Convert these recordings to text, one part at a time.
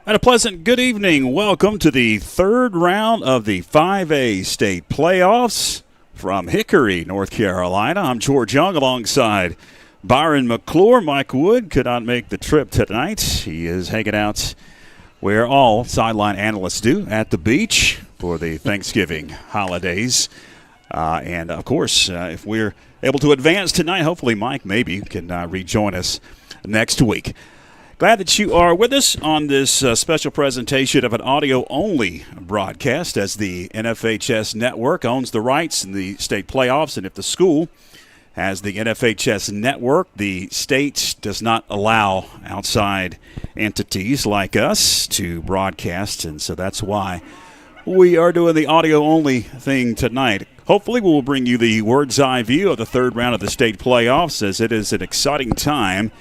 And a pleasant good evening. Welcome to the third round of the 5A state playoffs from Hickory, North Carolina. I'm George Young alongside Byron McClure. Mike Wood could not make the trip tonight. He is hanging out where all sideline analysts do, at the beach for the Thanksgiving holidays. And, of course, if we're able to advance tonight, hopefully Mike maybe can rejoin us next week. Glad that you are with us on this special presentation of an audio-only broadcast, as the NFHS network owns the rights in the state playoffs. And if the school has the NFHS network, the state does not allow outside entities like us to broadcast. And so that's why we are doing the audio-only thing tonight. Hopefully we will bring you the bird's-eye view of the third round of the state playoffs, as it is an exciting time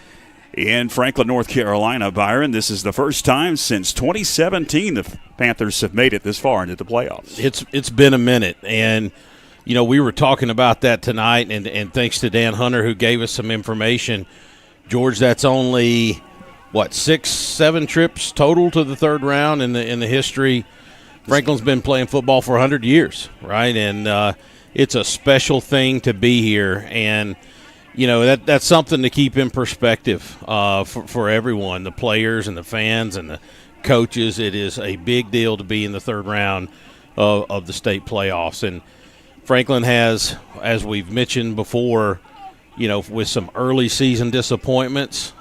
in Franklin, North Carolina. Byron, this is the first time since 2017 the Panthers have made it this far into the playoffs. It's been a minute, and you know, we were talking about that tonight, and thanks to Dan Hunter who gave us some information. George, that's only 6-7 trips total to the third round in the history. Franklin's been playing football for 100 years, right? And it's a special thing to be here, and you know, that's something to keep in perspective for everyone, the players and the fans and the coaches. It is a big deal to be in the third round of the state playoffs. And Franklin has, as we've mentioned before, you know, with some early season disappointments,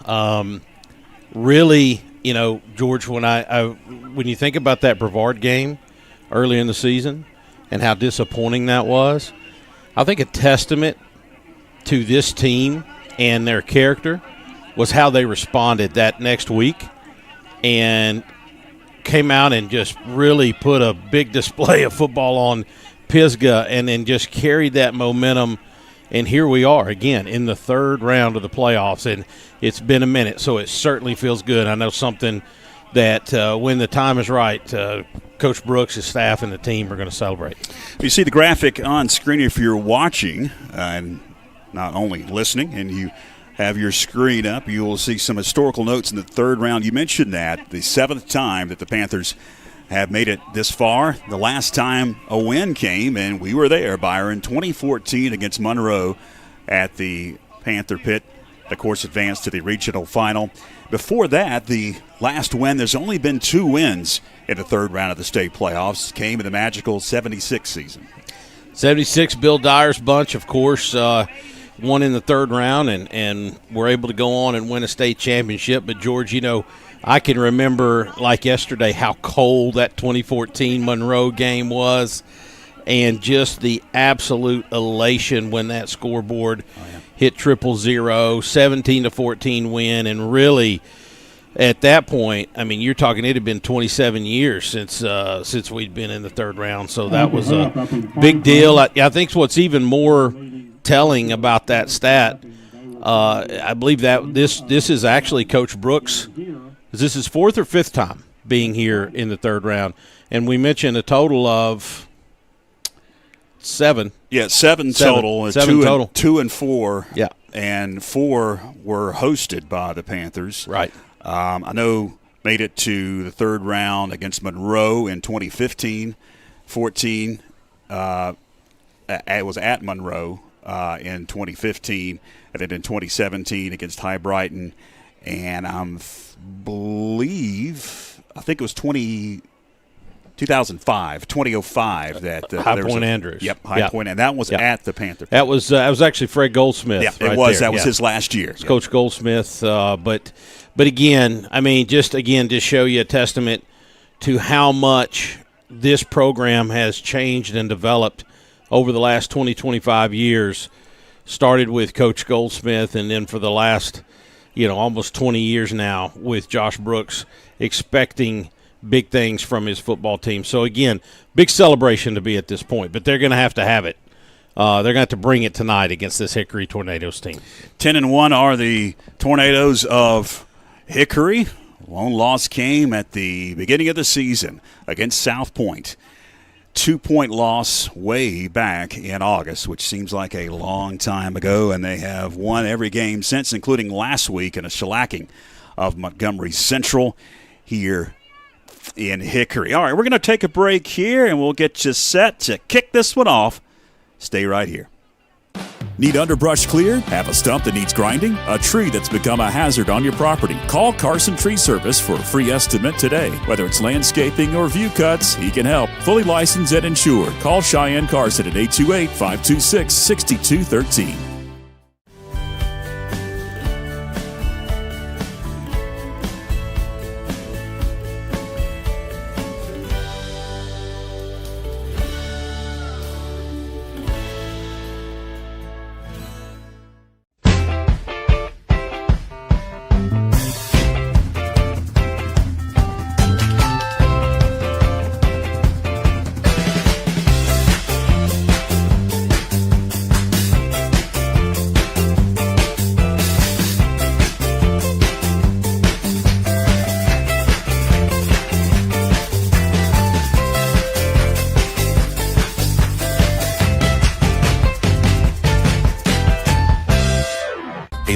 really, you know, George, when you think about that Brevard game early in the season and how disappointing that was, I think a testament to this team and their character was how they responded that next week and came out and just really put a big display of football on Pisgah and then just carried that momentum. And here we are again in the third round of the playoffs, and it's been a minute, so it certainly feels good. I know something that when the time is right, Coach Brooks, his staff, and the team are going to celebrate. You see the graphic on screen if you're watching and not only listening, and you have your screen up, you will see some historical notes in the third round. You mentioned that the seventh time that the Panthers have made it this far. The last time a win came, and we were there, Byron, 2014 against Monroe at the Panther Pit. Of course, advanced to the regional final. Before that, the last win, there's only been 2 wins in the third round of the state playoffs, came in the magical 76 season. 76, Bill Dyer's bunch, of course, won in the third round and were able to go on and win a state championship. But, George, you know, I can remember like yesterday how cold that 2014 Monroe game was, and just the absolute elation when that scoreboard hit 000, 17-14 win. And really, at that point, I mean, you're talking it had been 27 years since we'd been in the third round. So that was a big deal. I think what's even more telling about that stat, I believe that this is actually Coach Brooks. Is this his 4th or 5th time being here in the third round? And we mentioned a total of 7. Yeah, 7 total. 7 total. 2 and 4. Yeah. And 4 were hosted by the Panthers. Right. I know made it to the third round against Monroe in 2015. 14, it was at Monroe in 2015, and then in 2017 against High Brighton. And I think it was 2005 that High Point Andrews. Yep, High Point, and that was at the Panther. That was actually Fred Goldsmith. Yeah, right it was. there. That was his last year. Coach Goldsmith. But again, I mean, just show you a testament to how much this program has changed and developed over the last 20, 25 years. Started with Coach Goldsmith, and then for the last, you know, almost 20 years now with Josh Brooks, expecting big things from his football team. So, again, big celebration to be at this point, but they're going to have it. They're going to have to bring it tonight against this Hickory Tornadoes team. 10-1 are the Tornadoes of Hickory. Lone loss came at the beginning of the season against South Point. 2-point loss way back in August, which seems like a long time ago, and they have won every game since, including last week in a shellacking of Montgomery Central here in Hickory. All right, we're going to take a break here, and we'll get you set to kick this one off. Stay right here. Need underbrush cleared? Have a stump that needs grinding? A tree that's become a hazard on your property? Call Carson Tree Service for a free estimate today. Whether it's landscaping or view cuts, he can help. Fully licensed and insured. Call Cheyenne Carson at 828-526-6213.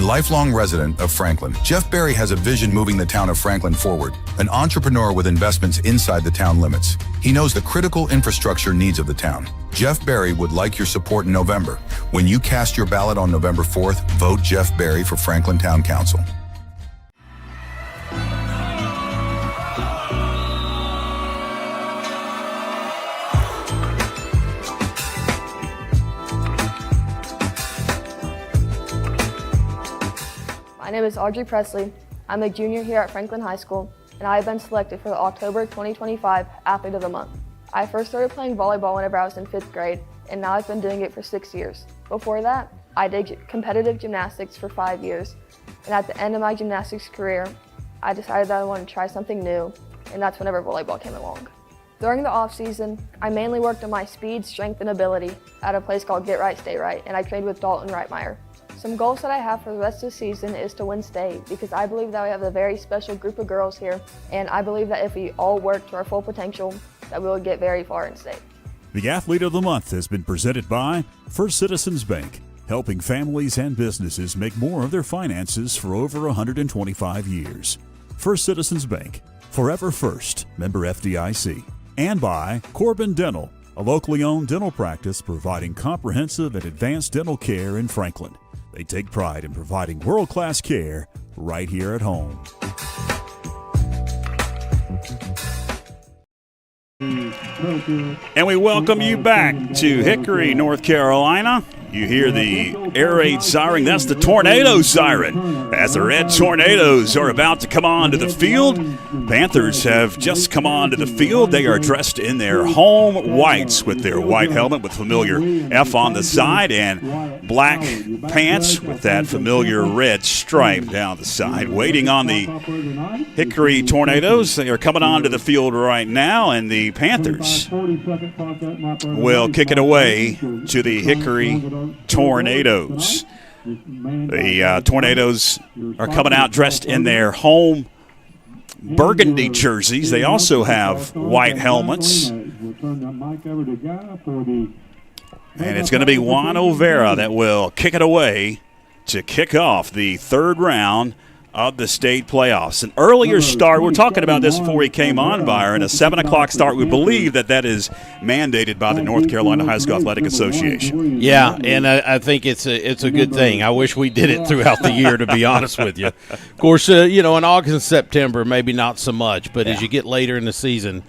Lifelong resident of Franklin, Jeff Berry has a vision moving the town of Franklin forward, an entrepreneur with investments inside the town limits. He knows the critical infrastructure needs of the town. Jeff Berry would like your support in November. When you cast your ballot on November 4th, vote Jeff Berry for Franklin Town Council. My name is Audrey Presley. I'm a junior here at Franklin High School, and I have been selected for the October 2025 Athlete of the Month. I first started playing volleyball whenever I was in 5th grade, and now I've been doing it for 6 years. Before that, I did competitive gymnastics for 5 years, and at the end of my gymnastics career, I decided that I wanted to try something new, and that's whenever volleyball came along. During the off-season, I mainly worked on my speed, strength, and ability at a place called Get Right, Stay Right, and I trained with Dalton Reitmeyer. Some goals that I have for the rest of the season is to win state, because I believe that we have a very special group of girls here, and I believe that if we all work to our full potential, that we will get very far in state. The Athlete of the Month has been presented by First Citizens Bank, helping families and businesses make more of their finances for over 125 years. First Citizens Bank, forever first, member FDIC. And by Corbin Dental, a locally owned dental practice providing comprehensive and advanced dental care in Franklin. They take pride in providing world-class care right here at home. And we welcome you back to Hickory, North Carolina. You hear the air raid siren. That's the tornado siren. As the Red Tornadoes are about to come onto the field, Panthers have just come onto the field. They are dressed in their home whites with their white helmet with familiar F on the side and black pants with that familiar red stripe down the side. Waiting on the Hickory Tornadoes. They are coming onto the field right now, and the Panthers will kick it away to the Hickory Tornadoes. The Tornadoes are coming out dressed in their home burgundy jerseys. They also have white helmets. And it's going to be Juan Overa that will kick it away to kick off the third round of the state playoffs. An earlier start, we're talking about this before we came on, Byron, a 7 o'clock start. We believe that is mandated by the North Carolina High School Athletic Association. Yeah, and I think it's a good thing. I wish we did it throughout the year, to be honest with you. Of course, in August and September, maybe not so much, but as you get later in the season,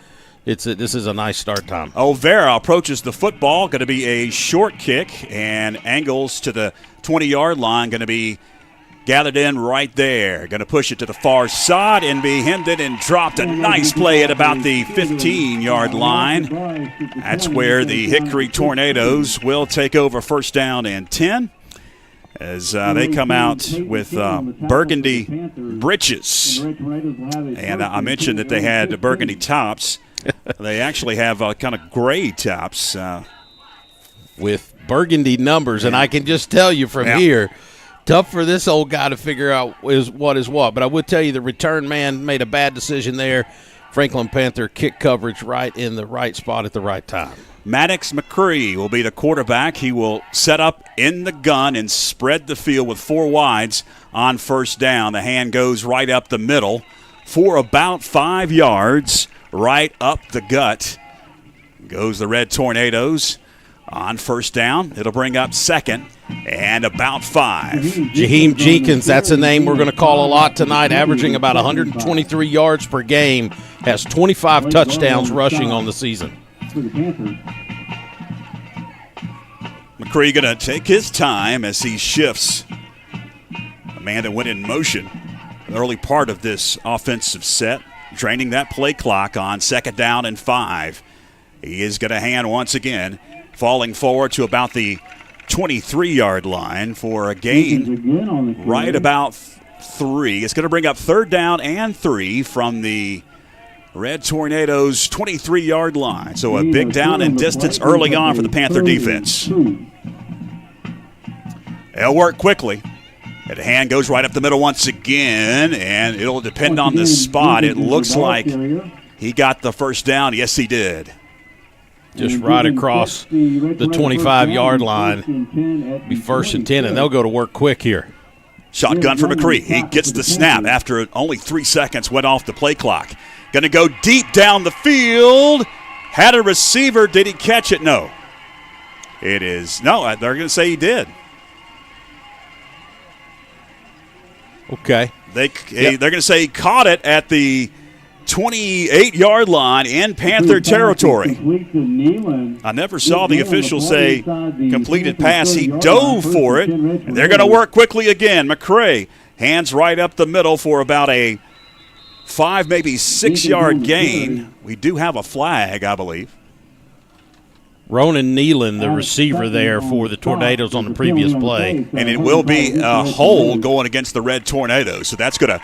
this is a nice start time. Overa approaches the football, going to be a short kick, and angles to the 20-yard line, going to be gathered in right there. Going to push it to the far side and be hemmed in and dropped. A nice play at about the 15-yard line. That's where the Hickory Tornadoes will take over first down and 10 as they come out with burgundy breeches. And I mentioned that they had burgundy tops. They actually have kind of gray tops. With burgundy numbers, and I can just tell you from here, tough for this old guy to figure out what is what. But I would tell you the return man made a bad decision there. Franklin Panther kick coverage right in the right spot at the right time. Maddox McCree will be the quarterback. He will set up in the gun and spread the field with 4 wides on first down. The hand goes right up the middle for about 5 yards. right up the gut. Goes the Red Tornadoes on first down. It'll bring up second and about 5. Jaheim Jenkins, that's a name we're going to call a lot tonight, averaging about 123 yards per game, has 25 touchdowns rushing on the season. McCree going to take his time as he shifts. A man that went in motion the early part of this offensive set, draining that play clock on second down and 5. He is going to hand once again, falling forward to about the 23-yard line for a gain right about 3. It's going to bring up third down and 3 from the Red Tornadoes' 23-yard line. So a big down and distance early on for the Panther defense. They'll work quickly. And the hand goes right up the middle once again, and it'll depend on the spot. It looks like he got the first down. Yes, he did. Just right across the 25-yard line. Be first and 10, and they'll go to work quick here. Shotgun for McCree. He gets the snap after only 3 seconds went off the play clock. Going to go deep down the field. Had a receiver. Did he catch it? No. It is. No, they're going to say he did. Okay. They're going to say he caught it at the 28-yard line in Panther territory. I never saw the official say completed pass. He dove for it, and they're going to work quickly again. McCray hands right up the middle for about a 5, maybe 6-yard gain. We do have a flag, I believe. Ronan Nealon, the receiver there for the Tornadoes on the previous play. And it will be a hold going against the Red Tornadoes. So that's going to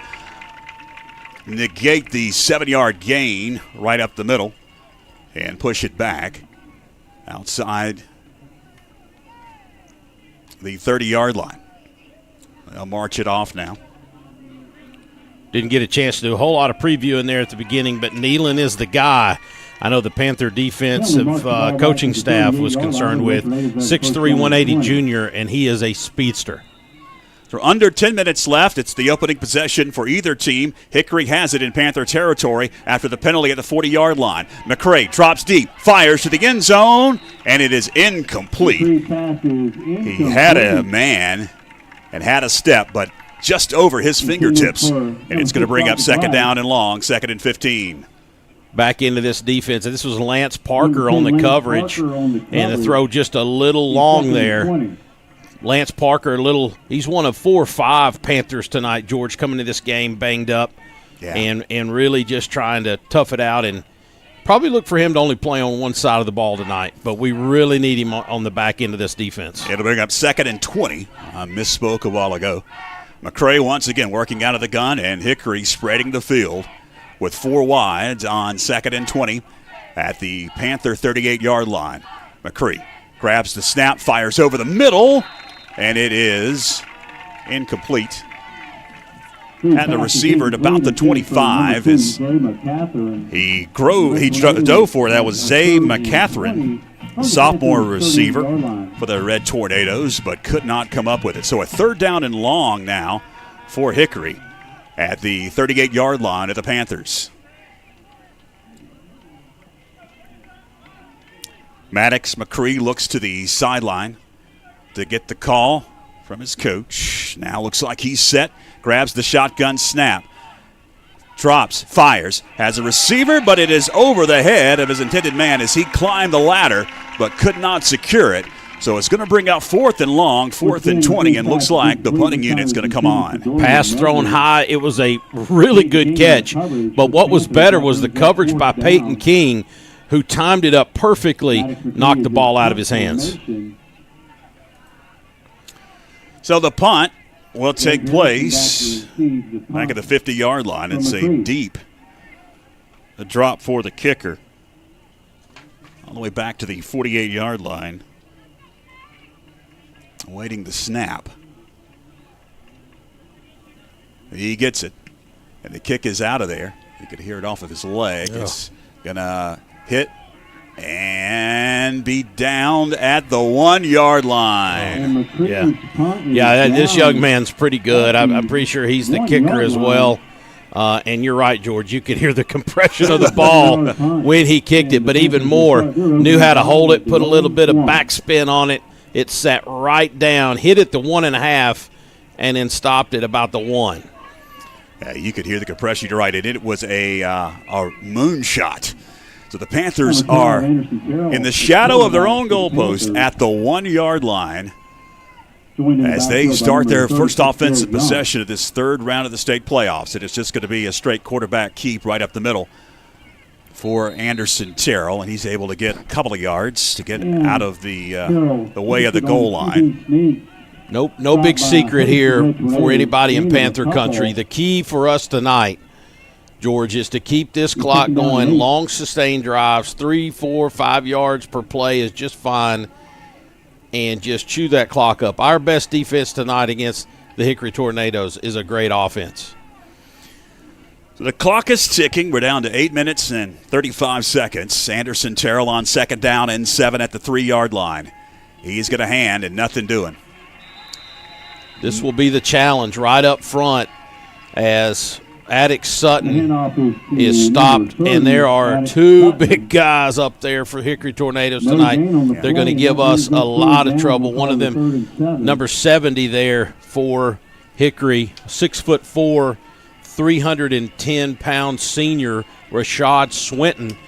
negate the 7-yard gain right up the middle and push it back outside the 30-yard line. They'll march it off now. Didn't get a chance to do a whole lot of previewing there at the beginning, but Nealon is the guy I know the Panther defensive coaching staff was concerned with. 6'3", 180 junior, and he is a speedster. So under 10 minutes left. It's the opening possession for either team. Hickory has it in Panther territory after the penalty at the 40-yard line. McCray drops deep, fires to the end zone, and it is incomplete. He had a man and had a step, but just over his fingertips, and it's going to bring up second down and long, 2nd and 15. Back into this defense. This was Lance Parker on the coverage, and the throw just a little long there. Lance Parker, he's one of 4 or 5 Panthers tonight, George, coming to this game banged up and really just trying to tough it out, and probably look for him to only play on one side of the ball tonight, but we really need him on the back end of this defense. It'll bring up 2nd and 20. I misspoke a while ago. McCray once again working out of the gun, and Hickory spreading the field with 4 wides on 2nd and 20 at the Panther 38-yard line. McCree grabs the snap, fires over the middle, and it is incomplete. Had the receiver at about the 25 as he dove for it. That was Zay McCatherine, sophomore receiver for the Red Tornadoes, but could not come up with it. So a 3rd down and long now for Hickory at the 38-yard line of the Panthers. Maddox McCree looks to the sideline to get the call from his coach. Now looks like he's set, grabs the shotgun snap, drops, fires, has a receiver, but it is over the head of his intended man as he climbed the ladder but could not secure it. So it's going to bring out 4th and long, 4th and 20, and looks like the punting unit's going to come on. Pass thrown high. It was a really good catch, but what was better was the coverage by Peyton King, who timed it up perfectly, knocked the ball out of his hands. So the punt will take place back at the 50-yard line. It's a deep drop for the kicker all the way back to the 48-yard line. Awaiting the snap. He gets it, and the kick is out of there. You could hear it off of his leg. Yeah. It's going to hit and be downed at the 1-yard line. Yeah, this young man's pretty good. I'm pretty sure he's the kicker as well. And you're right, George. You could hear the compression of the ball when he kicked it, but even more, knew how to hold it, put a little bit of backspin on it. It sat right down, hit it the 1.5, and then stopped at about the 1. You could hear the compression. You're right. It was a moonshot. So the Panthers are in the shadow of their own goalpost at the 1-yard line as they start their first offensive possession of this third round of the state playoffs. It is just going to be a straight quarterback keep right up the middle for Anderson Terrell, and he's able to get a couple of yards to get out of the way of the goal line. Nope, no big secret here for anybody in Panther country. The key for us tonight, George, is to keep this clock going. Long sustained drives, 3, 4, 5 yards per play is just fine, and just chew that clock up. Our best defense tonight against the Hickory Tornadoes is a great offense. So the clock is ticking. We're down to 8 minutes and 35 seconds. Anderson Terrell on 2nd down and 7 at the 3-yard line. He's got a hand and nothing doing. This will be the challenge right up front as Attic Sutton is stopped, and there are 2 big guys up there for Hickory Tornadoes tonight. They're going to give us a lot of trouble. One of them, number 70 there for Hickory, 6'4", 310-pound senior Rashad Swinton,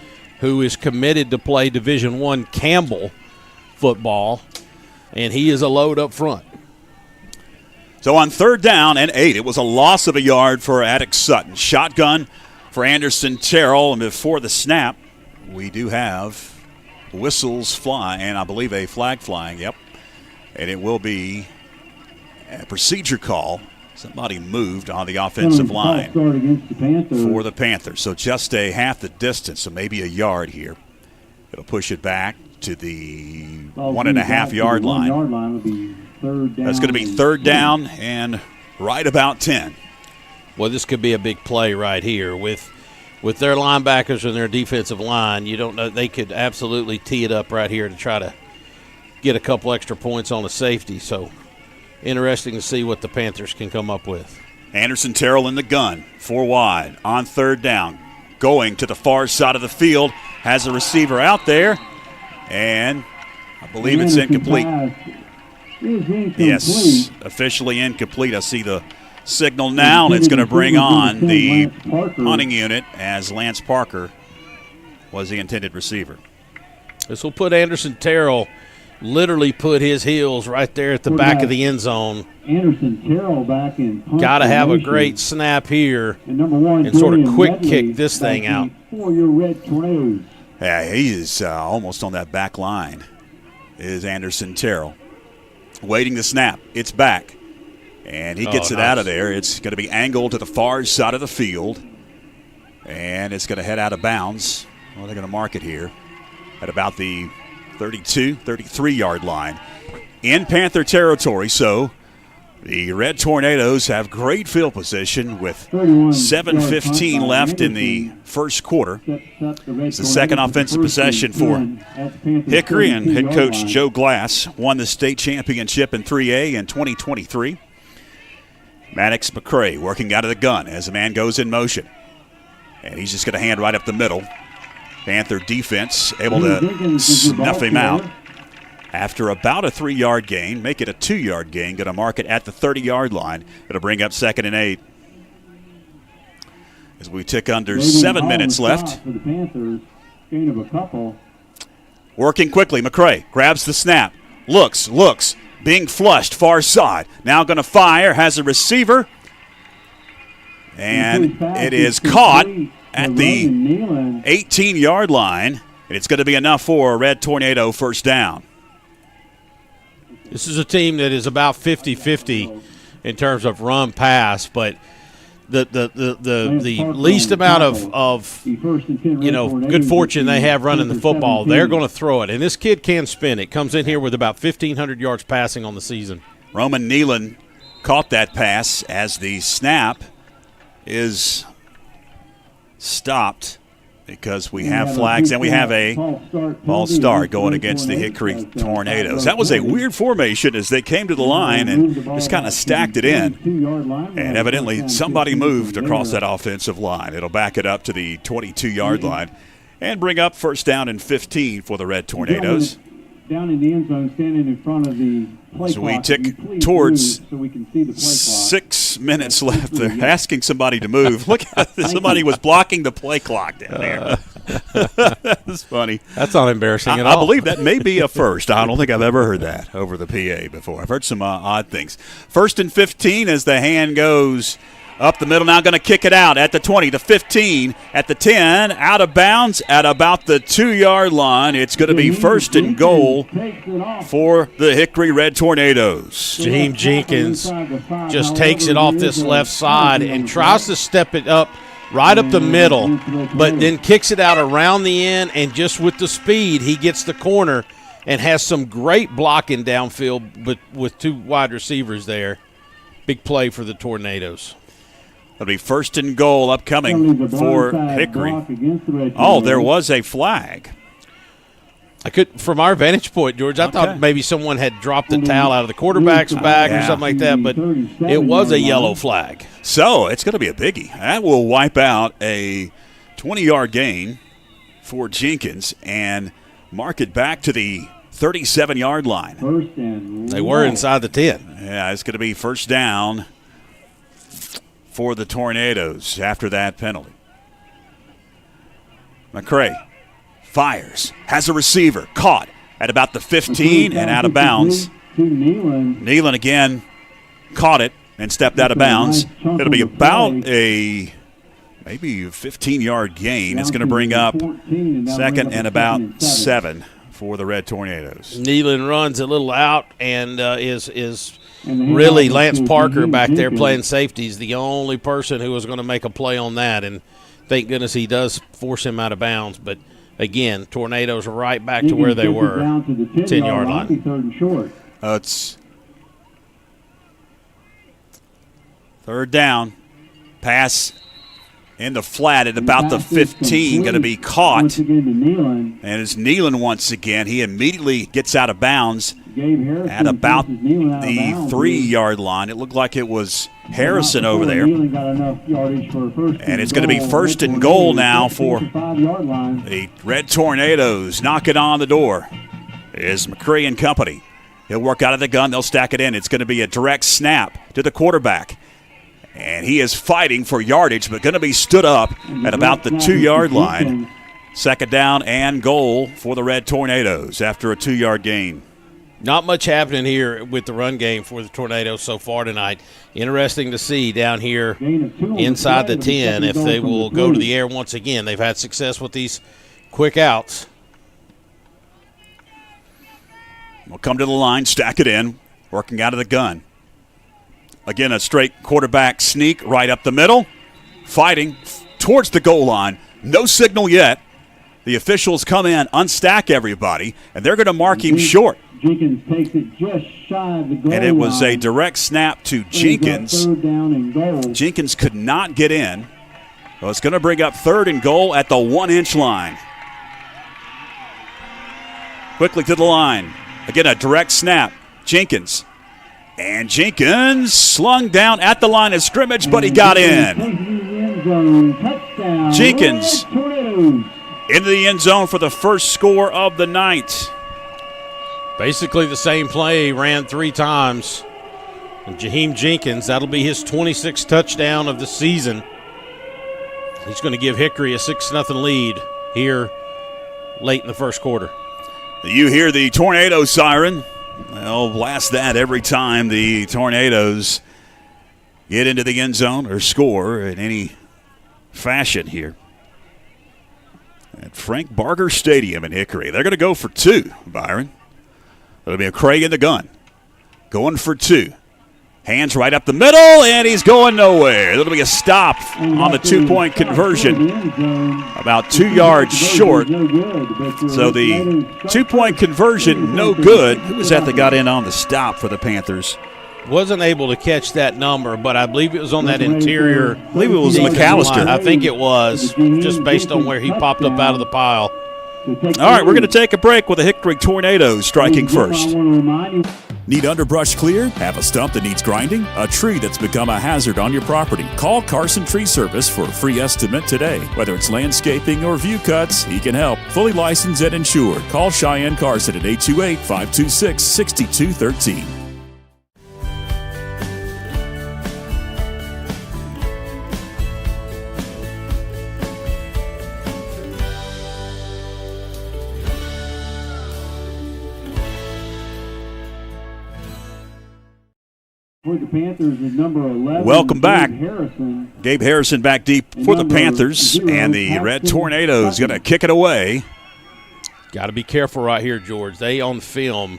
who is committed to play Division I Campbell football, and he is a load up front. So on 3rd down and 8, it was a loss of a yard for Attic Sutton. Shotgun for Anderson Terrell, and before the snap, we do have whistles fly, and I believe a flag flying, yep. And it will be a procedure call. Somebody moved on the offensive line for the Panthers. So just a half the distance, so maybe a yard here. It'll push it back to the 1.5-yard line. That's going to be 3rd down and right about 10. Well, this could be a big play right here with their linebackers and their defensive line. You don't know, they could absolutely tee it up right here to try to get a couple extra points on the safety. So interesting to see what the Panthers can come up with. Anderson Terrell in the gun, 4 wide on 3rd down, going to the far side of the field, has a receiver out there, and I believe it's incomplete. Yes, officially incomplete. I see the signal now, and it's going to bring on the punting unit as Lance Parker was the intended receiver. This will put Anderson Terrell, literally put his heels right there at the back of the end zone. Anderson Terrell back in punt. Got to have a great snap here and sort of quick kick this thing out. For your Red Tornadoes. Yeah, he is almost on that back line, is Anderson Terrell. Waiting the snap. It's back. And he gets it out of there. It's going to be angled to the far side of the field. And it's going to head out of bounds. Well, they're going to mark it here at about the 32, 33-yard line in Panther territory. So the Red Tornadoes have great field position with 7:15 left in the first quarter. It's the second offensive possession for Hickory, and head coach Joe Glass won the state championship in 3A in 2023. Maddox McCray working out of the gun as the man goes in motion. And he's just going to hand right up the middle. Panther defense able to snuff him out. After about a 3-yard gain, make it a 2-yard gain, going to mark it at the 30-yard line. It'll bring up 2nd and 8. As we tick under 7 minutes left. For the Panthers, gain of a couple. Working quickly, McCray grabs the snap, looks, being flushed far side. Now going to fire, has a receiver, and it is caught at the 18-yard line, and it's going to be enough for a Red Tornado first down. This is a team that is about 50-50 in terms of run pass, but the least amount of good fortune they have running the football, they're going to throw it. And this kid can spin it. Comes in here with about 1,500 yards passing on the season. Roman Nealon caught that pass as the snap is stopped because we have flags and we have a false start going against the Hickory Tornadoes. That was a weird formation as they came to the line and just kind of stacked it in. And evidently somebody moved across that offensive line. It'll back it up to the 22-yard line and bring up first down and 15 for the Red Tornadoes. Down in the end zone, standing in front of the play So we clock. tick towards So we can see the play clock. 6 minutes left. They're asking somebody to move. Look, somebody was blocking the play clock down there. That's funny. That's not embarrassing at I all. believe that may be a first. I don't think I've ever heard that over the PA before. I've heard some odd things. First and 15 as the hand goes up the middle. Now going to kick it out at the 20, the 15, at the 10, out of bounds at about the 2-yard line. It's going to be first and goal for the Hickory Red Tornadoes. Jaheim Jenkins just takes it off this left side and tries to step it up right up the middle, but then kicks it out around the end, and just with the speed, he gets the corner and has some great blocking downfield but with 2 wide receivers there. Big play for the Tornadoes. It'll be first and goal upcoming for Hickory. Oh, there was a flag. From our vantage point, George, I thought maybe someone had dropped the towel out of the quarterback's bag or something like that, but it was a yellow flag. So it's going to be a biggie. That will wipe out a 20-yard gain for Jenkins and mark it back to the 37-yard line. They were inside the 10. Yeah, it's going to be first down for the Tornadoes after that penalty. McCray fires, has a receiver, caught at about the 15 and out of bounds. Nealon again caught it and stepped out of bounds. It'll be about a maybe 15-yard gain. It's going to bring up second and about 7 for the Red Tornadoes. Nealon runs a little out and is really Lance Parker back there playing safety is the only person who was going to make a play on that, and thank goodness he does force him out of bounds. But again, Tornadoes are right back to where they were, 10-yard line. It's third down, pass in the flat at about the 15, going to be caught. And it's Nealon once again. He immediately gets out of bounds at about the 3-yard line. It looked like it was Harrison over there. And it's going to be first and goal now for the Red Tornadoes. Knocking on the door is McCray and company. He'll work out of the gun. They'll stack it in. It's going to be a direct snap to the quarterback. And he is fighting for yardage, but going to be stood up at about the 2-yard line. Second down and goal for the Red Tornadoes after a 2-yard gain. Not much happening here with the run game for the Tornadoes so far tonight. Interesting to see down here inside the 10 if they will go to the air once again. They've had success with these quick outs. We'll come to the line, stack it in, working out of the gun. Again, a straight quarterback sneak right up the middle, fighting towards the goal line. No signal yet. The officials come in, unstack everybody, and they're going to mark him short. Jenkins takes it just shy of the goal And it was a line. direct snap to Jenkins. Third down and goal. Jenkins could not get in. Well, it's going to bring up third and goal at the 1-inch line. Quickly to the line. Again, a direct snap. Jenkins. And Jenkins slung down at the line of scrimmage, but he got in. Jenkins into the end zone for the first score of the night. Basically the same play, ran 3 times. And Jaheim Jenkins, that'll be his 26th touchdown of the season. He's going to give Hickory a 6-0 lead here late in the first quarter. You hear the tornado siren. They'll blast that every time the Tornadoes get into the end zone or score in any fashion here at Frank Barger Stadium in Hickory. They're going to go for 2, Byron. It'll be a Craig in the gun. Going for 2. Hands right up the middle, and he's going nowhere. It'll be a stop on the 2-point conversion. About 2 yards short. So the 2-point conversion, no good. Who was that got in on the stop for the Panthers? Wasn't able to catch that number, but I believe it was on that interior. I believe it was McAllister. Line. I think it was, just based on where he popped up out of the pile. All right, we're going to take a break with the Hickory Tornadoes striking first. Need underbrush cleared? Have a stump that needs grinding? A tree that's become a hazard on your property? Call Carson Tree Service for a free estimate today. Whether it's landscaping or view cuts, he can help. Fully licensed and insured. Call Cheyenne Carson at 828-526-6213. For the Panthers is number 11. Welcome back. Harrison. Gabe Harrison back deep for the Panthers, and the Red Tornadoes going to kick it away. Got to be careful right here, George. They on film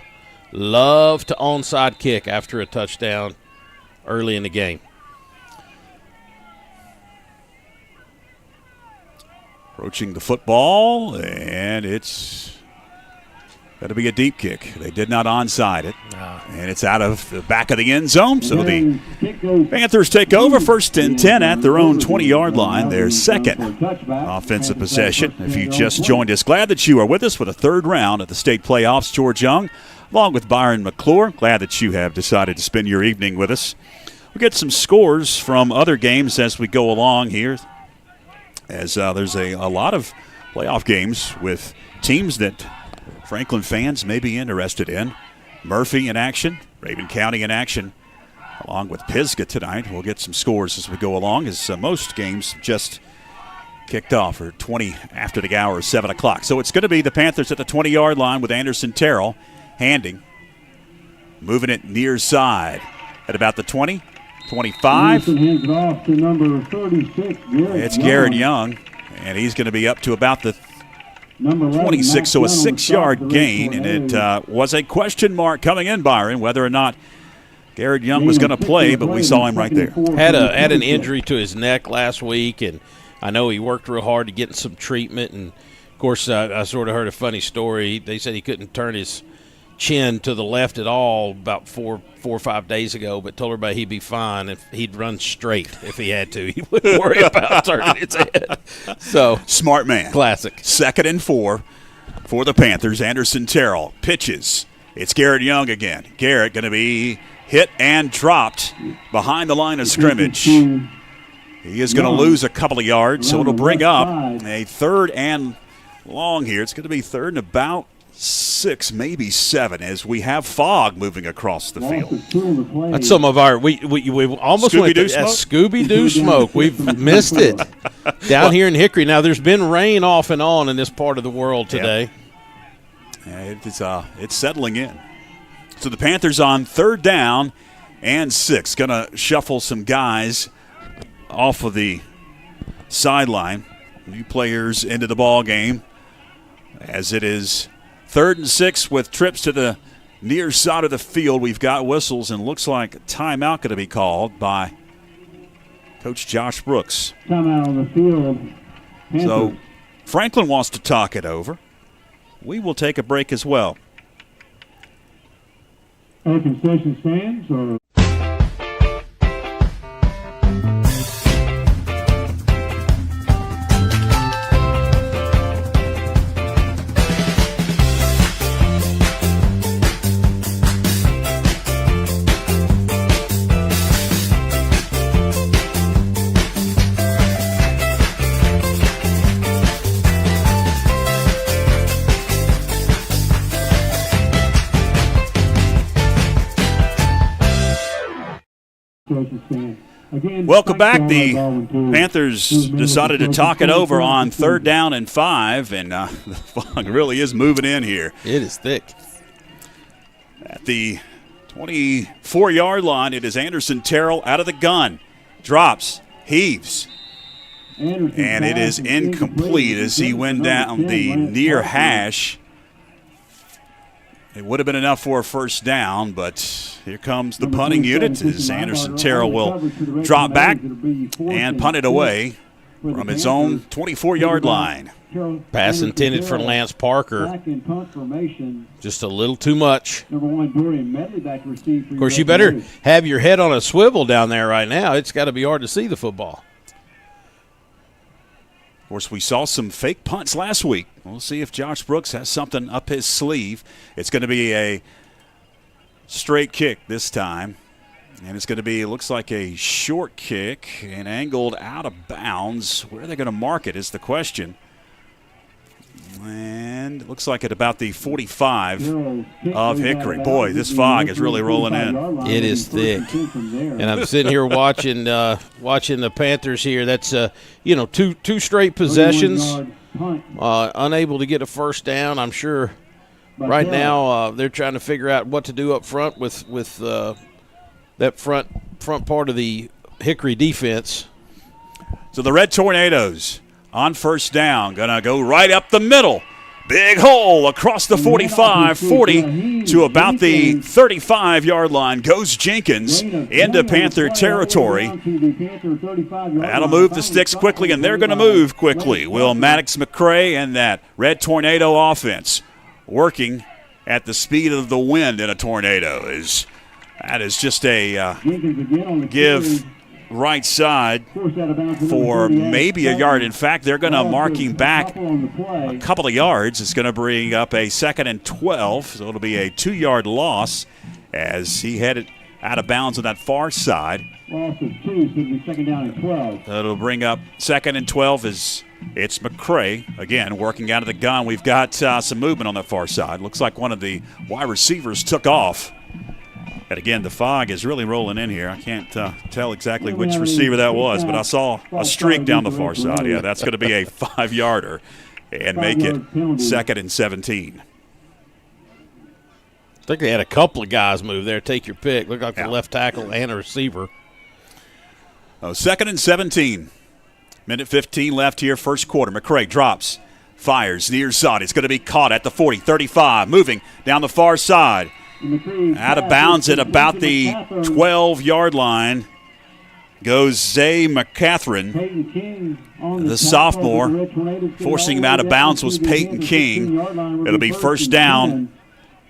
love to onside kick after a touchdown early in the game. Approaching the football, and it's got to be a deep kick. They did not onside it, and it's out of the back of the end zone. So the Panthers take over, 1st and 10 at their own 20-yard line, their second offensive possession. If you just joined us, glad that you are with us for the third round of the state playoffs. George Young, along with Byron McClure, glad that you have decided to spend your evening with us. We'll get some scores from other games as we go along here, as there's a lot of playoff games with teams that Franklin fans may be interested in. Murphy in action, Raven County in action, along with Pisgah tonight. We'll get some scores as we go along, as most games just kicked off, or 20 after the hour, 7 o'clock. So it's going to be the Panthers at the 20-yard line with Anderson Terrell handing, moving it near side at about the 20, 25. Hands it off to number 36, It's Garrett Young, and he's going to be up to about the Number 11, 26, so a Max 6-yard gain, and it was a question mark coming in, Byron, whether or not Garrett Young was going to play, but we saw him right there. Had an injury to his neck last week, and I know he worked real hard to get some treatment. And, of course, I sort of heard a funny story. They said he couldn't turn his chin to the left at all about four or 5 days ago, but told everybody he'd be fine if he'd run straight if he had to. He wouldn't worry about turning his head. So smart man. Classic. 2nd and 4 for the Panthers. Anderson Terrell pitches. It's Garrett Young again. Garrett going to be hit and dropped behind the line of scrimmage. He is going to lose a couple of yards, so it'll bring up a 3rd and long here. It's going to be 3rd and about 6, maybe 7, as we have fog moving across the field. That's some of our we almost went to Scooby-Doo smoke. We've missed it down here in Hickory. Now there's been rain off and on in this part of the world today. It's settling in. So the Panthers on 3rd down and 6, going to shuffle some guys off of the sideline. New players into the ball game, as it is 3rd and 6 with trips to the near side of the field. We've got whistles, and looks like a timeout going to be called by Coach Josh Brooks. Timeout on the field. Panthers. So Franklin wants to talk it over. We will take a break as well. Any concession stands or? Welcome back. The Panthers decided to talk it over on 3rd down and 5, and the fog really is moving in here. It is thick. At the 24-yard line, it is Anderson Terrell out of the gun. Drops, heaves, and it is incomplete as he went down the near hash. It would have been enough for a 1st down, but here comes the punting unit as Anderson Terrell will drop back and punt it away. from his own 24-yard line. Pass intended for Lance Parker. Just a little too much. Of course, you better have your head on a swivel down there right now. It's got to be hard to see the football. Of course, we saw some fake punts last week. We'll see if Josh Brooks has something up his sleeve. It's going to be a straight kick this time. And it's going to be, it looks like a short kick and angled out of bounds. Where are they going to mark it is the question. And it looks like at about the 45 of Hickory. Boy, this fog is really rolling in. It is thick. And I'm sitting here watching the Panthers here. That's, two straight possessions. Unable to get a first down. I'm sure right now they're trying to figure out what to do up front with that front part of the Hickory defense. So the Red Tornadoes on first down, going to go right up the middle. Big hole across the 45, 40 to about the 35-yard line. Goes Jenkins into Panther territory. That'll move the sticks quickly, and they're going to move quickly. Will Maddox McCray and that Red Tornado offense working at the speed of the wind in a tornado. That is just a give right side for maybe a yard. In fact, they're going to mark him back a couple of yards. It's going to bring up a 2nd and 12, so it'll be a 2-yard loss as he headed out of bounds on that far side. Loss of 2, so it'll be 2nd down and 12. It'll bring up 2nd and 12 as it's McCray, again, working out of the gun. We've got some movement on that far side. Looks like one of the wide receivers took off. And again, the fog is really rolling in here. I can't tell exactly which receiver that was, but I saw a streak down the far side. Yeah, that's going to be a 5-yarder and make it 2nd and 17. I think they had a couple of guys move there. Take your pick. Looked like the left tackle and a receiver. 2nd and 17. Minute 15 left here, first quarter. McCray drops, fires near side. It's going to be caught at the 40, 35, moving down the far side. Out of bounds at about the 12-yard line goes Zay McCatherine, the sophomore. Forcing him out of bounds was Peyton King. It'll be first down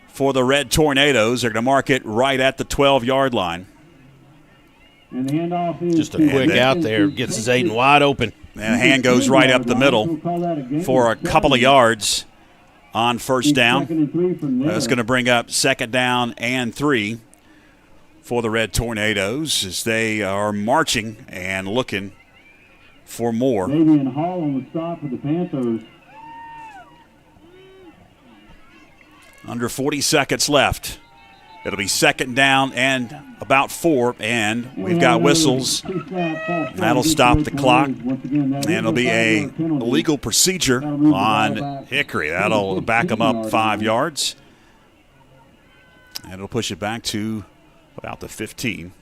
for the Red Tornadoes. They're going to mark it right at the 12-yard line. Just a quick out there. Gets Zayden wide open. And a hand goes right up the middle for a couple of yards. On first down. That's going to bring up 2nd down and 3 for the Red Tornadoes as they are marching and looking for more. Davian Hall on the stop for the Panthers. Under 40 seconds left. It'll be 2nd down and about 4, and we've got whistles. That'll stop the clock, and it'll be a legal procedure on Hickory. That'll back them up 5 yards, and it'll push it back to about the 15.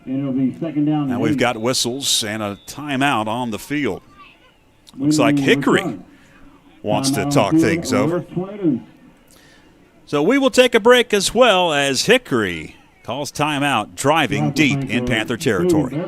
And it'll be 2nd down. Now we've got whistles and a timeout on the field. Looks like Hickory wants to talk things over. So we will take a break as well as Hickory calls timeout, driving deep in Panther territory.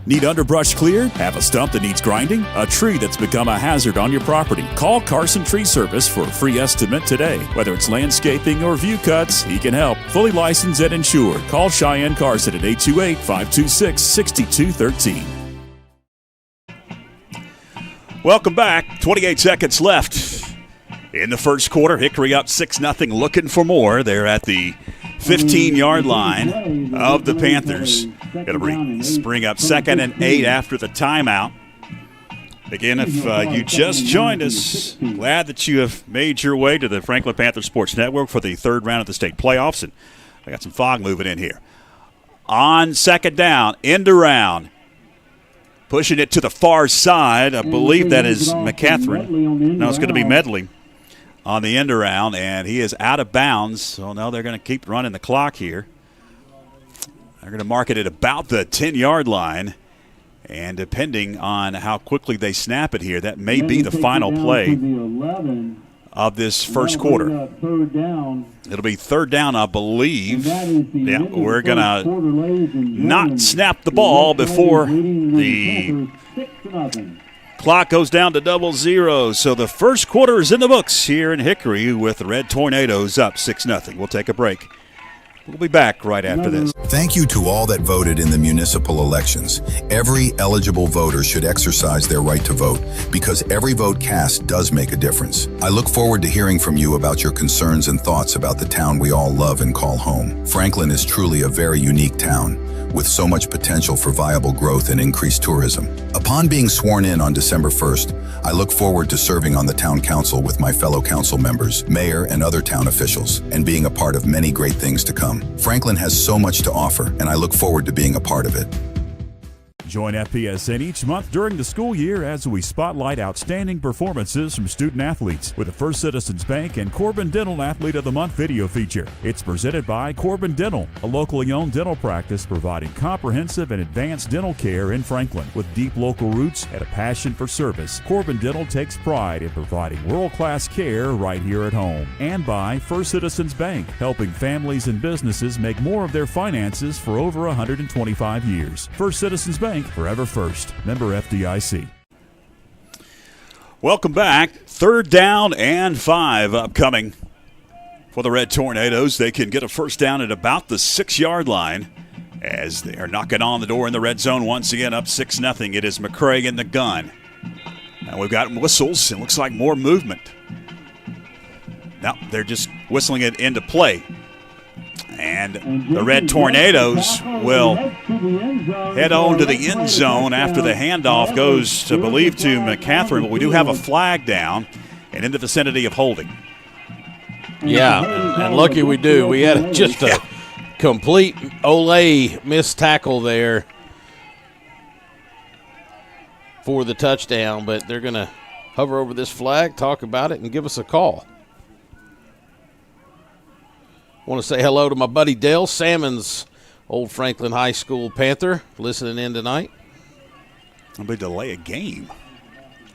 Need underbrush cleared? Have a stump that needs grinding? A tree that's become a hazard on your property? Call Carson Tree Service for a free estimate today. Whether it's landscaping or view cuts, he can help. Fully licensed and insured. Call Cheyenne Carson at 828-526-6213. Welcome back. 28 seconds left in the first quarter. Hickory up 6-0, looking for more. They're at the 15-yard line of the Panthers. It'll bring up 2nd and 8 after the timeout. Again, if you just joined us, glad that you have made your way to the Franklin Panther Sports Network for the 3rd round of the state playoffs. And I got some fog moving in here. On 2nd down, end around. Pushing it to the far side. I believe that is McCatherine. No, it's going to be Medley on the end around, and he is out of bounds. So now they're going to keep running the clock here. They're going to mark it at about the 10-yard line. And depending on how quickly they snap it here, that may be the final play of this first quarter. It'll be third down, I believe. Yeah, we're going to not snap the ball before the clock goes down to 00. So the first quarter is in the books here in Hickory with the Red Tornadoes up 6-0. We'll take a break. We'll be back right after this. Thank you to all that voted in the municipal elections. Every eligible voter should exercise their right to vote because every vote cast does make a difference. I look forward to hearing from you about your concerns and thoughts about the town we all love and call home. Franklin is truly a very unique town with so much potential for viable growth and increased tourism. Upon being sworn in on December 1st, I look forward to serving on the town council with my fellow council members, mayor, and other town officials, and being a part of many great things to come. Franklin has so much to offer, and I look forward to being a part of it. Join FPSN each month during the school year as we spotlight outstanding performances from student athletes with the First Citizens Bank and Corbin Dental Athlete of the Month video feature. It's presented by Corbin Dental, a locally owned dental practice providing comprehensive and advanced dental care in Franklin. With deep local roots and a passion for service, Corbin Dental takes pride in providing world-class care right here at home. And by First Citizens Bank, helping families and businesses make more of their finances for over 125 years. First Citizens Bank, forever first. Member FDIC. Welcome back. Third down and 5 upcoming for the Red Tornadoes. They can get a first down at about the 6-yard line as they are knocking on the door in the red zone once again, up 6-0. It is McCray in the gun. Now we've got whistles. It looks like more movement. Now they're just whistling it into play. And the Red Tornadoes will head on to the end zone after the handoff goes, to believe, to McCatherine. But we do have a flag down and in the vicinity of holding. Yeah, and lucky we do. We had just a complete Olay missed tackle there for the touchdown. But they're going to hover over this flag, talk about it, and give us a call. Want to say hello to my buddy Dale Salmons, old Franklin High School Panther, listening in tonight. It'll delay a game.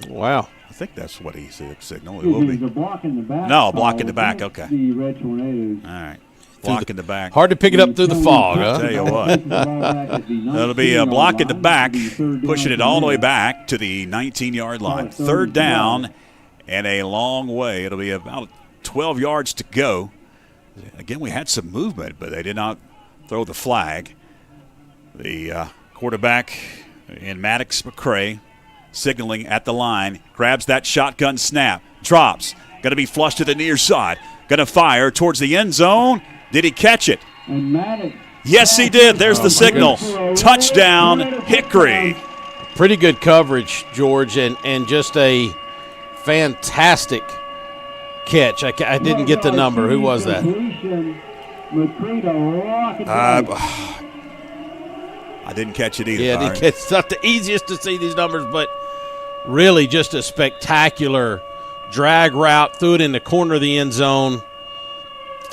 Wow. I think that's what he signaled. It will be. Block in the back. No, block in the back. Okay. The Red Tornadoes. All right. Block in the back. Hard to pick it up through the fog, huh? I'll tell you what. That'll be a block in the back, pushing it all the way back to the 19-yard line. Third down and a long way. It'll be about 12 yards to go. Again, we had some movement, but they did not throw the flag. The quarterback in Maddox McCray signaling at the line, grabs that shotgun snap, drops, going to be flushed to the near side, going to fire towards the end zone. Did he catch it? Yes, he did. There's the signal. Touchdown, Hickory. Pretty good coverage, George, and just a fantastic catch. I didn't get the number. Who was that? I didn't catch it either. Yeah, it's not the easiest to see these numbers, but really just a spectacular drag route. Threw it in the corner of the end zone.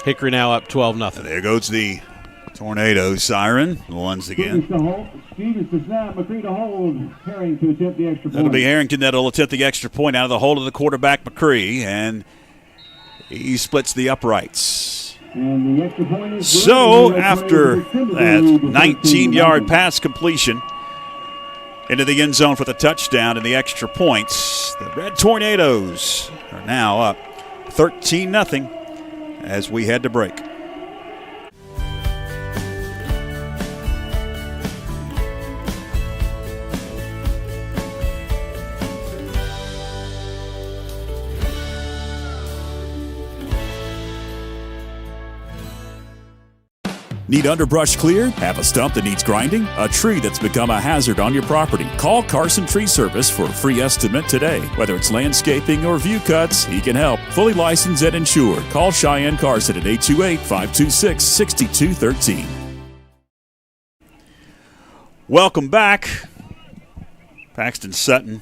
Hickory now up 12-0. There goes the Tornado siren once again. It'll be Harrington that'll attempt the extra point out of the hold of the quarterback, McCree, and he splits the uprights. So after that 19-yard pass completion into the end zone for the touchdown and the extra points, the Red Tornadoes are now up 13-0 as we head to break. Need underbrush cleared? Have a stump that needs grinding? A tree that's become a hazard on your property? Call Carson Tree Service for a free estimate today. Whether it's landscaping or view cuts, he can help. Fully licensed and insured. Call Cheyenne Carson at 828-526-6213. Welcome back. Paxton Sutton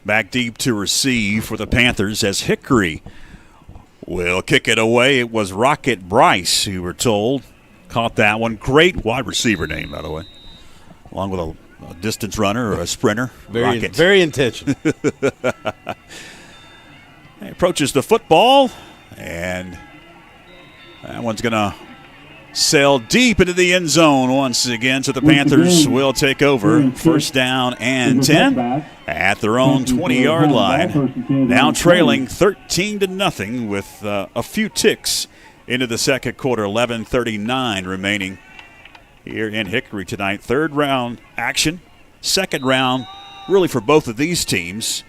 back deep to receive for the Panthers as Hickory will kick it away. It was Rocket Bryce, who we're told, caught that one. Great wide receiver name, by the way, along with a distance runner or a sprinter. Rocket. Very intentional. He approaches the football, and that one's going to sail deep into the end zone once again, so the Panthers will take over. First down and 10 at their own 20-yard line. Now trailing 13-0 with a few ticks into the second quarter. 11:39 remaining here in Hickory tonight. Third round action. Second round really for both of these teams.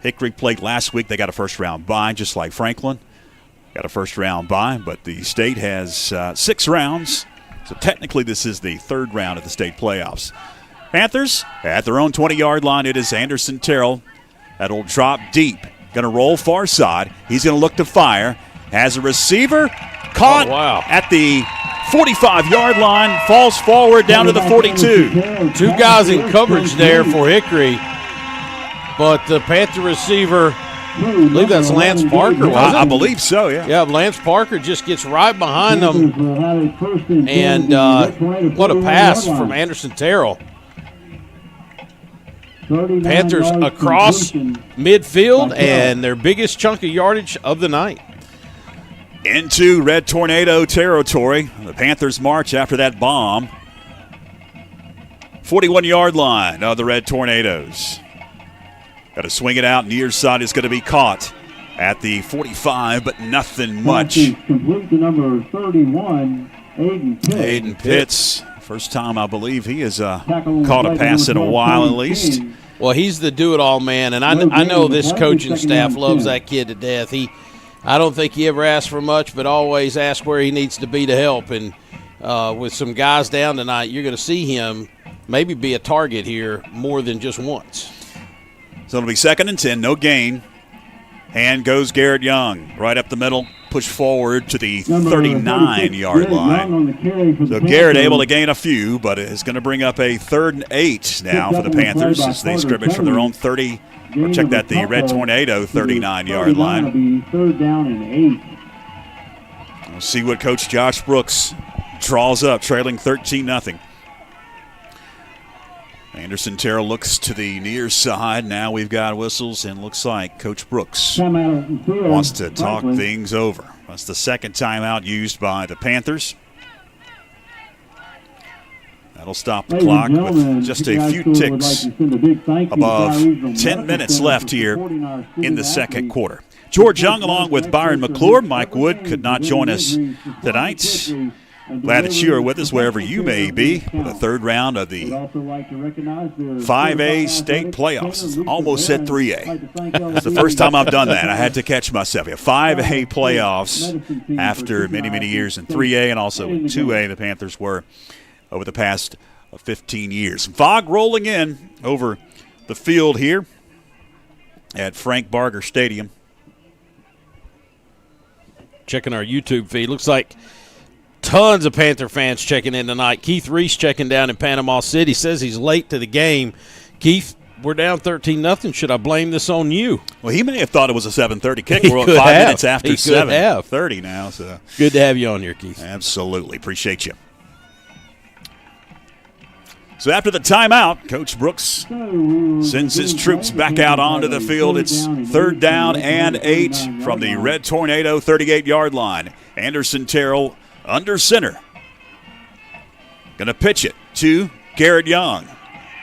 Hickory played last week. They got a first-round bye, just like Franklin. Got a first-round bye, but the state has 6 rounds. So technically this is the third round of the state playoffs. Panthers at their own 20-yard line. It is Anderson Terrell. That'll drop deep. Going to roll far side. He's going to look to fire. Has a receiver. Caught at the 45-yard line. Falls forward down to the 42. 2 guys in coverage there for Hickory. But the Panther receiver, I believe that's Lance Parker, wasn't it? I believe so, yeah. Yeah, Lance Parker just gets right behind them. And what a pass from Anderson Terrell. Panthers across midfield and their biggest chunk of yardage of the night. Into Red Tornado territory. The Panthers march after that bomb. 41-yard line of the Red Tornadoes. Got to swing it out. Near side is going to be caught at the 45, but nothing much. Complete to number 31, Aiden Pitts. First time I believe he has caught a pass in a while at least. Well, he's the do-it-all man, and I know this coaching staff loves that kid to death. I don't think he ever asks for much, but always asks where he needs to be to help. And with some guys down tonight, you're going to see him maybe be a target here more than just once. So it'll be 2nd and 10, no gain. And goes Garrett Young right up the middle, push forward to the 39-yard line. So Garrett able to gain a few, but it's going to bring up a 3rd and 8 now for the Panthers as they scrimmage from their own 30. Or check that, the Red Tornado 39-yard line. 3rd down and 8. We'll see what Coach Josh Brooks draws up, trailing 13-0. Anderson Terrell looks to the near side. Now we've got whistles, and looks like Coach Brooks wants to talk things over. That's the second timeout used by the Panthers. That'll stop the clock with just a few ticks above 10 minutes left here in the second quarter. George Young along with Byron McClure. Mike Wood could not join us tonight. Glad that you are with us wherever you may be for the third round of the 5A state playoffs. It's almost said 3A. That's the first time I've done that. I had to catch myself. 5A playoffs after many, many years in 3A and also in 2A. The Panthers were over the past 15 years. Fog rolling in over the field here at Frank Barger Stadium. Checking our YouTube feed. Looks like tons of Panther fans checking in tonight. Keith Reese checking down in Panama City. Says he's late to the game. Keith, we're down 13-0. Should I blame this on you? Well, he may have thought it was a 7:30 kick. We're 5 minutes after 7:30 now. So good to have you on here, Keith. Absolutely. Appreciate you. So after the timeout, Coach Brooks sends his troops back out onto the field. It's 3rd down and 8 from the Red Tornado 38-yard line. Anderson Terrell under center. Going to pitch it to Garrett Young.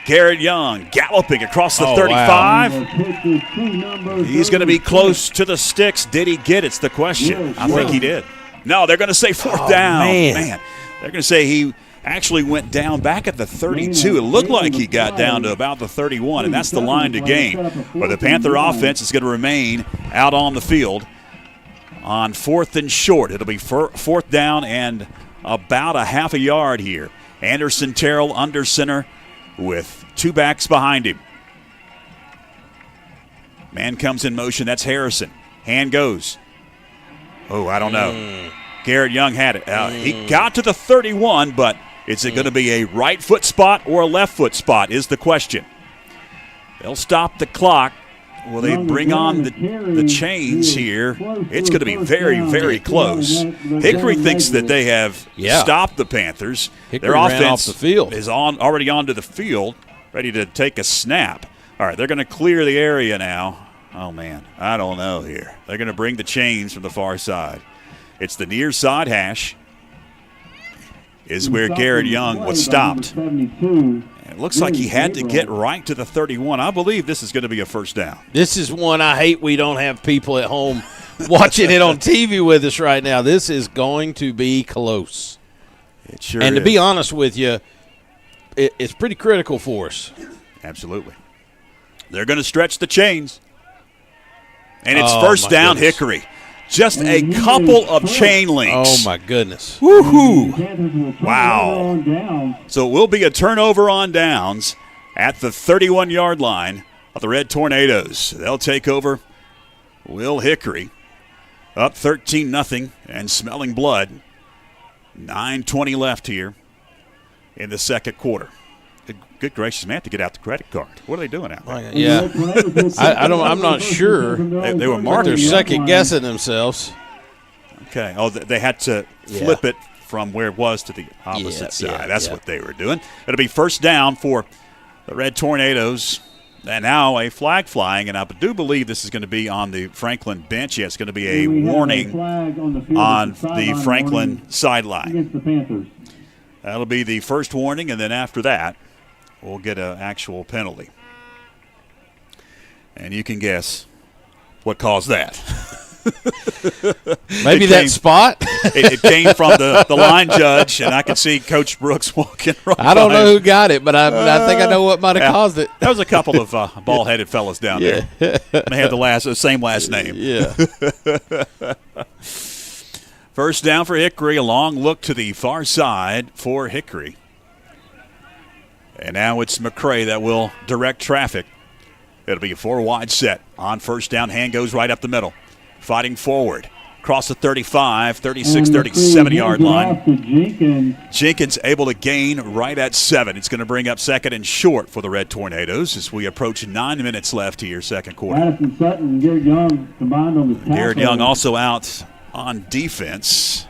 Garrett Young galloping across the 35. Wow. He's going to be close to the sticks. Did he get it? It's the question. I think he did. No, they're going to say 4th down. Man. They're going to say he actually went down back at the 32. It looked like he got down to about the 31, and that's the line to gain. Where the Panther offense is going to remain out on the field on 4th and short. It'll be 4th down and about a half a yard here. Anderson Terrell under center with 2 backs behind him. Man comes in motion. That's Harrison. Hand goes. Oh, I don't know. Garrett Young had it. He got to the 31, but is it going to be a right foot spot or a left foot spot is the question. They'll stop the clock. Will they bring on the chains here? It's going to be very, very close. Hickory thinks that they have stopped the Panthers. Hickory Their ran offense off the field. is already onto the field, ready to take a snap. All right, they're going to clear the area now. Oh, man, I don't know here. They're going to bring the chains from the far side. It's the near side hash is where Garrett Young was stopped. And it looks like he had to get right to the 31. I believe this is going to be a first down. This is one I hate we don't have people at home watching it on TV with us right now. This is going to be close. It sure and is. to be honest with you, it's pretty critical for us. Absolutely. They're going to stretch the chains. And it's Oh, first my down, goodness. Hickory. Just a couple of chain links. Oh, my goodness. Woohoo! Wow. So it will be a turnover on downs at the 31-yard line of the Red Tornadoes. They'll take over Will Hickory. Up 13-0 and smelling blood. 9:20 left here in the second quarter. Good gracious, man, to get out the credit card. What are they doing out there? Yeah. I'm not sure. They were They're marking. second guessing themselves. Okay. Oh, they had to flip it from where it was to the opposite side. That's what they were doing. It'll be first down for the Red Tornadoes. And now a flag flying, and I do believe this is going to be on the Franklin bench. Yeah, it's going to be a warning on the Franklin sideline. Against the Panthers. That'll be the first warning, and then after that, we'll get an actual penalty. And you can guess what caused that. Maybe that spot? It came from the line judge, and I could see Coach Brooks walking right I don't know by. who got it, but I think I know what might have caused it. There was a couple of bald-headed fellas down there. They had the same last name. Yeah. First down for Hickory. A long look to the far side for Hickory. And now it's McCray that will direct traffic. It'll be a 4-wide set on first down. Hand goes right up the middle. Fighting forward. Across the 35, 36, 37-yard line. Jenkins able to gain right at 7. It's going to bring up second and short for the Red Tornadoes as we approach 9 minutes left here, second quarter. Addison Sutton and Garrett Young combined on the tackle. Garrett Young also out on defense.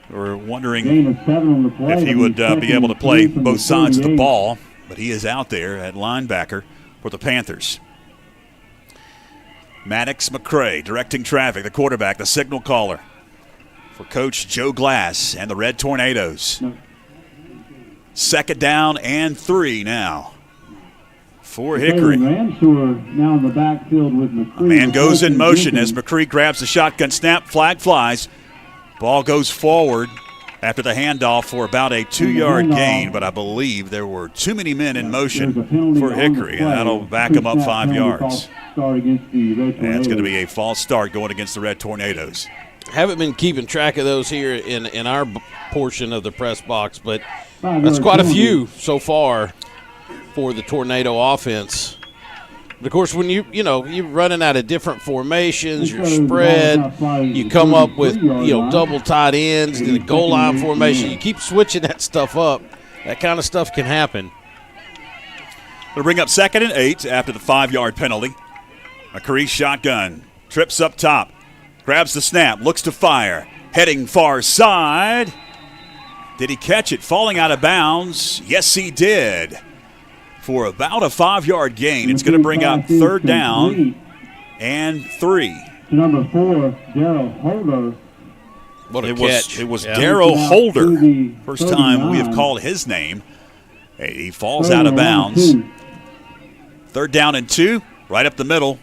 We're wondering Gain of 7 on the play. if he would be able to play both sides of the ball, but he is out there at linebacker for the Panthers. Maddox McCray directing traffic, the quarterback, the signal caller for Coach Joe Glass and the Red Tornadoes. Second down and 3 now for Hickory. Now in the backfield with McCree. Man goes in motion as McCree grabs the shotgun snap, flag flies. Ball goes forward after the handoff for about a 2-yard gain, but I believe there were too many men in motion for Hickory, and that'll back them up 5 yards. And it's going to be a false start going against the Red Tornadoes. Haven't been keeping track of those here in our portion of the press box, but that's quite a few so far for the Tornado offense. But of course, when you're running out of different formations, you're spread, you come up with double tight ends, the goal line formation. You keep switching that stuff up. That kind of stuff can happen. We'll bring up second and 8 after the 5-yard penalty. McCree shotgun, trips up top, grabs the snap, looks to fire, heading far side. Did he catch it? Falling out of bounds. Yes, he did. For about a 5-yard gain. It's going to bring up third down and 3. Number 4, Darryl Holder. What a catch. It was Darryl Holder. First time we have called his name. He falls out of bounds. Third down and 2, right up the middle.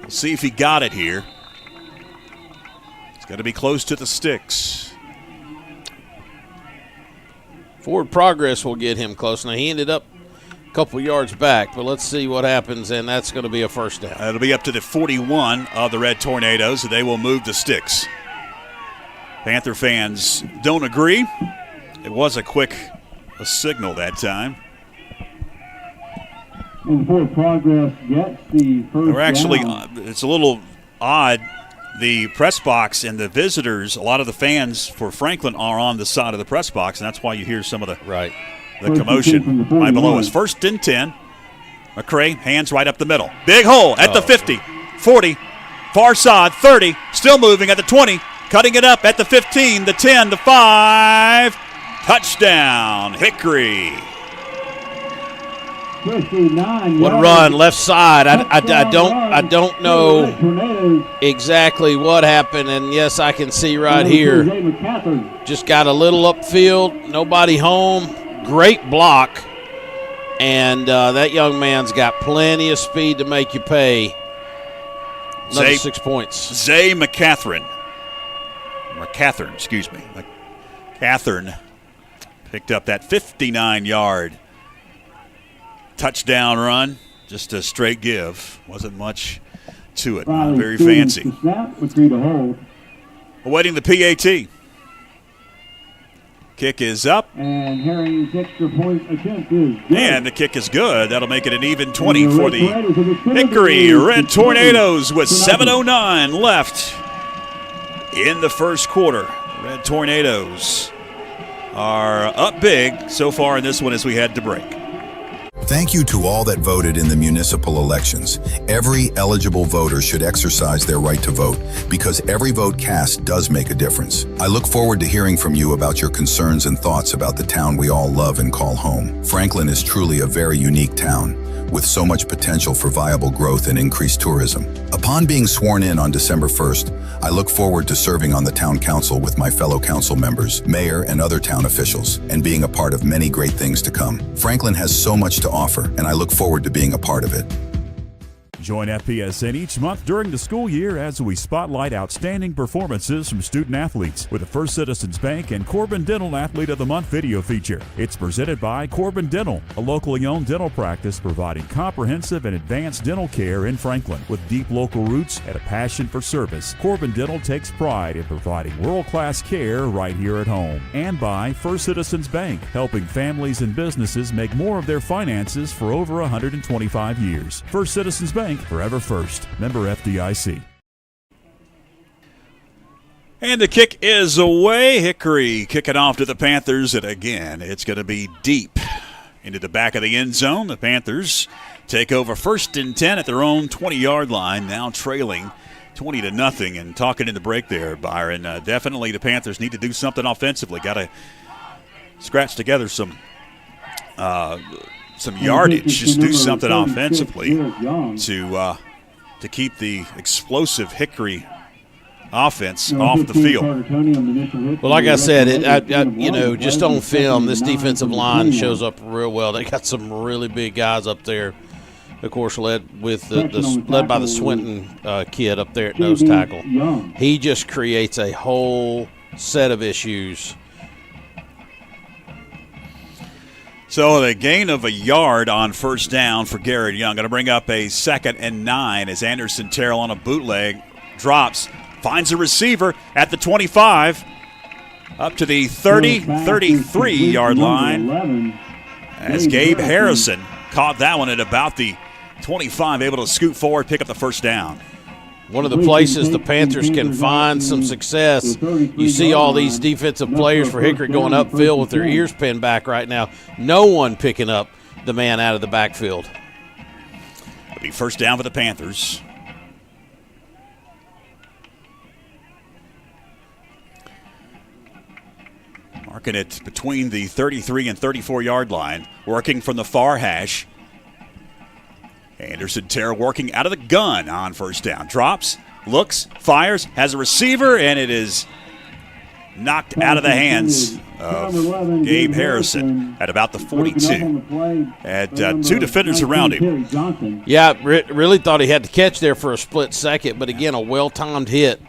We'll see if he got it here. It's going to be close to the sticks. Forward progress will get him close. Now, he ended up a couple yards back, but let's see what happens, and that's going to be a first down. It'll be up to the 41 of the Red Tornadoes. They will move the sticks. Panther fans don't agree. It was a signal that time. And forward progress gets the first We're actually, down. it's a little odd. The press box and the visitors, a lot of the fans for Franklin are on the side of the press box, and that's why you hear some of the commotion right below us. First and 10 McCray, hands right up the middle. Big hole at the 50, 40, far side, 30, still moving at the 20, cutting it up at the 15, the 10, the 5. Touchdown, Hickory. 59 What a run, left side. I don't know exactly what happened, and yes, I can see right here. Just got a little upfield, nobody home. Great block, and that young man's got plenty of speed to make you pay. Another 6 points. Zay McCathern, Catherine picked up that 59-yard touchdown run. Just a straight give. Wasn't much to it. Not very fancy. Awaiting the PAT. Kick is up. And Herring's extra point attempt is good. And the kick is good. That'll make it an even 20 for the Hickory Red Tornadoes with 7:09 left in the first quarter. Red Tornadoes are up big so far in this one as we head to break. Thank you to all that voted in the municipal elections. Every eligible voter should exercise their right to vote because every vote cast does make a difference. I look forward to hearing from you about your concerns and thoughts about the town we all love and call home. Franklin is truly a very unique town with so much potential for viable growth and increased tourism. Upon being sworn in on December 1st, I look forward to serving on the town council with my fellow council members, mayor, and other town officials, and being a part of many great things to come. Franklin has so much to offer, and I look forward to being a part of it. Join FPSN each month during the school year as we spotlight outstanding performances from student athletes with the First Citizens Bank and Corbin Dental Athlete of the Month video feature. It's presented by Corbin Dental, a locally owned dental practice providing comprehensive and advanced dental care in Franklin. With deep local roots and a passion for service, Corbin Dental takes pride in providing world-class care right here at home. And by First Citizens Bank, helping families and businesses make more of their finances for over 125 years. First Citizens Bank, forever first. Member FDIC. And the kick is away. Hickory kicking off to the Panthers, and again, it's going to be deep into the back of the end zone. The Panthers take over 1st and 10 at their own 20-yard line, now trailing 20-0. And talking in the break there, Byron, definitely the Panthers need to do something offensively. Got to scratch together some yardage, just do something offensively to keep the explosive Hickory offense off the field. Well, like I said, just on film, this defensive line shows up real well. They got some really big guys up there. Of course, led by the Swinton kid up there at nose tackle. He just creates a whole set of issues. So the gain of a yard on first down for Garrett Young. Going to bring up a 2nd and 9 as Anderson Terrell on a bootleg drops, finds a receiver at the 25, up to the 33-yard line as Gabe Harrison caught that one at about the 25, able to scoot forward, pick up the first down. One of the places the Panthers can find some success. You see all these defensive players for Hickory going upfield with their ears pinned back right now. No one picking up the man out of the backfield. It'll be first down for the Panthers. Marking it between the 33 and 34-yard line, working from the far hash. Anderson Terrell working out of the gun on first down. Drops, looks, fires, has a receiver, and it is knocked out of the hands of Gabe Harrison at about the 42. Had 2 defenders around him. Yeah, really thought he had to catch there for a split second, but again, a well-timed hit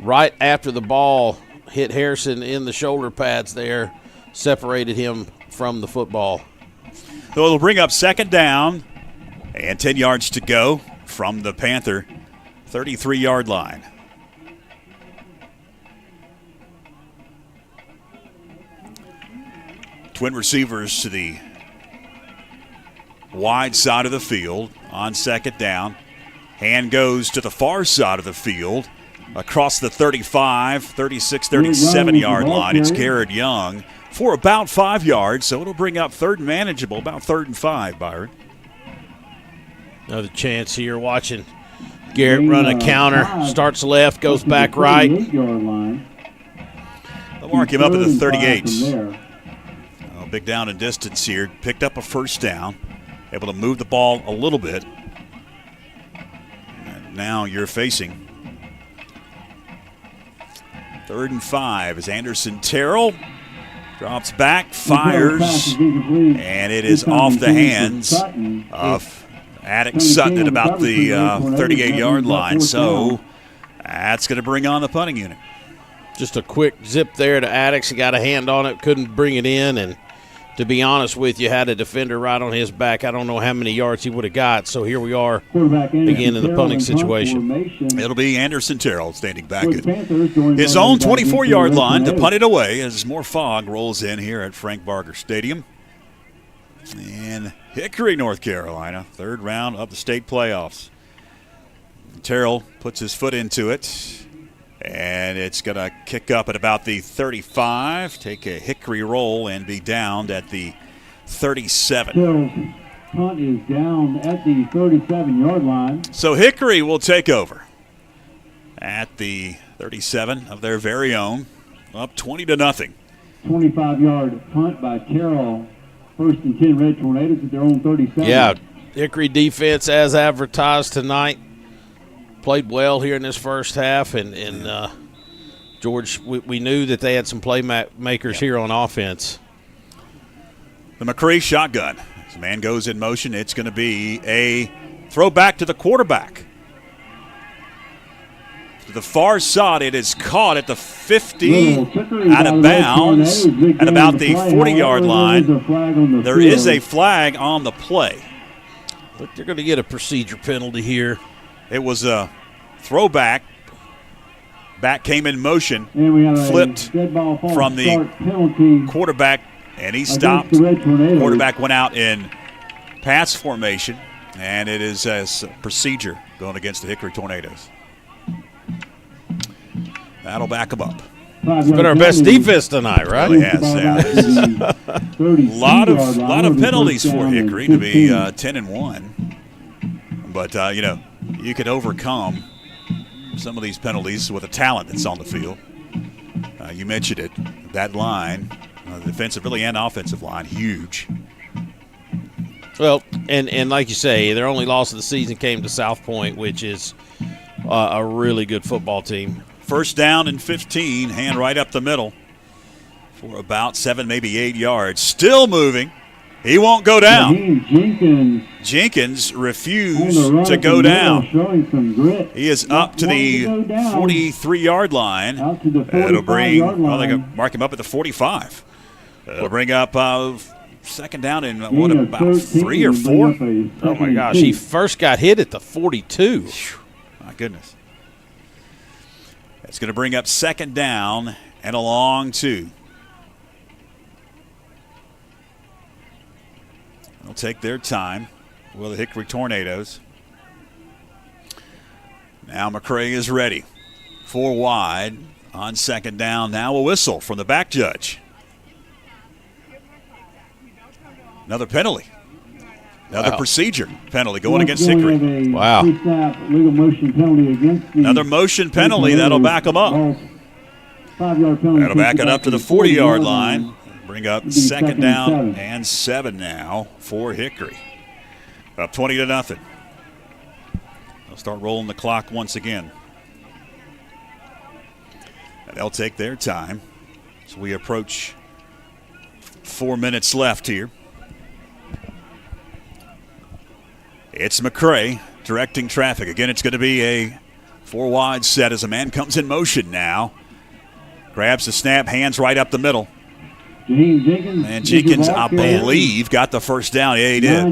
right after the ball hit Harrison in the shoulder pads there, separated him from the football. So it'll bring up 2nd down. And 10 yards to go from the Panther 33-yard line. Twin receivers to the wide side of the field on 2nd down. Hand goes to the far side of the field across the 35, 36, 37-yard line. It's Garrett Young for about 5 yards, so it'll bring up 3rd and manageable, about 3rd and 5, Byron. Another chance here watching Garrett run a counter. Starts left, goes back right. Line. They'll mark him up at the 38. There. Oh, big down in distance here. Picked up a first down. Able to move the ball a little bit. And now you're facing 3rd and 5 as Anderson Terrell drops back, fires, and it is off the hands of Attic Sutton at about the 38-yard line. So that's going to bring on the punting unit. Just a quick zip there to Addix. He got a hand on it, couldn't bring it in, and to be honest with you, had a defender right on his back. I don't know how many yards he would have got. So here we are again in the punting situation. It'll be Anderson Terrell standing back at his own 24-yard line to punt it away as more fog rolls in here at Frank Barger Stadium in Hickory, North Carolina. 3rd round of the state playoffs. Terrell puts his foot into it. And it's going to kick up at about the 35, take a Hickory roll, and be downed at the 37. Terrell's punt is down at the 37-yard line. So Hickory will take over at the 37 of their very own, up 20-0. 25-yard punt by Terrell. 1st and 10 Red Tornadoes at their own 37. Yeah, Hickory defense as advertised tonight. Played well here in this first half, and George, we knew that they had some playmakers here on offense. The McCree shotgun. As the man goes in motion, it's going to be a throwback to the quarterback. To the far side, it is caught at the 50, out of bounds, at about the 40-yard line. There is a flag on the play. But they're going to get a procedure penalty here. It was a throwback. Back came in motion, flipped from the quarterback, and he stopped. Quarterback went out in pass formation, and it is a procedure going against the Hickory Tornadoes. That'll back them up. It's been our best defense tonight, right? It really has. Yeah. lot of penalties for Hickory to be 10-1, but you could overcome some of these penalties with the talent that's on the field. You mentioned it, that line, the defensive really and offensive line, huge. Well, and like you say, their only loss of the season came to South Point, which is a really good football team. 1st down and 15, hand right up the middle for about 7, maybe 8 yards. Still moving. He won't go down. Jenkins refused to go down. He is up to the 43-yard line. It'll bring, well, they can mark him up at the 45. It'll bring up 2nd down and what, about 3 or 4? Oh, my gosh. He first got hit at the 42. My goodness. It's going to bring up 2nd down and a long 2. They'll take their time. Will the Hickory Tornadoes. Now McCray is ready. 4 wide on 2nd down. Now a whistle from the back judge. Another penalty. Another procedure penalty going against Hickory. Wow. Legal motion penalty against another motion penalty. That'll back them up. 5-yard penalty. That'll back it up to the 40-yard line. Bring up 2nd down and 7 now for Hickory. Up 20-0. They'll start rolling the clock once again. And they'll take their time. So we approach 4 minutes left here. It's McCray directing traffic. Again, it's going to be a 4 wide set as a man comes in motion now. Grabs the snap, hands right up the middle. And Jenkins, I believe, got the first down. Yeah, he did.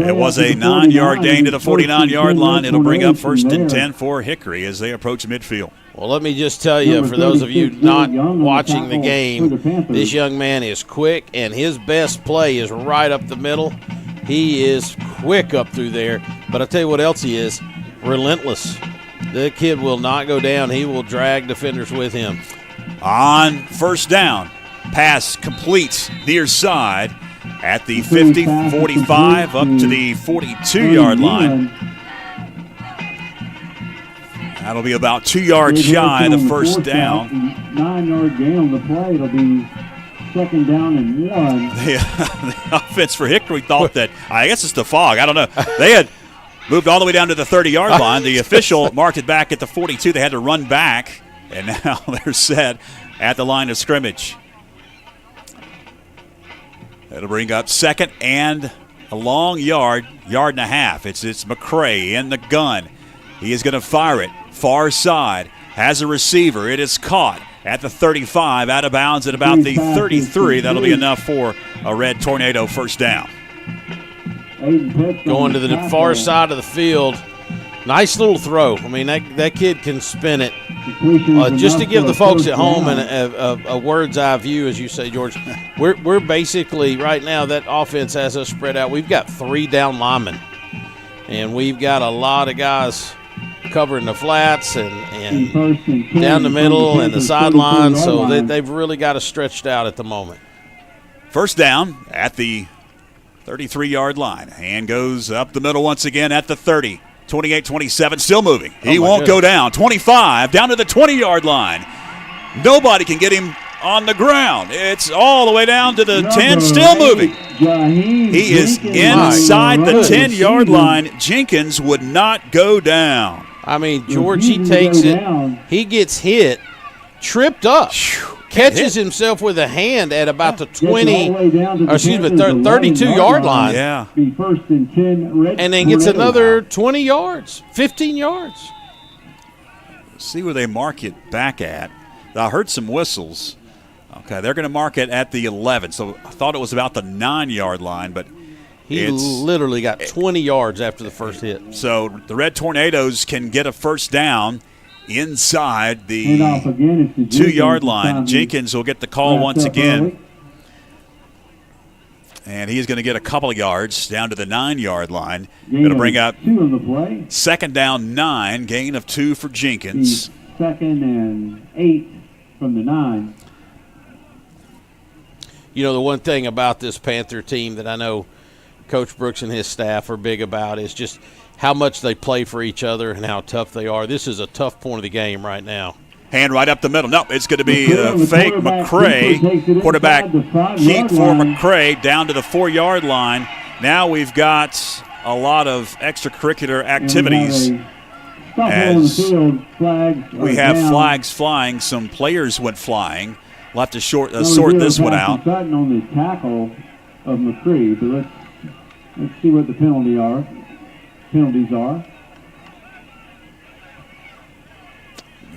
It was a 9-yard gain to the 49-yard line. It'll bring up 1st and 10 for Hickory as they approach midfield. Well, let me just tell you, for those of you not watching the game, this young man is quick, and his best play is right up the middle. He is quick up through there. But I'll tell you what else he is, relentless. The kid will not go down. He will drag defenders with him. On 1st down, pass complete near side, at the 50, 45, up to the 42-yard line. That'll be about 2 yards shy of the first down. 9-yard gain on the play. It'll be second down and 1. The offense for Hickory thought that, I guess it's the fog, I don't know. They had moved all the way down to the 30-yard line. The official marked it back at the 42. They had to run back, and now they're set at the line of scrimmage. That'll bring up second and a long yard and a half. It's McCray in the gun. He is going to fire it far side. Has a receiver. It is caught at the 35, out of bounds at about the 33. That'll be enough for a Red Tornado first down. Going to the far side of the field. Nice little throw. I mean, that kid can spin it. Just to give the folks at home a word's eye view, as you say, George, we're basically right now, that offense has us spread out. We've got 3 down linemen, and we've got a lot of guys covering the flats and down the middle and the sidelines, so they've really got us stretched out at the moment. First down at the 33-yard line. Hand goes up the middle once again at the 30. 28-27, still moving. He won't go down. 25, down to the 20-yard line. Nobody can get him on the ground. It's all the way down to the 10, still moving. He is inside the 10-yard line. Jenkins would not go down. I mean, George, he takes it. He gets hit, tripped up, catches himself with a hand at about the 32-yard line. Yeah. And then gets another 20 yards, 15 yards. See where they mark it back at. I heard some whistles. Okay, they're going to mark it at the 11. So I thought it was about the 9-yard line, but he literally got 20 yards after the first hit. So the Red Tornadoes can get a first down inside the 2-yard line. Jenkins will get the call once again. And he's going to get a couple of yards down to the 9-yard line. Going to bring up second down 9, gain of 2 for Jenkins. Second and 8 from the 9. You know, the one thing about this Panther team that I know Coach Brooks and his staff are big about is just how much they play for each other and how tough they are. This is a tough point of the game right now. Hand right up the middle. No, it's going to be a fake McCray. Quarterback keep for McCray down to the 4-yard line. Now we've got a lot of extracurricular activities as we have flags flying. Some players went flying. We'll have to sort this one out. On the tackle of McCray, but let's see what the penalties are.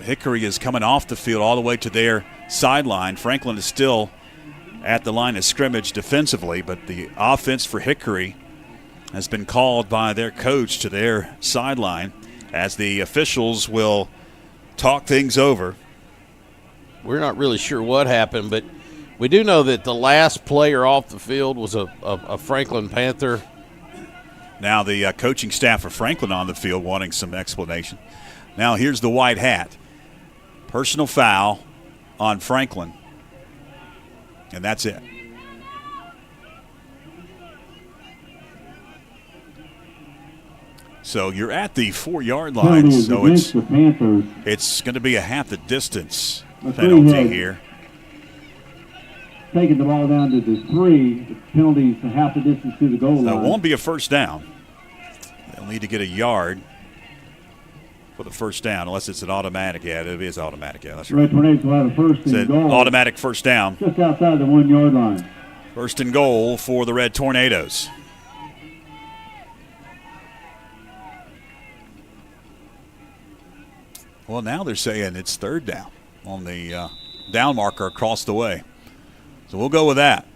Hickory is coming off the field all the way to their sideline. Franklin is still at the line of scrimmage defensively, but the offense for Hickory has been called by their coach to their sideline as the officials will talk things over. We're not really sure what happened, but we do know that the last player off the field was a Franklin Panther. Now the coaching staff of Franklin on the field wanting some explanation. Now here's the white hat. Personal foul on Franklin. And that's it. So you're at the 4-yard line. So it's going to be a half the distance penalty here. Taking the ball down to the 3, the penalty is half the distance to the goal line. So it won't be a first down. They'll need to get a yard for the first down, unless it's an automatic. Yeah, it is automatic. Yeah, that's right. Red Tornadoes will have a first and goal. Automatic first down. Just outside the 1-yard line. First and goal for the Red Tornadoes. Well, now they're saying it's third down on the down marker across the way. So we'll go with that.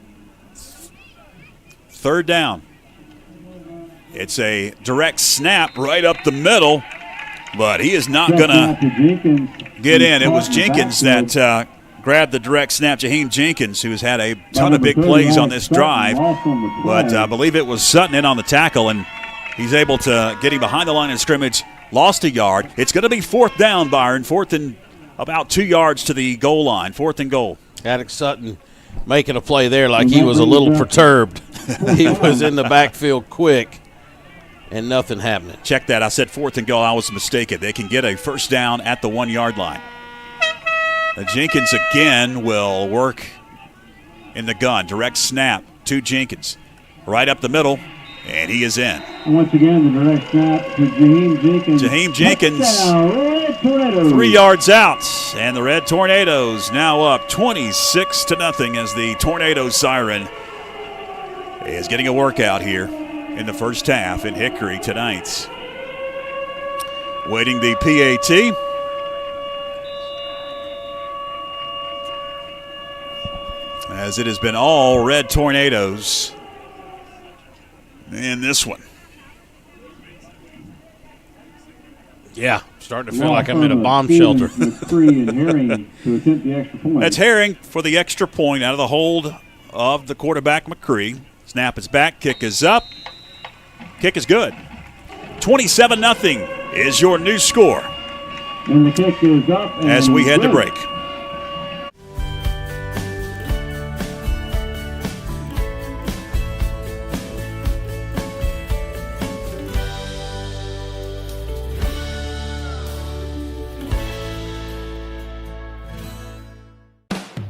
Third down. It's a direct snap right up the middle, but he is not going to get in. It was Jenkins that grabbed the direct snap. Jaheim Jenkins, who has had a ton of big plays on this drive, but I believe it was Sutton in on the tackle, and he's able to get him behind the line of scrimmage. Lost a yard. It's going to be fourth down, Byron. Fourth and about 2 yards to the goal line. Fourth and goal. Attic Sutton making a play there like he was a little perturbed. He was in the backfield quick, and nothing happening. Check that. I said 4th and goal. I was mistaken. They can get a first down at the 1-yard line. Jenkins again will work in the gun. Direct snap to Jenkins. Right up the middle, and he is in. And once again, the direct snap to Jaheim Jenkins. Jaheim Jenkins, Touchdown, Red Tornadoes. 3 yards out, and the Red Tornadoes now up 26-0 as the Tornado siren is getting a workout here in the first half in Hickory tonight. Waiting the PAT. As it has been all Red Tornadoes in this one. Yeah, starting to feel like I'm in a bomb shelter. That's Herring for the extra point out of the hold of the quarterback, McCree. Snap is back, kick is up. Kick is good. 27-0 is your new score. And the kick is up. As we head to break.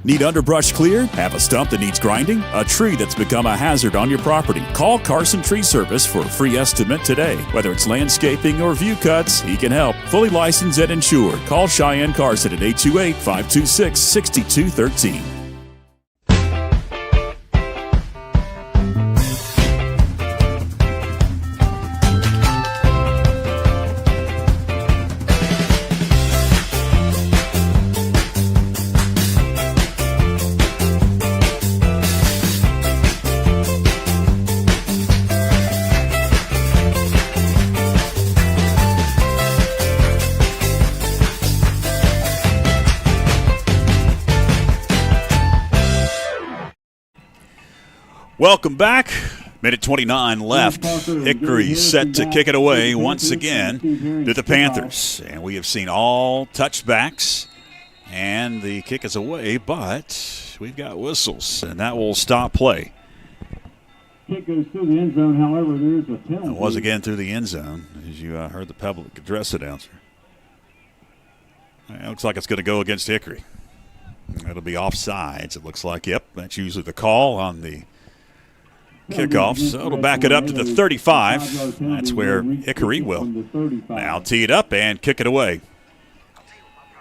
Need underbrush cleared? Have a stump that needs grinding? A tree that's become a hazard on your property? Call Carson Tree Service for a free estimate today. Whether it's landscaping or view cuts, he can help. Fully licensed and insured. Call Cheyenne Carson at 828-526-6213. Welcome back. Minute 29 left. Hickory set to kick it away once again to the Panthers. And we have seen all touchbacks. And the kick is away, but we've got whistles, and that will stop play. Kick goes through the end zone, however, there is a penalty. It was again through the end zone, as you heard the public address announcer. It looks like it's going to go against Hickory. It'll be offsides, it looks like. Yep, that's usually the call on the kickoff. So it'll back it up to the 35. That's where Hickory will now tee it up and kick it away.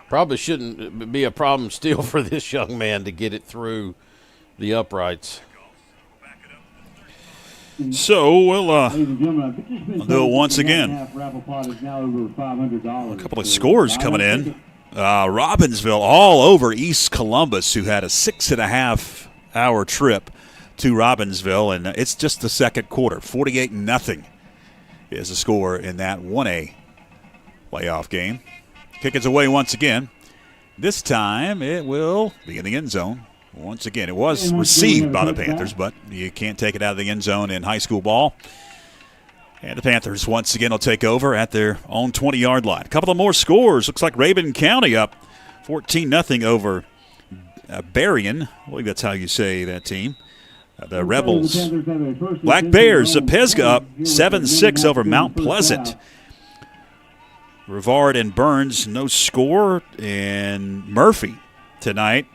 Probably shouldn't be a problem still for this young man to get it through the uprights. So we'll do it once again. A couple of scores coming in. Robbinsville all over East Columbus, who had a 6.5-hour trip to Robbinsville, and it's just the second quarter. 48-0 is the score in that 1A playoff game. Kick is away once again. This time it will be in the end zone. Once again, it was received by the Panthers, but you can't take it out of the end zone in high school ball. And the Panthers once again will take over at their own 20-yard line. A couple of more scores. Looks like Rabun County up 14-0 over Berrien. I believe that's how you say that team. The Rebels. Black Bears, Pisgah up 7-6 over Mount Pleasant. Rivard and Burns, no score. And Murphy tonight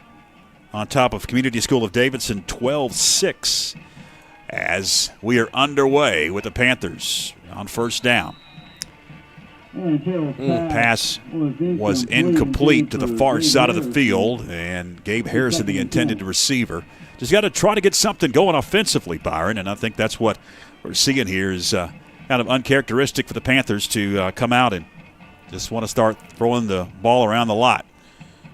on top of Community School of Davidson, 12-6. As we are underway with the Panthers on first down. Pass was incomplete to the far side of the field, and Gabe Harrison, the intended receiver, just got to try to get something going offensively, Byron, and I think that's what we're seeing here is kind of uncharacteristic for the Panthers to come out and just want to start throwing the ball around the lot.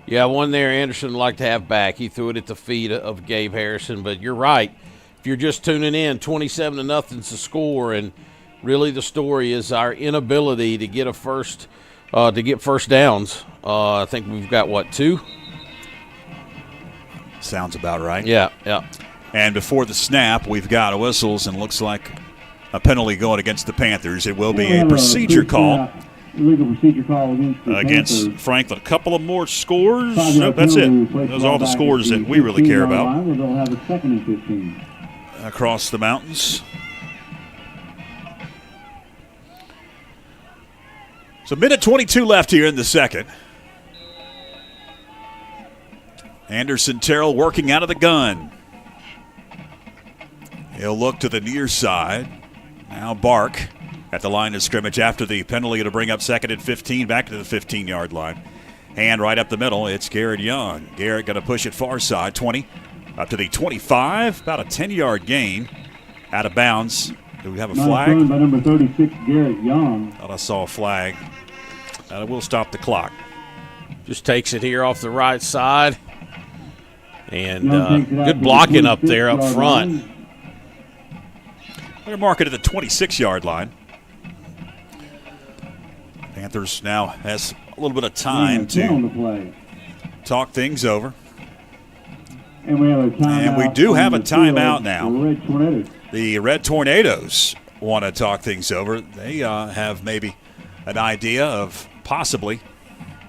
Yeah, one there Anderson would like to have back. He threw it at the feet of Gabe Harrison, but you're right. If you're just tuning in, 27-0 is the score, and really the story is our inability to get first downs. I think we've got, 2? Sounds about right. Yeah. And before the snap, we've got whistles and looks like a penalty going against the Panthers. It will be a procedure call illegal procedure call against the against Panthers. Franklin. A couple of more scores. 5-yard Nope, that's penalty it. will place Those the are all ball the back scores at that we really care 15-yard about line, where they'll have a 2nd and 15. across the mountains. So, minute 22 left here in the second. Anderson Terrell working out of the gun. He'll look to the near side. Now Bark at the line of scrimmage after the penalty to bring up 2nd and 15 back to the 15-yard line. Hand right up the middle. It's Garrett Young. Garrett going to push it far side. 20 up to the 25. About a 10-yard gain. Out of bounds. Do we have a flag? Nice run by number 36, Garrett Young. Thought I saw a flag. We'll stop the clock. Just takes it here off the right side. And Young takes it out good to the blocking up there up 26-yard front. line. They're marking at the 26-yard line. Panthers now has a little bit of time And a 10 on the to play. talk things over. And we have a timeout. And we do have a on the field timeout now. for Red Tornadoes. The Red Tornadoes want to talk things over. They have maybe an idea of possibly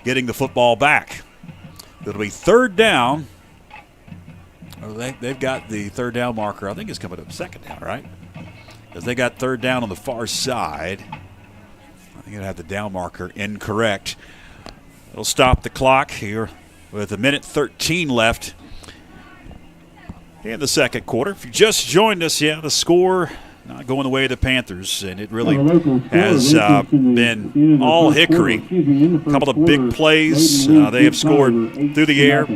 getting the football back. It'll be 3rd down. They've got the 3rd down marker. I think it's coming up 2nd down, right? Because they got 3rd down on the far side. I think I have the down marker incorrect. It'll stop the clock here with 1:13 left in the second quarter. If you just joined us, the score not going the way of the Panthers, and it really has been all Hickory. A couple of big plays they have scored through the air,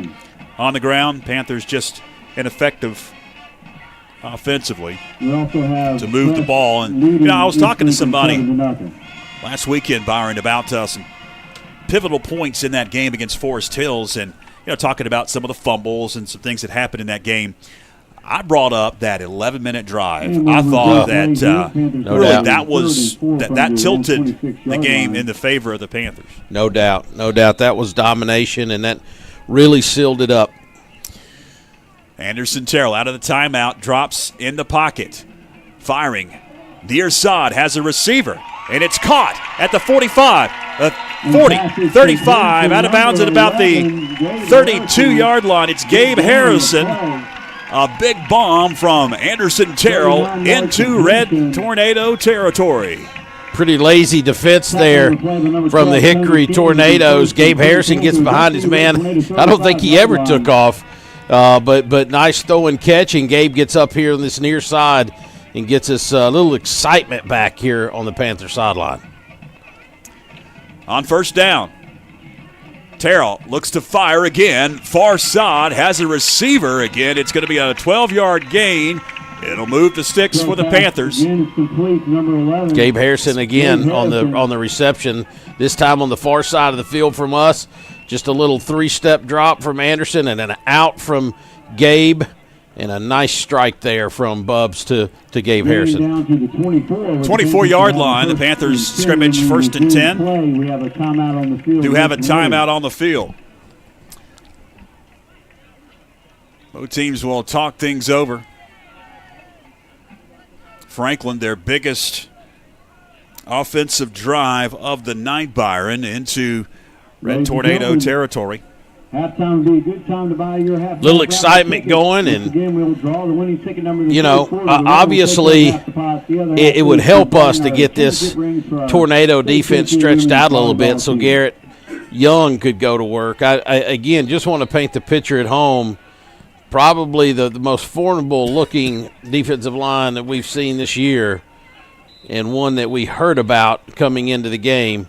on the ground. Panthers just ineffective offensively to move the ball. And I was talking to somebody last weekend, Byron, about some pivotal points in that game against Forest Hills, and talking about some of the fumbles and some things that happened in that game. I brought up that 11-minute drive. I thought that that tilted the game in the favor of the Panthers. No doubt. That was domination, and that really sealed it up. Anderson Terrell out of the timeout, drops in the pocket, firing. Near side has a receiver, and it's caught at the 45, 40, 35, out of bounds at about the 32-yard line. It's Gabe Harrison. A big bomb from Anderson Terrell into Red Tornado territory. Pretty lazy defense there from the Hickory Tornadoes. Gabe Harrison gets behind his man. I don't think he ever took off, but nice throw and catch, and Gabe gets up here on this near side and gets us a little excitement back here on the Panther sideline. On 1st down, Terrell looks to fire again. Far side has a receiver again. It's going to be a 12-yard gain. It'll move the sticks for the Panthers. Gabe Harrison again on the reception, this time on the far side of the field from us. Just a little 3-step drop from Anderson and an out from Gabe, and a nice strike there from Bubs to Gabe Harrison. 24-yard line. The Panthers scrimmage 1st and 10. Do have a timeout on the field. Both teams will talk things over. Franklin, their biggest offensive drive of the night, Byron, into Red Tornado territory. Halftime would be a good time to buy your halftime. Little excitement going, and we'll draw the winning ticket number. Obviously, it would help us to get this Tornado defense stretched out a little bit, so Garrett Young could go to work. I again just want to paint the picture at home. Probably the most formidable looking defensive line that we've seen this year, and one that we heard about coming into the game.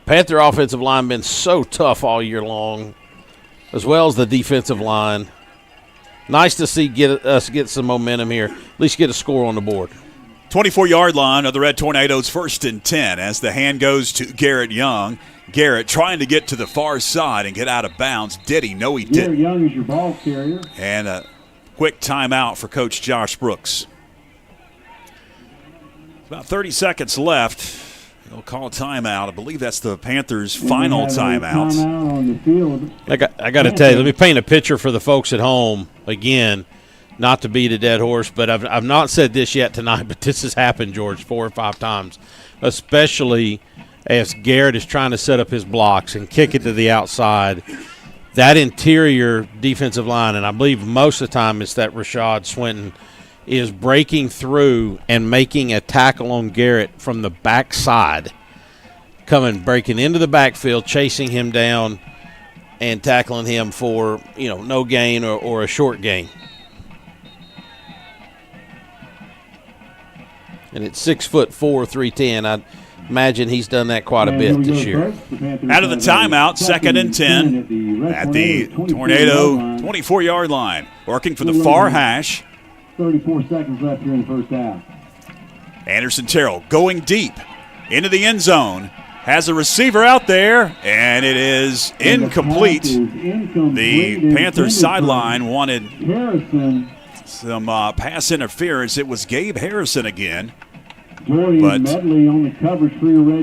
Panther offensive line been so tough all year long, as well as the defensive line. Nice to see us get some momentum here, at least get a score on the board. 24-yard line of the Red Tornadoes, 1st and 10 as the hand goes to Garrett Young. Garrett trying to get to the far side and get out of bounds. Did he? No, he didn't. Garrett Young is your ball carrier. And a quick timeout for Coach Josh Brooks. About 30 seconds left. They'll call a timeout. I believe that's the Panthers' final timeout. I got to tell you, let me paint a picture for the folks at home. Again, not to beat a dead horse, but I've not said this yet tonight, but this has happened, George, 4 or 5 times, especially as Garrett is trying to set up his blocks and kick it to the outside, that interior defensive line, and I believe most of the time it's that Rashad Swinton, is breaking through and making a tackle on Garrett from the backside, breaking into the backfield, chasing him down, and tackling him for, no gain or a short gain. And at 6'4", 310, I imagine he's done that quite a bit this year. Out of the timeout, 2nd and 10 at the Tornado 24-yard line. Working for the far hash. 34 seconds left here in the first half. Anderson Terrell going deep into the end zone. Has a receiver out there, and it is incomplete. The Panthers sideline wanted some pass interference. It was Gabe Harrison again. But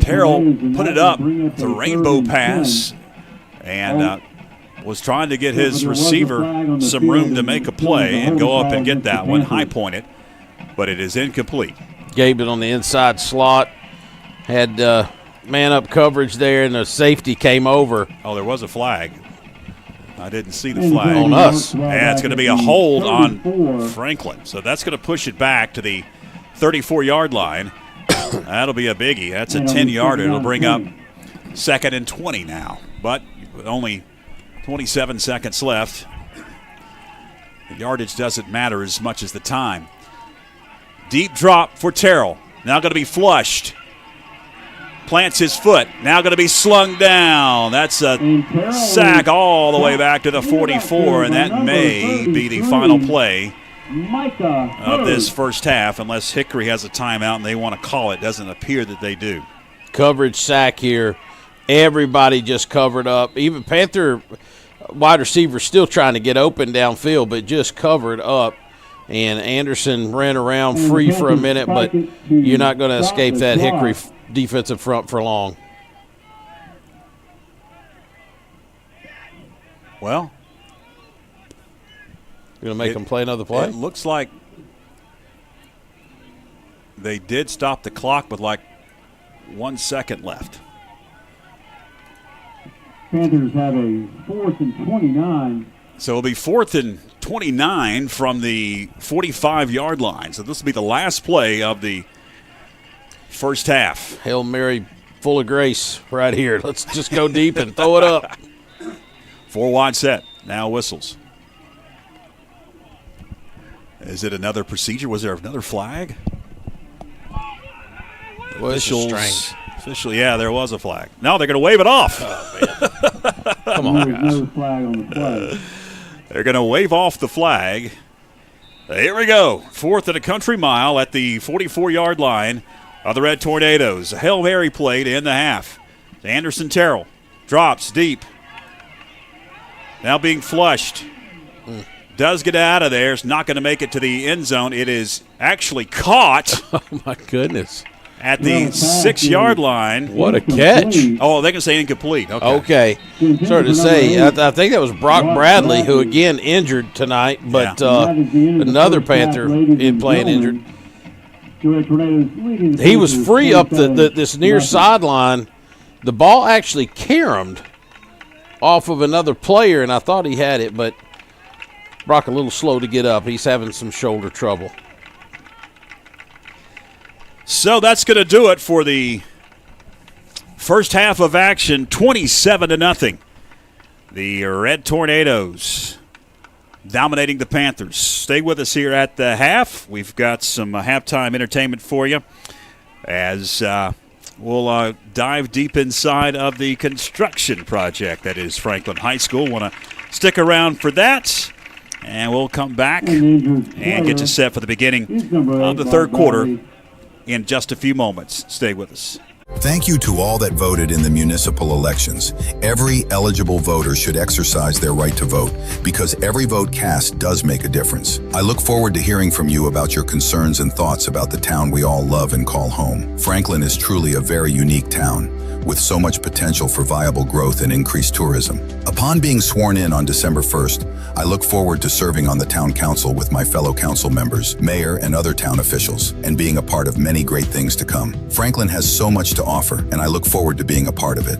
Terrell put it up, the rainbow pass, and was trying to get his receiver some room to make a play and go up and get that one, high point it, but it is incomplete. Gabe it on the inside slot, had man-up coverage there, and the safety came over. Oh, there was a flag. I didn't see the flag. On us. And it's going to be a hold on Franklin. So that's going to push it back to the 34-yard line. That'll be a biggie. That's a 10-yarder. It'll bring up 2nd and 20 now. But with only 27 seconds left, the yardage doesn't matter as much as the time. Deep drop for Terrell. Now going to be flushed. Plants his foot. Now going to be slung down. That's a sack all the way back to the 44, and that may be the final play of this first half, unless Hickory has a timeout and they want to call it. Doesn't appear that they do. Coverage sack here. Everybody just covered up. Even Panther wide receiver still trying to get open downfield, but just covered up. And Anderson ran around free for a minute, but you're not going to escape that Hickory defensive front for long. Well, you're going to make them play another play? It looks like they did stop the clock with like 1 second left. Panthers have a 4th and 29. So it'll be 4th and 29 from the 45-yard line. So this will be the last play of the first half. Hail Mary full of grace right here. Let's just go deep and throw it up. 4 wide set. Now whistles. Is it another procedure? Was there another flag? Well, strange. Officially, yeah, there was a flag. No, they're going to wave it off. Oh, man. Come on, guys. No flag on the play. They're going to wave off the flag. Here we go. 4th and a country mile at the 44-yard line of the Red Tornadoes. A Hail Mary play to end the half. Anderson Terrell drops deep. Now being flushed. Does get out of there. It's not going to make it to the end zone. It is actually caught. Oh, my goodness. At the 6-yard line. What a catch. Oh, they can say incomplete. Okay. Sorry to say, I think that was Brock Bradley, who again injured tonight, but another Panther playing injured. He was free up this near sideline. The ball actually caromed off of another player, and I thought he had it, but Brock a little slow to get up. He's having some shoulder trouble. So that's going to do it for the first half of action, 27-0. The Red Tornadoes dominating the Panthers. Stay with us here at the half. We've got some halftime entertainment for you as we'll dive deep inside of the construction project that is Franklin High School. Want to stick around for that, and we'll come back and get you set for the beginning of the third quarter in just a few moments. Stay with us. Thank you to all that voted in the municipal elections. Every eligible voter should exercise their right to vote because every vote cast does make a difference. I look forward to hearing from you about your concerns and thoughts about the town we all love and call home. Franklin is truly a very unique town. with so much potential for viable growth and increased tourism. Upon being sworn in on December 1st, I look forward to serving on the town council with my fellow council members, mayor, and other town officials, and being a part of many great things to come. Franklin has so much to offer, and I look forward to being a part of it.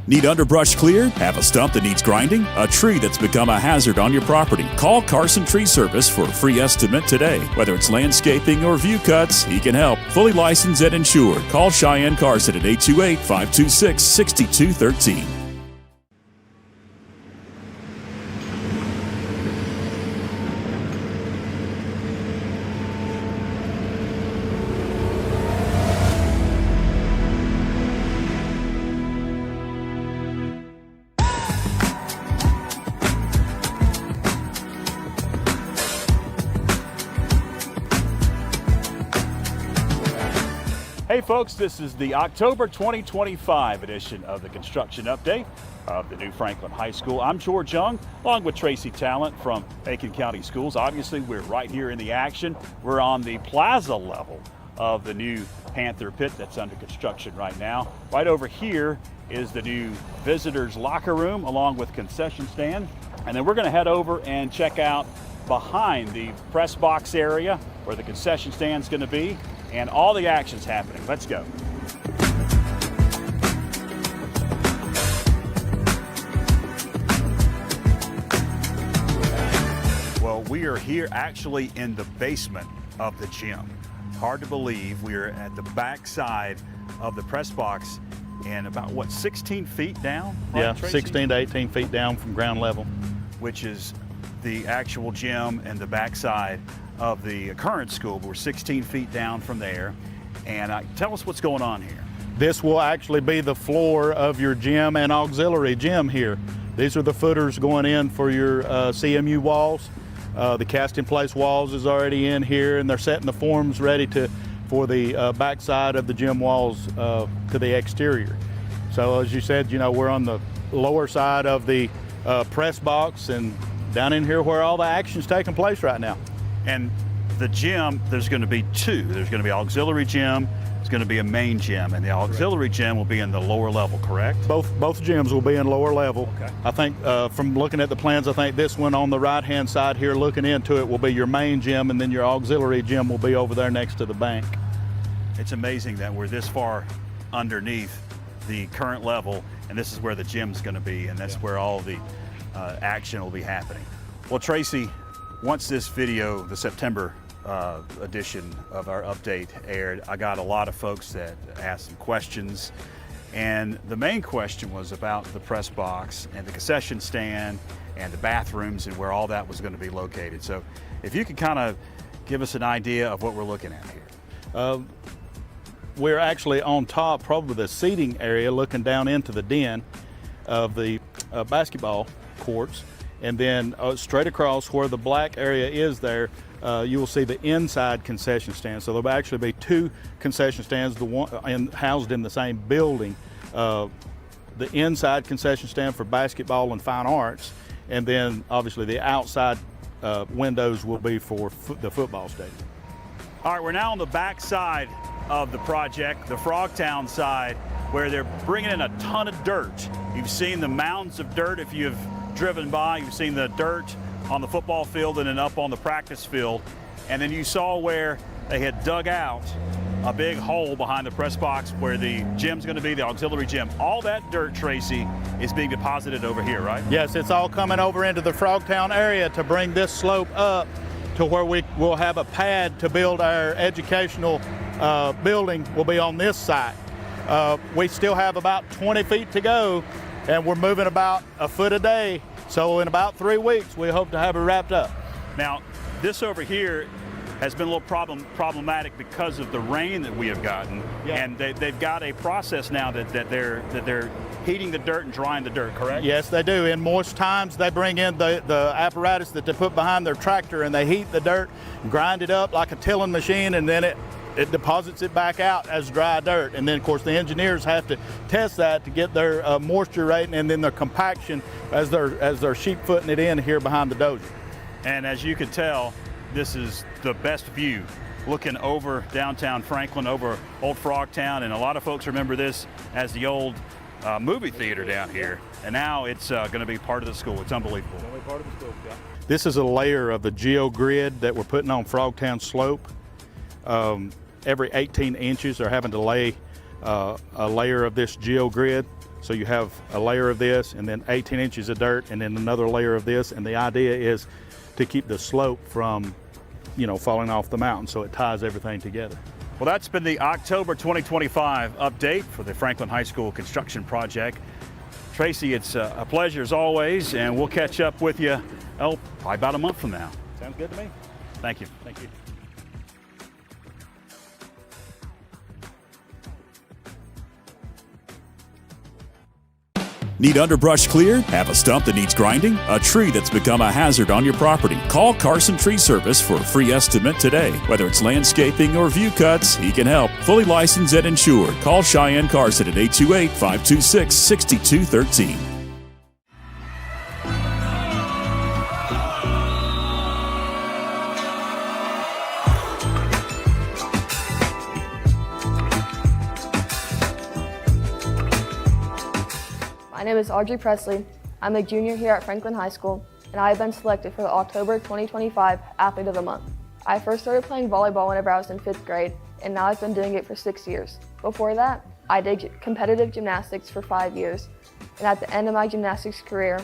Need underbrush cleared? Have a stump that needs grinding? A tree that's become a hazard on your property? Call Carson Tree Service for a free estimate today. Whether it's landscaping or view cuts, he can help. Fully licensed and insured. Call Cheyenne Carson at 828-526-6213. Hey folks, this is the October 2025 edition of the Construction Update of the new Franklin High School. I'm George Young, along with Tracy Talent from Aiken County Schools. Obviously, we're right here in the action. We're on the plaza level of the new Panther Pit that's under construction right now. Right over here is the new visitors locker room along with concession stand. And then we're going to head over and check out behind the press box area where the concession stand's going to be, and all the action's happening. Let's go. Well, we are here actually in the basement of the gym. Hard to believe we are at the back side of the press box and about, what, 16 feet down? Right, Yeah, Tracy? 16 to 18 feet down from ground level. Which is the actual gym and the backside of the current school. But we're 16 feet down from there. And tell us what's going on here. This will actually be the floor of your gym and auxiliary gym here. These are the footers going in for your CMU walls. The cast-in-place walls is already in here, and they're setting the forms ready for the backside of the gym walls to the exterior. So as you said, you know, we're on the lower side of the press box and down in here where all the action's taking place right now. And the gym, there's going to be two. There's going to be auxiliary gym, there's going to be a main gym, and the auxiliary gym will be in the lower level, correct? Both gyms will be in lower level. Okay. I think from looking at the plans, I think this one on the right-hand side here, looking into it, will be your main gym, and then your auxiliary gym will be over there next to the bank. It's amazing that we're this far underneath the current level, and this is where the gym's going to be, and that's where all the action will be happening. Well, Tracy, once this video, the September edition of our update aired, I got a lot of folks that asked some questions, and the main question was about the press box and the concession stand and the bathrooms and where all that was going to be located. So if you could kind of give us an idea of what we're looking at here. We're actually on top, probably the seating area, looking down into the den of the basketball courts, and then straight across where the black area is there, you will see the inside concession stand. So there'll actually be two concession stands, the one housed in the same building. The inside concession stand for basketball and fine arts, and then obviously the outside windows will be for the football stadium. All right, we're now on the back side of the project, the Frogtown side, where they're bringing in a ton of dirt. You've seen the mounds of dirt if you've driven by. You've seen the dirt on the football field and then up on the practice field. And then you saw where they had dug out a big hole behind the press box where the gym's going to be, the auxiliary gym. All that dirt, Tracy, is being deposited over here, right? Yes, it's all coming over into the Frogtown area to bring this slope up to where we will have a pad to build our educational building will be on this site. We still have about 20 feet to go, and we're moving about a foot a day. So in about 3 weeks, we hope to have it wrapped up. Now, this over here has been a little problematic because of the rain that we have gotten, Yeah. and they've got a process now that they're heating the dirt and drying the dirt, correct? Yes, they do. In moist times, they bring in the apparatus that they put behind their tractor, and they heat the dirt, grind it up like a tilling machine, and then it deposits it back out as dry dirt. And then, of course, the engineers have to test that to get their moisture rating and then their compaction as they're sheep footing it in here behind the dozer. And as you can tell, this is the best view looking over downtown Franklin, over Old Frogtown, and a lot of folks remember this as the old movie theater down here, and now it's going to be part of the school. It's unbelievable. This is a layer of the geogrid that we're putting on Frogtown Slope. Every 18 inches they're having to lay a layer of this geogrid. So you have a layer of this and then 18 inches of dirt and then another layer of this, and the idea is to keep the slope from falling off the mountain, so it ties everything together. Well, that's been the October 2025 update for the Franklin High School construction project. Tracy, it's a pleasure as always, and we'll catch up with you probably about a month from now. Sounds good to me. Thank you. Thank you. Need underbrush cleared? Have a stump that needs grinding? A tree that's become a hazard on your property? Call Carson Tree Service for a free estimate today. Whether it's landscaping or view cuts, he can help. Fully licensed and insured. Call Cheyenne Carson at 828-526-6213. My name is Audrey Presley. I'm a junior here at Franklin High School, and I have been selected for the October 2025 Athlete of the Month. I first started playing volleyball whenever I was in 5th grade, and now I've been doing it for 6 years. Before that, I did competitive gymnastics for 5 years, and at the end of my gymnastics career,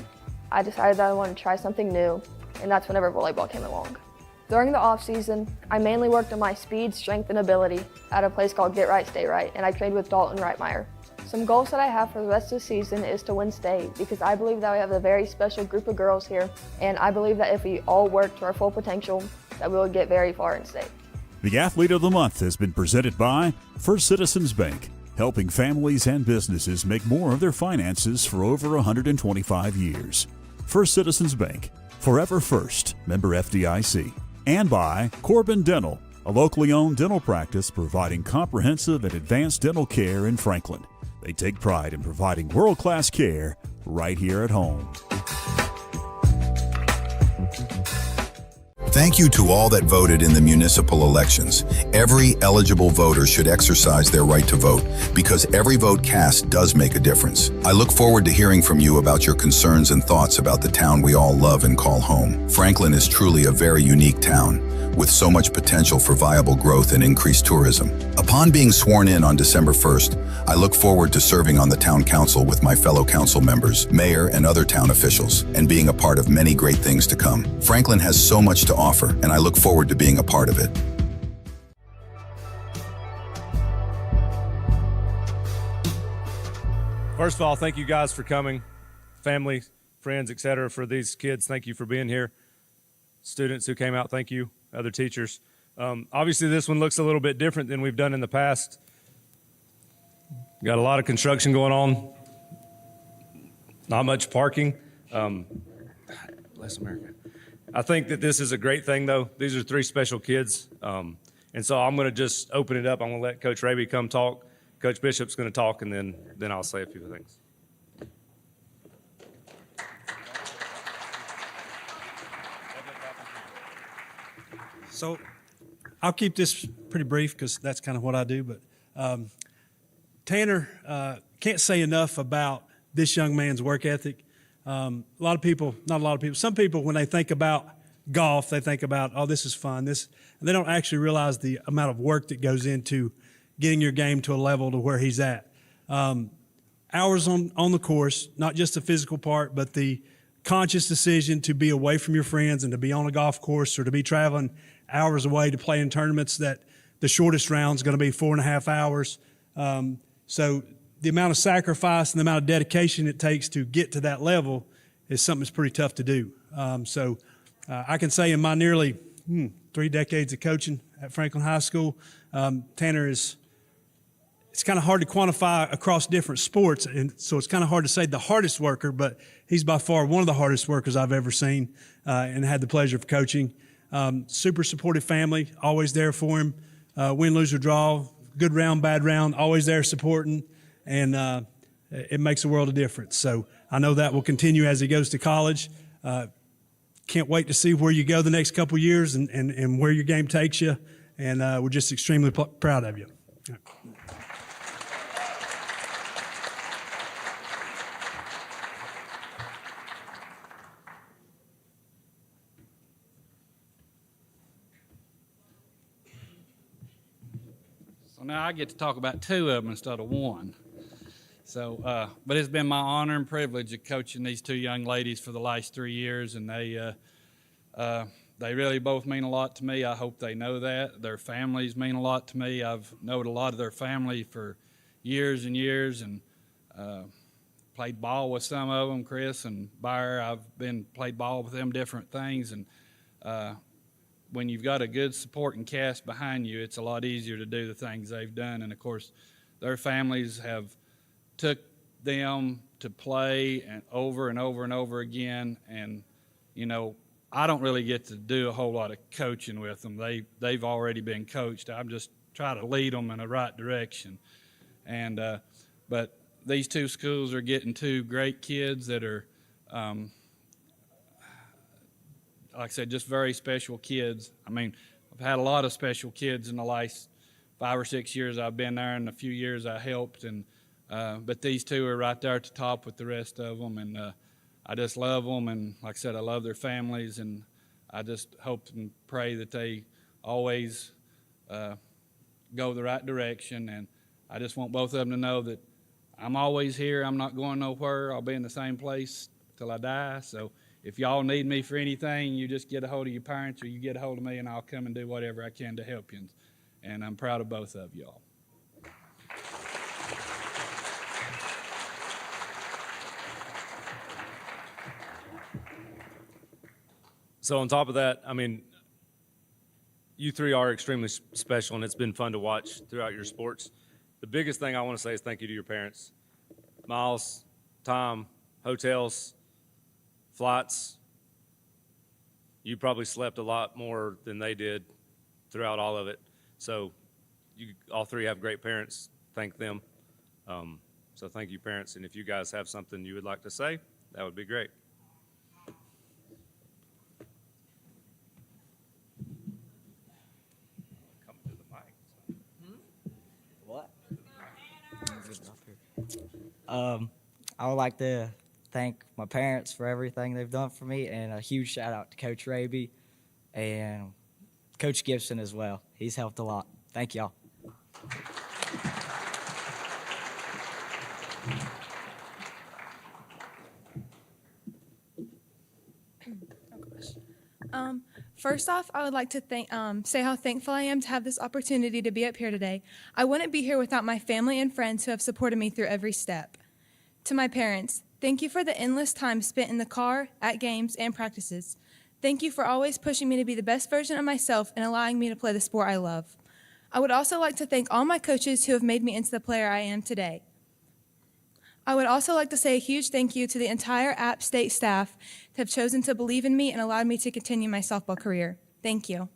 I decided that I wanted to try something new, and that's whenever volleyball came along. During the off-season, I mainly worked on my speed, strength, and ability at a place called Get Right, Stay Right, and I trained with Dalton Reitmeyer. Some goals that I have for the rest of the season is to win state, because I believe that we have a very special group of girls here, and I believe that if we all work to our full potential, that we will get very far in state. The Athlete of the Month has been presented by First Citizens Bank, helping families and businesses make more of their finances for over 125 years. First Citizens Bank, forever first, member FDIC. And by Corbin Dental, a locally owned dental practice providing comprehensive and advanced dental care in Franklin. They take pride in providing world-class care right here at home. Thank you to all that voted in the municipal elections. Every eligible voter should exercise their right to vote, because every vote cast does make a difference. I look forward to hearing from you about your concerns and thoughts about the town we all love and call home. Franklin is truly a very unique town, with so much potential for viable growth and increased tourism. Upon being sworn in on December 1st, I look forward to serving on the town council with my fellow council members, mayor, and other town officials, and being a part of many great things to come. Franklin has so much to offer, and I look forward to being a part of it. First of all, thank you guys for coming. Family, friends, etc. For these kids, thank you for being here. Students who came out, thank you. Other teachers. Obviously, this one looks a little bit different than we've done in the past. Got a lot of construction going on. Not much parking. Bless America. I think that this is a great thing, though. These are 3 special kids. And so I'm going to just open it up. I'm going to let Coach Raby come talk. Coach Bishop's going to talk, and then I'll say a few things. So I'll keep this pretty brief because that's kind of what I do. But Tanner, can't say enough about this young man's work ethic. Some people, when they think about golf, they think about, oh, this is fun. They don't actually realize the amount of work that goes into getting your game to a level to where he's at. Hours on the course, not just the physical part, but the conscious decision to be away from your friends and to be on a golf course or to be traveling hours away to play in tournaments that the shortest round is going to be 4.5 hours. So the amount of sacrifice and the amount of dedication it takes to get to that level is something that's pretty tough to do. I can say in my nearly 3 decades of coaching at Franklin High School, Tanner is, it's kind of hard to quantify across different sports, and so it's kind of hard to say the hardest worker, but he's by far one of the hardest workers I've ever seen and had the pleasure of coaching. Super supportive family, always there for him. Win, lose, or draw, good round, bad round, always there supporting, and it makes a world of difference. So I know that will continue as he goes to college. Can't wait to see where you go the next couple years and where your game takes you, and we're just extremely proud of you. So now I get to talk about 2 of them instead of 1. So, but it's been my honor and privilege of coaching these 2 young ladies for the last 3 years, and they really both mean a lot to me. I hope they know that. Their families mean a lot to me. I've known a lot of their family for years and years, and played ball with some of them, Chris and Byron. I've played ball with them, different things, and when you've got a good supporting cast behind you, it's a lot easier to do the things they've done. And of course, their families have took them to play and over and over and over again. And, you know, I don't really get to do a whole lot of coaching with them. They've already been coached. I'm just trying to lead them in the right direction. And but these 2 schools are getting 2 great kids that are, like I said, just very special kids. I mean, I've had a lot of special kids in the last 5 or 6 years I've been there, and a few years I helped. And but these 2 are right there at the top with the rest of them, and I just love them. And like I said, I love their families, and I just hope and pray that they always go the right direction. And I just want both of them to know that I'm always here. I'm not going nowhere. I'll be in the same place till I die. So if y'all need me for anything, you just get a hold of your parents or you get a hold of me, and I'll come and do whatever I can to help you. And I'm proud of both of y'all. So on top of that, I mean, you 3 are extremely special, and it's been fun to watch throughout your sports. The biggest thing I want to say is thank you to your parents. Miles, Tom, hotels, flights. You probably slept a lot more than they did throughout all of it. So you all 3 have great parents. Thank them. So thank you, parents. And if you guys have something you would like to say, that would be great. Come to the mic. What? I would like to thank my parents for everything they've done for me, and a huge shout out to Coach Raby and Coach Gibson as well. He's helped a lot. Thank y'all. First off, I would like to say how thankful I am to have this opportunity to be up here today. I wouldn't be here without my family and friends who have supported me through every step. To my parents, thank you for the endless time spent in the car, at games, and practices. Thank you for always pushing me to be the best version of myself and allowing me to play the sport I love. I would also like to thank all my coaches who have made me into the player I am today. I would also like to say a huge thank you to the entire App State staff that have chosen to believe in me and allowed me to continue my softball career. Thank you.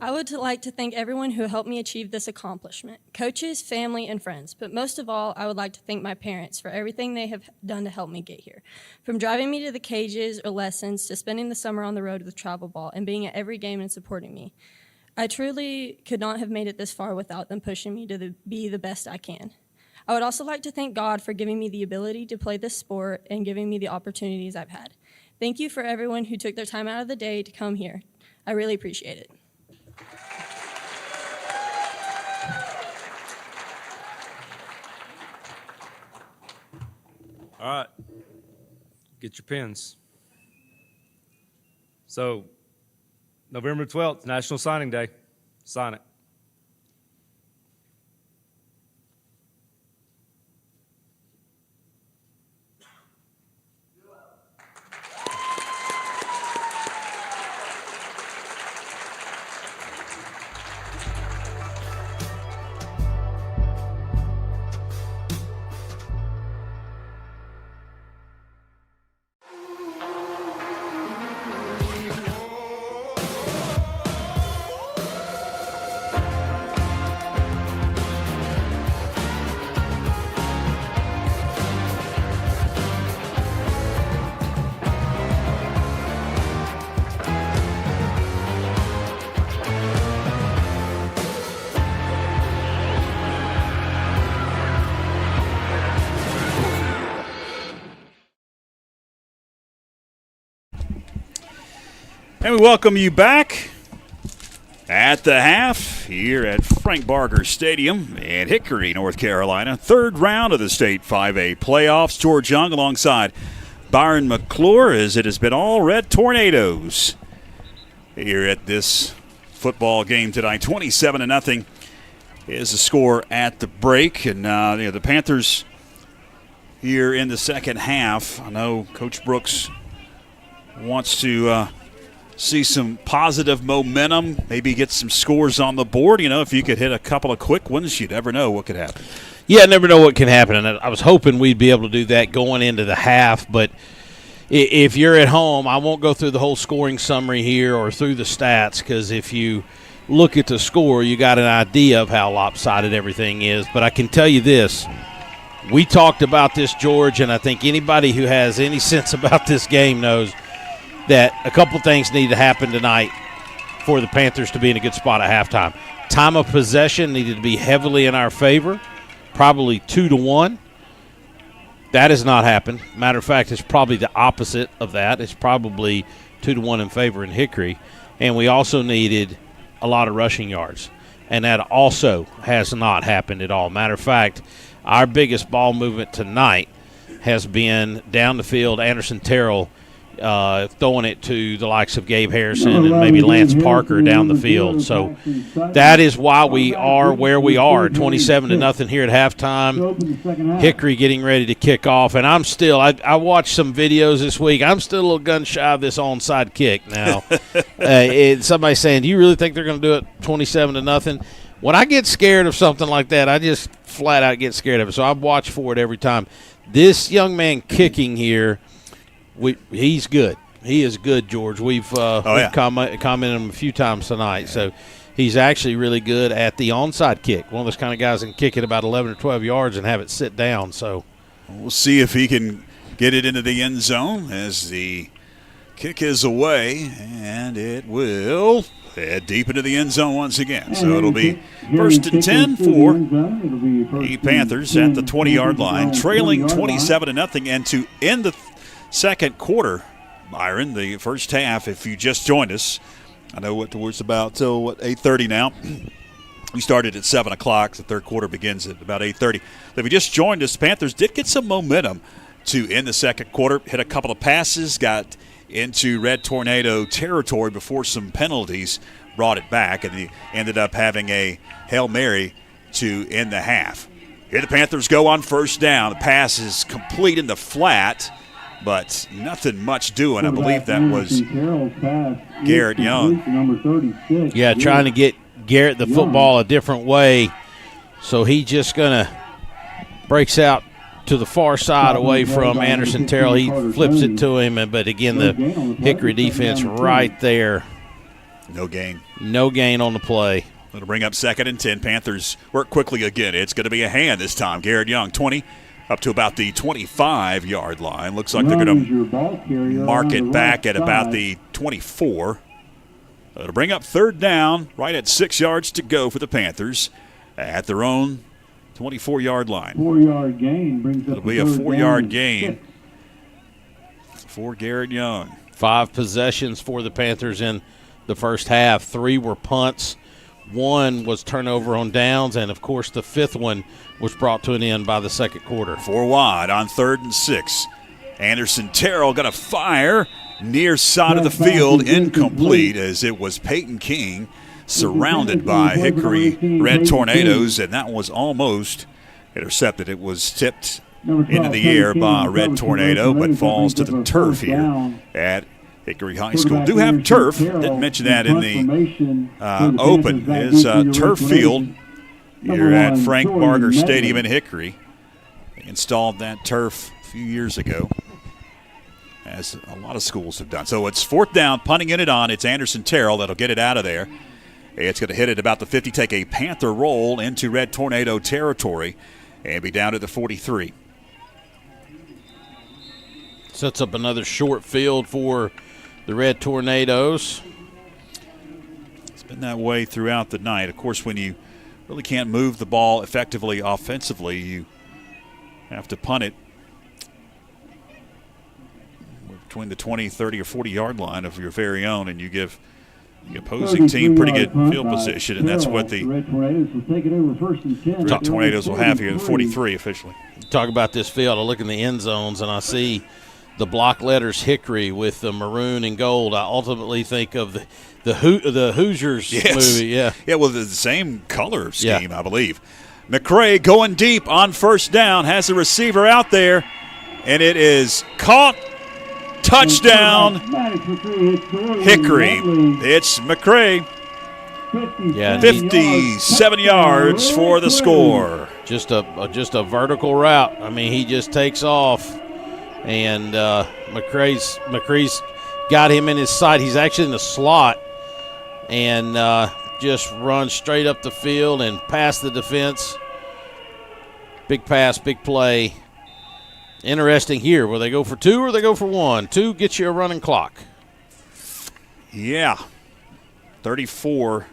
I would like to thank everyone who helped me achieve this accomplishment, coaches, family, and friends. But most of all, I would like to thank my parents for everything they have done to help me get here. From driving me to the cages or lessons to spending the summer on the road with travel ball and being at every game and supporting me. I truly could not have made it this far without them pushing me to be the best I can. I would also like to thank God for giving me the ability to play this sport and giving me the opportunities I've had. Thank you for everyone who took their time out of the day to come here. I really appreciate it. All right. Get your pens. So, November 12th, National Signing Day. Sign it. And we welcome you back at the half here at Frank Barger Stadium in Hickory, North Carolina. Third round of the state 5A playoffs. George Young alongside Byron McClure, as it has been all red tornadoes here at this football game tonight. 27-0 is the score at the break. And the Panthers here in the second half. I know Coach Brooks wants to see some positive momentum, maybe get some scores on the board. If you could hit a couple of quick ones, you never know what could happen. Yeah, never know what can happen. And I was hoping we'd be able to do that going into the half. But if you're at home, I won't go through the whole scoring summary here or through the stats, because if you look at the score, you got an idea of how lopsided everything is. But I can tell you this. We talked about this, George, and I think anybody who has any sense about this game knows that a couple things need to happen tonight for the Panthers to be in a good spot at halftime. Time of possession needed to be heavily in our favor, probably 2-1. That has not happened. Matter of fact, it's probably the opposite of that. It's probably 2-1 in favor in Hickory. And we also needed a lot of rushing yards. And that also has not happened at all. Matter of fact, our biggest ball movement tonight has been down the field, Anderson Terrell throwing it to the likes of Gabe Harrison and maybe Lance Parker down the field. So that is why we are where we are, 27-0 here at halftime. Hickory getting ready to kick off. And I'm still, I watched some videos this week. I'm still a little gun shy of this onside kick now. Somebody's saying, do you really think they're going to do it 27-0? When I get scared of something like that, I just flat out get scared of it. So I watch for it every time. This young man kicking here, he's good. He is good, George. We've commented on him a few times tonight. So he's actually really good at the onside kick. One of those kind of guys that can kick it about 11 or 12 yards and have it sit down. So we'll see if he can get it into the end zone as the kick is away, and it will head deep into the end zone once again. So it'll be 1st and 10 for the Panthers at the 20-yard line, trailing 27-0, and to end the second quarter, Byron, the first half, if you just joined us, I know it's about 8:30 now. We started at 7 o'clock. The third quarter begins at about 8:30. If you just joined us, Panthers did get some momentum to end the second quarter, hit a couple of passes, got into red tornado territory before some penalties brought it back, and they ended up having a Hail Mary to end the half. Here the Panthers go on first down. The pass is complete in the flat, but nothing much doing. I believe that was Garrett Young. Yeah, trying to get Garrett the football a different way. So he just going to breaks out to the far side away from Anderson Terrell. He flips it to him, but again, the Hickory defense right there. No gain. No gain on the play. It'll bring up 2nd and 10. Panthers work quickly again. It's going to be a hand this time. Garrett Young, 20. Up to about the 25-yard line. Looks like they're going to mark it back at about the 24. It'll bring up 3rd down, right at 6 yards to go for the Panthers at their own 24-yard line. 4-yard gain brings up. It'll be a 4-yard gain for Garrett Young. 5 possessions for the Panthers in the first half. 3 were punts. One was turnover on downs, and, of course, the fifth one was brought to an end by the second quarter. 4 wide on 3rd and 6. Anderson Terrell got a fire near side of the field, incomplete, as it was Peyton King surrounded by Hickory Red Tornadoes, and that was almost intercepted. It was tipped into the air by a Red Tornado, but falls to the turf here at Hickory High School. Do have turf. Didn't mention that in the open. Is turf field here at Frank Barger Stadium in Hickory. They installed that turf a few years ago, as a lot of schools have done. So it's 4th down, punting in it on. It's Anderson Terrell that'll get it out of there. It's going to hit it about the 50, take a Panther roll into Red Tornado territory, and be down to the 43. Sets up another short field for the Red Tornadoes. It's been that way throughout the night. Of course, when you really can't move the ball effectively offensively, you have to punt it between the 20, 30, or 40-yard line of your very own, and you give the opposing team pretty good field position, and that's what the Red Tornadoes will take it over 1st and 10. Red Tornadoes will have here, the 43 officially. Talk about this field. I look in the end zones, and I see the block letters Hickory with the maroon and gold. I ultimately think of the Hoosiers movie. Yeah, well, the same color scheme, I believe. McCray going deep on 1st down, has the receiver out there, and it is caught. Touchdown, Hickory. It's McCray. 57 yards for the score. Just a vertical route. I mean, he just takes off, and McCree's got him in his sight. He's actually in the slot, and just runs straight up the field and past the defense. Big pass, big play. Interesting here. Will they go for 2 or they go for 1? 2 gets you a running clock. Yeah. 34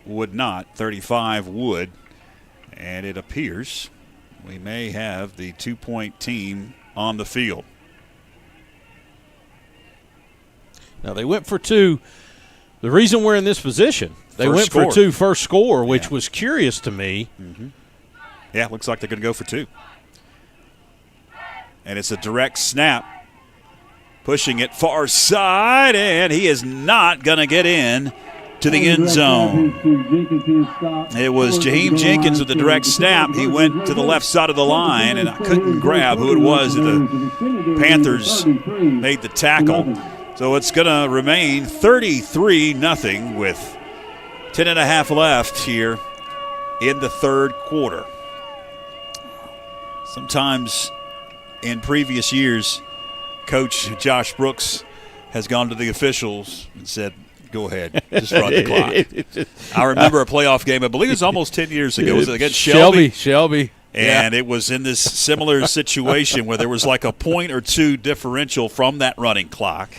would not. 35 would. And it appears we may have the 2-point team on the field. Now, they went for 2. The reason we're in this position, they went for 2 first score, which was curious to me. Mm-hmm. Yeah, looks like they're going to go for 2. And it's a direct snap. Pushing it far side, and he is not going to get in to the end zone. It was Jaheim Jenkins with the direct snap. He went to the left side of the line, and I couldn't grab who it was. The Panthers made the tackle. So it's going to remain 33-0 with 10.5 left here in the 3rd quarter. Sometimes in previous years, Coach Josh Brooks has gone to the officials and said, go ahead, just run the clock. I remember a playoff game, I believe it was almost 10 years ago. Was it against Shelby? Shelby. And it was in this similar situation where there was like a point or 2 differential from that running clock.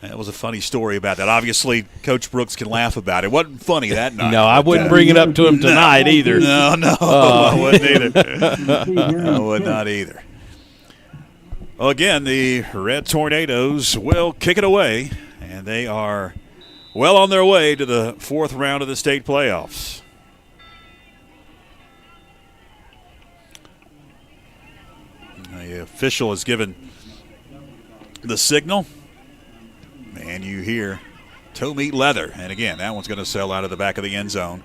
That was a funny story about that. Obviously, Coach Brooks can laugh about it. It wasn't funny that night. No, I wouldn't bring it up to him tonight either. No, I wouldn't either. I would not either. Well, again, the Red Tornadoes will kick it away, and they are well on their way to the 4th round of the state playoffs. The official has given the signal, and you hear toe meat leather. And again, that one's going to sail out of the back of the end zone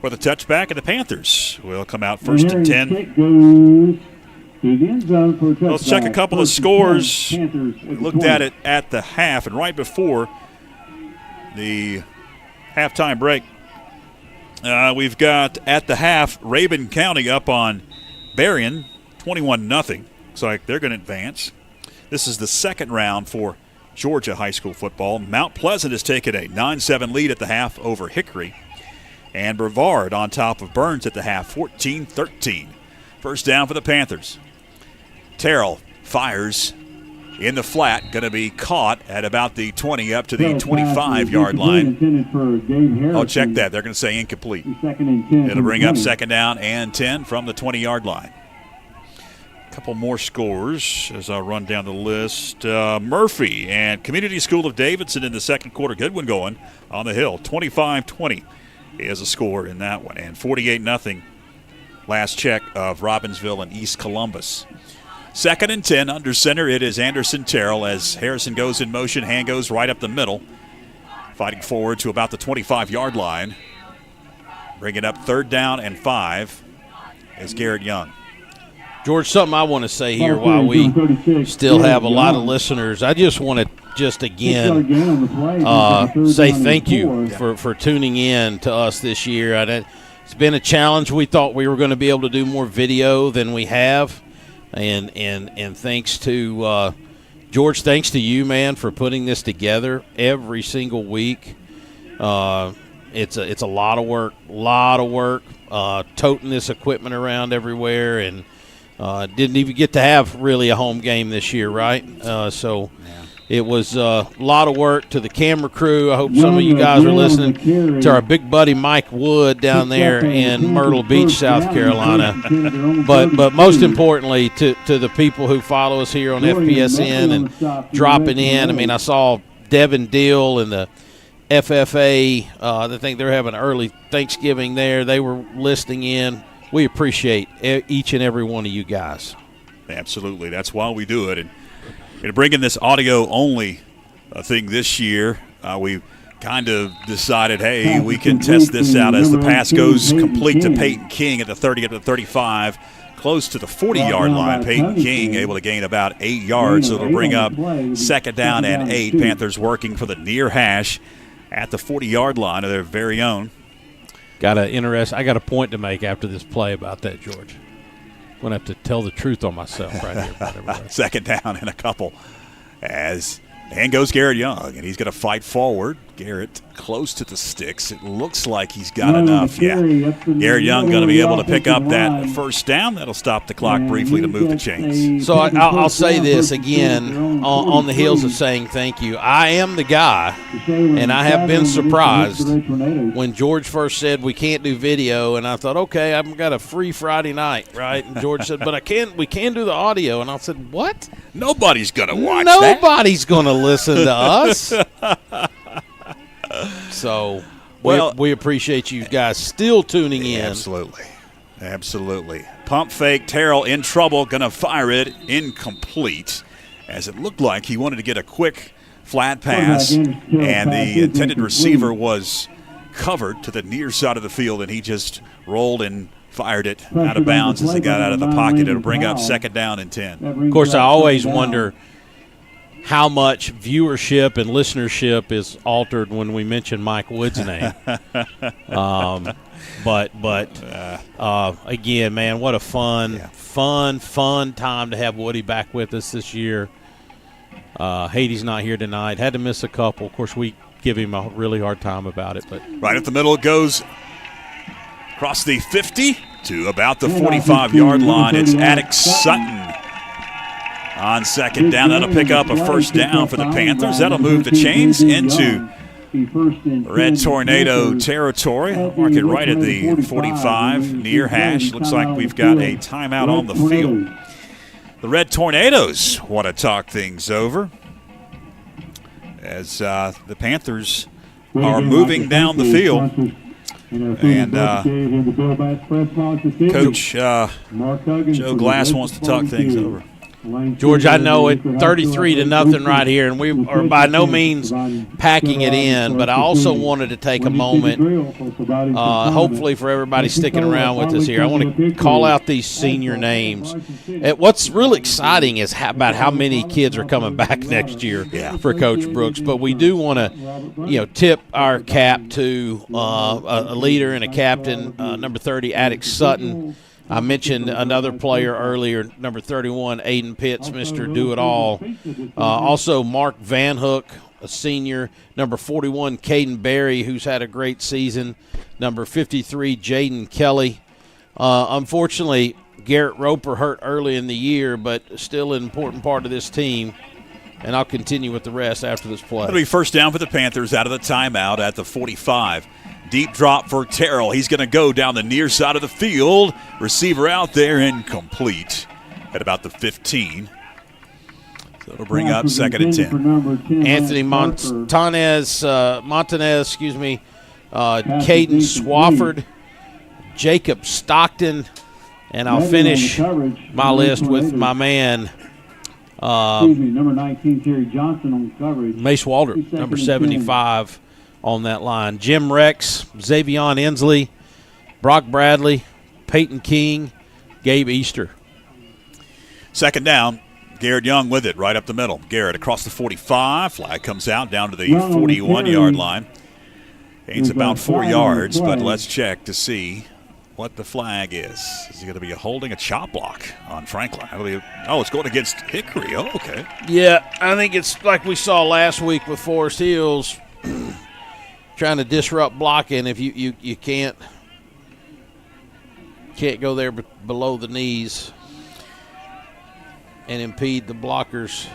for the touchback, and the Panthers will come out 1st and 10. Let's check a couple of scores. We looked at it at the half, and right before the halftime break, we've got at the half Rabun County up on Berrien, 21-0. Looks like they're going to advance. This is the 2nd round for Georgia high school football. Mount Pleasant has taken a 9-7 lead at the half over Hickory. And Brevard on top of Burns at the half, 14-13. First down for the Panthers. Terrell fires in the flat, going to be caught at about the 20 up to the 25-yard line. Oh, check that. They're going to say incomplete. It'll bring up 2nd down and 10 from the 20-yard line. A couple more scores as I run down the list. Murphy and Community School of Davidson in the 2nd quarter. Good one going on the hill, 25-20. is a score in that one. And 48-0 last check of Robbinsville and East Columbus. 2nd and 10 under center. It is Anderson Terrell as Harrison goes in motion. Hand goes right up the middle. Fighting forward to about the 25-yard line. Bring it up 3rd down and 5 is Garrett Young. George, something I want to say here while we still have a lot of listeners. I just want to again say thank you for tuning in to us this year. It's been a challenge. We thought we were going to be able to do more video than we have. And thanks to George, thanks to you, man, for putting this together every single week. It's a lot of work, toting this equipment around everywhere, and didn't even get to have really a home game this year, right? So it was a lot of work to the camera crew. I hope some of you guys are listening to our big buddy Mike Wood down there in Myrtle Beach, South Carolina. But most importantly, to the people who follow us here on FPSN and dropping in. I mean, I saw Devin Deal and the FFA. I think they're having early Thanksgiving there. They were listening in. We appreciate each and every one of you guys. Absolutely. That's why we do it. And bringing this audio-only thing this year, we kind of decided, hey, we can test this out as the pass goes complete to Peyton King at the 30 at the 35, close to the 40-yard line. Peyton King able to gain about 8 yards, so it'll bring up 2nd down and 8. Panthers working for the near hash at the 40-yard line of their very own. I got a point to make after this play about that, George. I'm going to have to tell the truth on myself right here. 2nd down and a couple as and goes Garrett Young, and he's going to fight forward. Garrett close to the sticks. It looks like he's got enough. Yeah, Garrett Young going to be able to pick up that 1st down. That'll stop the clock briefly to move the chains. So I'll say this again on the heels of saying thank you. I am the guy, and I have been surprised when George first said we can't do video, and I thought, okay, I've got a free Friday night, right? And George said, but we can do the audio, and I said, what? Nobody's going to watch Nobody's going to listen to us. So, we appreciate you guys still tuning in. Absolutely. Pump fake, Terrell in trouble, going to fire it, incomplete, as it looked like he wanted to get a quick flat pass, and the intended receiver was covered to the near side of the field, and he just rolled and fired it out of bounds as he got out of the pocket. It'll bring up 2nd down and 10. Of course, I always wonder how much viewership and listenership is altered when we mention Mike Wood's name. But again, man, what a fun time to have Woody back with us this year. Hady's not here tonight. Had to miss a couple. Of course, we give him a really hard time about it. But right up the middle it goes across the 50 to about the 45-yard line. It's Attic Sutton on 2nd down. That'll pick up a 1st down for the Panthers. That'll move the chains into Red Tornado territory. Mark it right at the 45 near hash. Looks like we've got a timeout on the field. The Red Tornadoes want to talk things over as the Panthers are moving down the field. And Coach Joe Glass wants to talk things over. George, I know it 33-0 right here, and we are by no means packing it in, but I also wanted to take a moment, hopefully for everybody sticking around with us here. I want to call out these senior names. What's really exciting is about how many kids are coming back next year for Coach Brooks, but we do want to, tip our cap to a leader and a captain, number 30, Attic Sutton. I mentioned another player earlier, number 31, Aiden Pitts, Mr. Do-It-All. Also, Mark Van Hook, a senior. Number 41, Caden Berry, who's had a great season. Number 53, Jaden Kelly. Unfortunately, Garrett Roper hurt early in the year, but still an important part of this team. And I'll continue with the rest after this play. It'll be 1st down for the Panthers out of the timeout at the 45. Deep drop for Terrell. He's going to go down the near side of the field. Receiver out there, incomplete at about the 15. So it'll bring up 2nd and 10. Anthony Montanez, Caden Swafford, Jacob Stockton, and I'll finish my list with my man, number 19, Terry Johnson on coverage. Mace Walter, number 75 on that line. Jim Rex, Xavion Inslee, Brock Bradley, Peyton King, Gabe Easter. Second down, Garrett Young with it right up the middle. Garrett across the 45. Flag comes out down to the 41-yard line. Gains about 4 yards, but let's check to see what the flag is. Is it going to be a holding, a chop block on Franklin? It's going against Hickory. Oh, okay. Yeah, I think it's like we saw last week with Forest Hills, trying to disrupt blocking. If you can't go there below the knees and impede the blockers'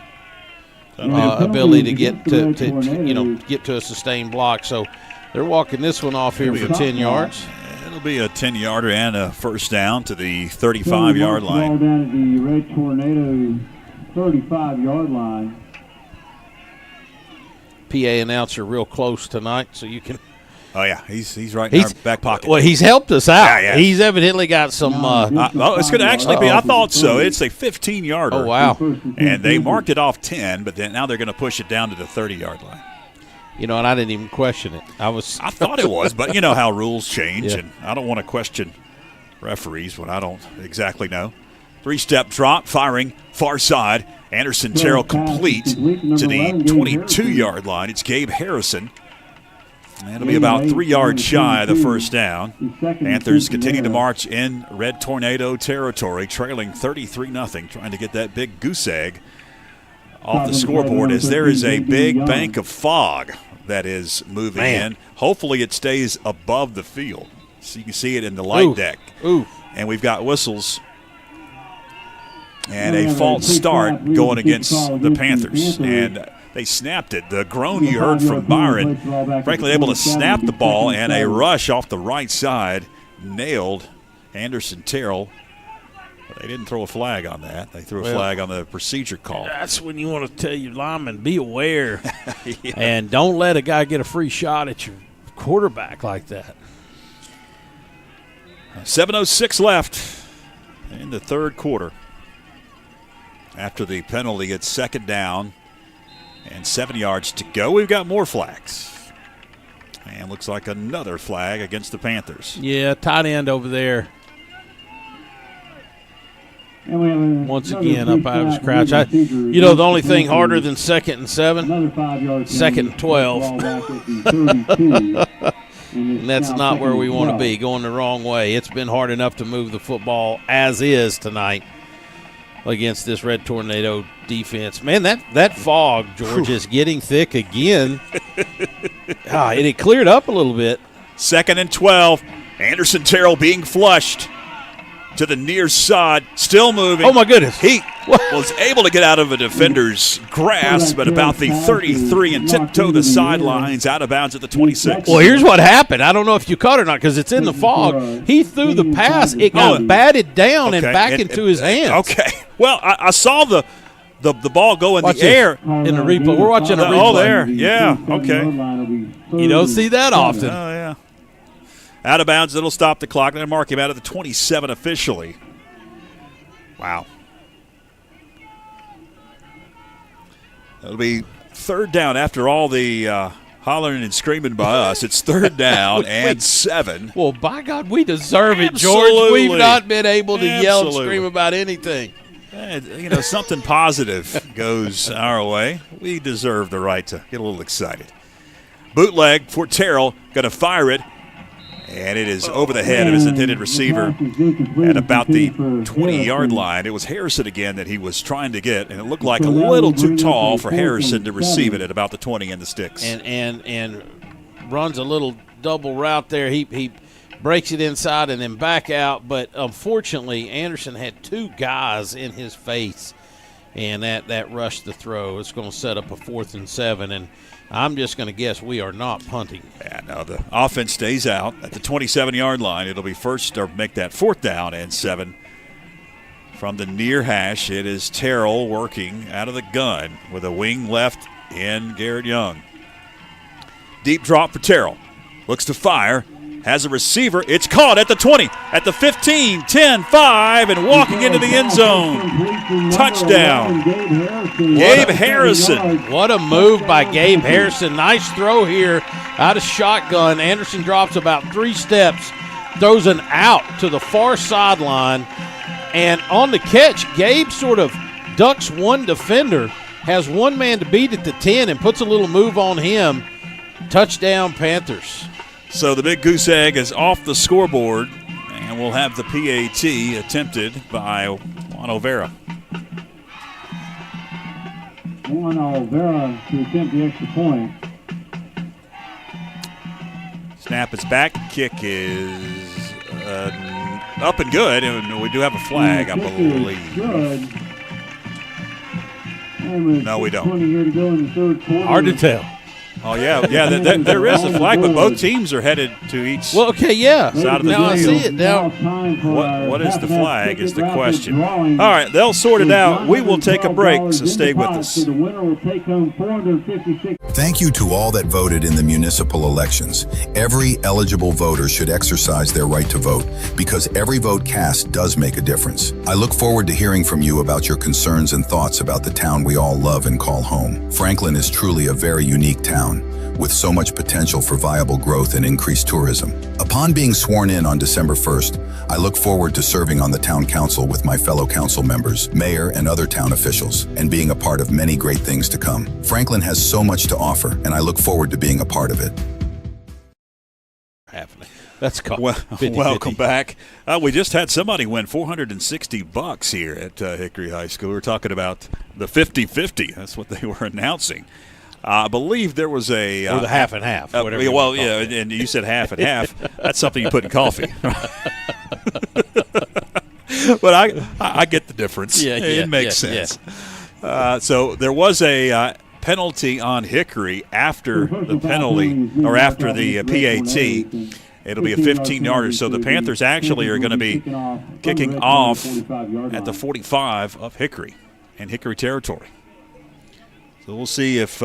ability to get to a sustained block. So they're walking this one off here for 10 yards. It'll be a 10-yarder and a first down to the 35-yard line. Ball down at the Red Tornado 35-yard line. PA announcer real close tonight, so you can. Oh yeah, he's right in our back pocket. Well, he's helped us out. Yeah. He's evidently got some. It's going to actually be. I thought so. It's a 15-yarder. Oh wow! And they marked it off 10, but then now they're going to push it down to the 30-yard line. And I didn't even question it. I thought it was, but you know how rules change, and I don't want to question referees when I don't exactly know. 3-step drop, firing far side. Anderson Terrell complete to the 22-yard line. It's Gabe Harrison. And it'll be about 3 yards shy of the first down. Panthers continue to march in Red Tornado territory, trailing 33-0, trying to get that big goose egg off the scoreboard as there is a big bank of fog that is moving in. Hopefully it stays above the field so you can see it in the light deck. And we've got whistles and a false start going against the Panthers. And they snapped it. The groan you heard from Byron, frankly, able to snap the ball, and a rush off the right side nailed Anderson Terrell. They didn't throw a flag on that. They threw a flag on the procedure call. That's when you want to tell your lineman, be aware. And don't let a guy get a free shot at your quarterback like that. 7:06 left in the third quarter. After the penalty, it's second down and 7 yards to go. We've got more flags. And looks like another flag against the Panthers. Yeah, tight end over there. Once again, up out of his crouch. The only thing harder than 2nd and 7, 2nd and 12. And that's not where we want to be, going the wrong way. It's been hard enough to move the football as is tonight against this Red Tornado defense. Man, that fog, George, is getting thick again. It had cleared up a little bit. 2nd and 12. Anderson Terrell being flushed to the near side, still moving. Oh, my goodness. He was able to get out of a defender's grasp at about the 33 and tiptoe the sidelines out of bounds at the 26. Well, here's what happened. I don't know if you caught it or not because it's in the fog. He threw the pass. It got batted down and back into his hands. Okay. Well, I saw the ball go in the air. In the replay. We're watching a replay. Oh, there. Yeah. Okay. You don't see that often. Oh, yeah. Out of bounds, it'll stop the clock. They'll mark him out of the 27 officially. Wow. It'll be third down after all the hollering and screaming by us. It's third down and 7. Well, by God, we deserve it, George. We've not been able to yell and scream about anything. Something positive goes our way. We deserve the right to get a little excited. Bootleg for Terrell. Going to fire it. And it is over the head of his intended receiver at about the 20-yard line. It was Harrison again that he was trying to get, and it looked like a little too tall for Harrison to receive it at about the 20 in the sticks. And runs a little double route there. He breaks it inside and then back out, but unfortunately Anderson had 2 guys in his face, and that rushed the throw. It's going to set up a 4th and 7, and I'm just going to guess we are not punting. Yeah, no, the offense stays out at the 27-yard line. It'll be first or make that 4th down and 7. From the near hash, it is Terrell working out of the gun with a wing left in Garrett Young. Deep drop for Terrell. Looks to fire. Has a receiver. It's caught at the 20, at the 15, 10, 5, and walking into the end zone. Touchdown. Gabe Harrison. What a move by Gabe Harrison. Nice throw here out of shotgun. Anderson drops about 3 steps, throws an out to the far sideline. And on the catch, Gabe sort of ducks one defender, has one man to beat at the 10, and puts a little move on him. Touchdown, Panthers. So the big goose egg is off the scoreboard, and we'll have the PAT attempted by Juan Olvera. Juan Olvera to attempt the extra point. Snap is back. Kick is up and good, and we do have a flag, I believe. Good. No, we don't. 20 here to go in the third quarter. Hard to tell. Oh, yeah, there is a flag, but both teams are headed to each Well, okay, yeah. side of the Now I field. see it. Now, What is the flag is the question. All right, they'll sort it out. We will take a break, so stay with us. The winner will take home $456. Thank you to all that voted in the municipal elections. Every eligible voter should exercise their right to vote because every vote cast does make a difference. I look forward to hearing from you about your concerns and thoughts about the town we all love and call home. Franklin is truly a very unique town with so much potential for viable growth and increased tourism. Upon being sworn in on December 1st, I look forward to serving on the town council with my fellow council members, mayor, and other town officials, and being a part of many great things to come. Franklin has so much to offer, and I look forward to being a part of it. that's called Welcome back. We just had somebody win $460 here at Hickory High School. We're talking about the 50-50. That's what they were announcing. I believe there was a or the half and half. Whatever and you said half and half. That's something you put in coffee. But I get the difference. It makes sense. Yeah. So there was a penalty on Hickory after the penalty or after the PAT. It'll be a 15-yarder. So the Panthers actually are going to be kicking off at the 45 of Hickory in Hickory territory. So we'll see if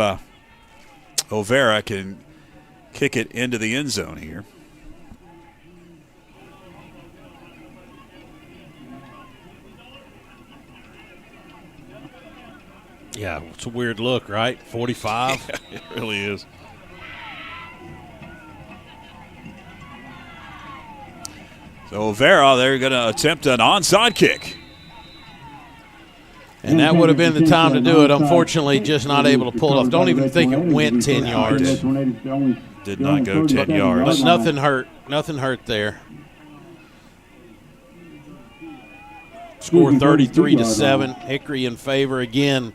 Olvera can kick it into the end zone here. Yeah, it's a weird look, right? 45. Yeah, it really is. So Olvera, they're going to attempt an onside kick. And that would have been the time to do it. Unfortunately, just not able to pull it off. Don't even think it went 10 yards. Did not go 10 yards. But nothing hurt. Nothing hurt there. Score 33-7. Hickory in favor again.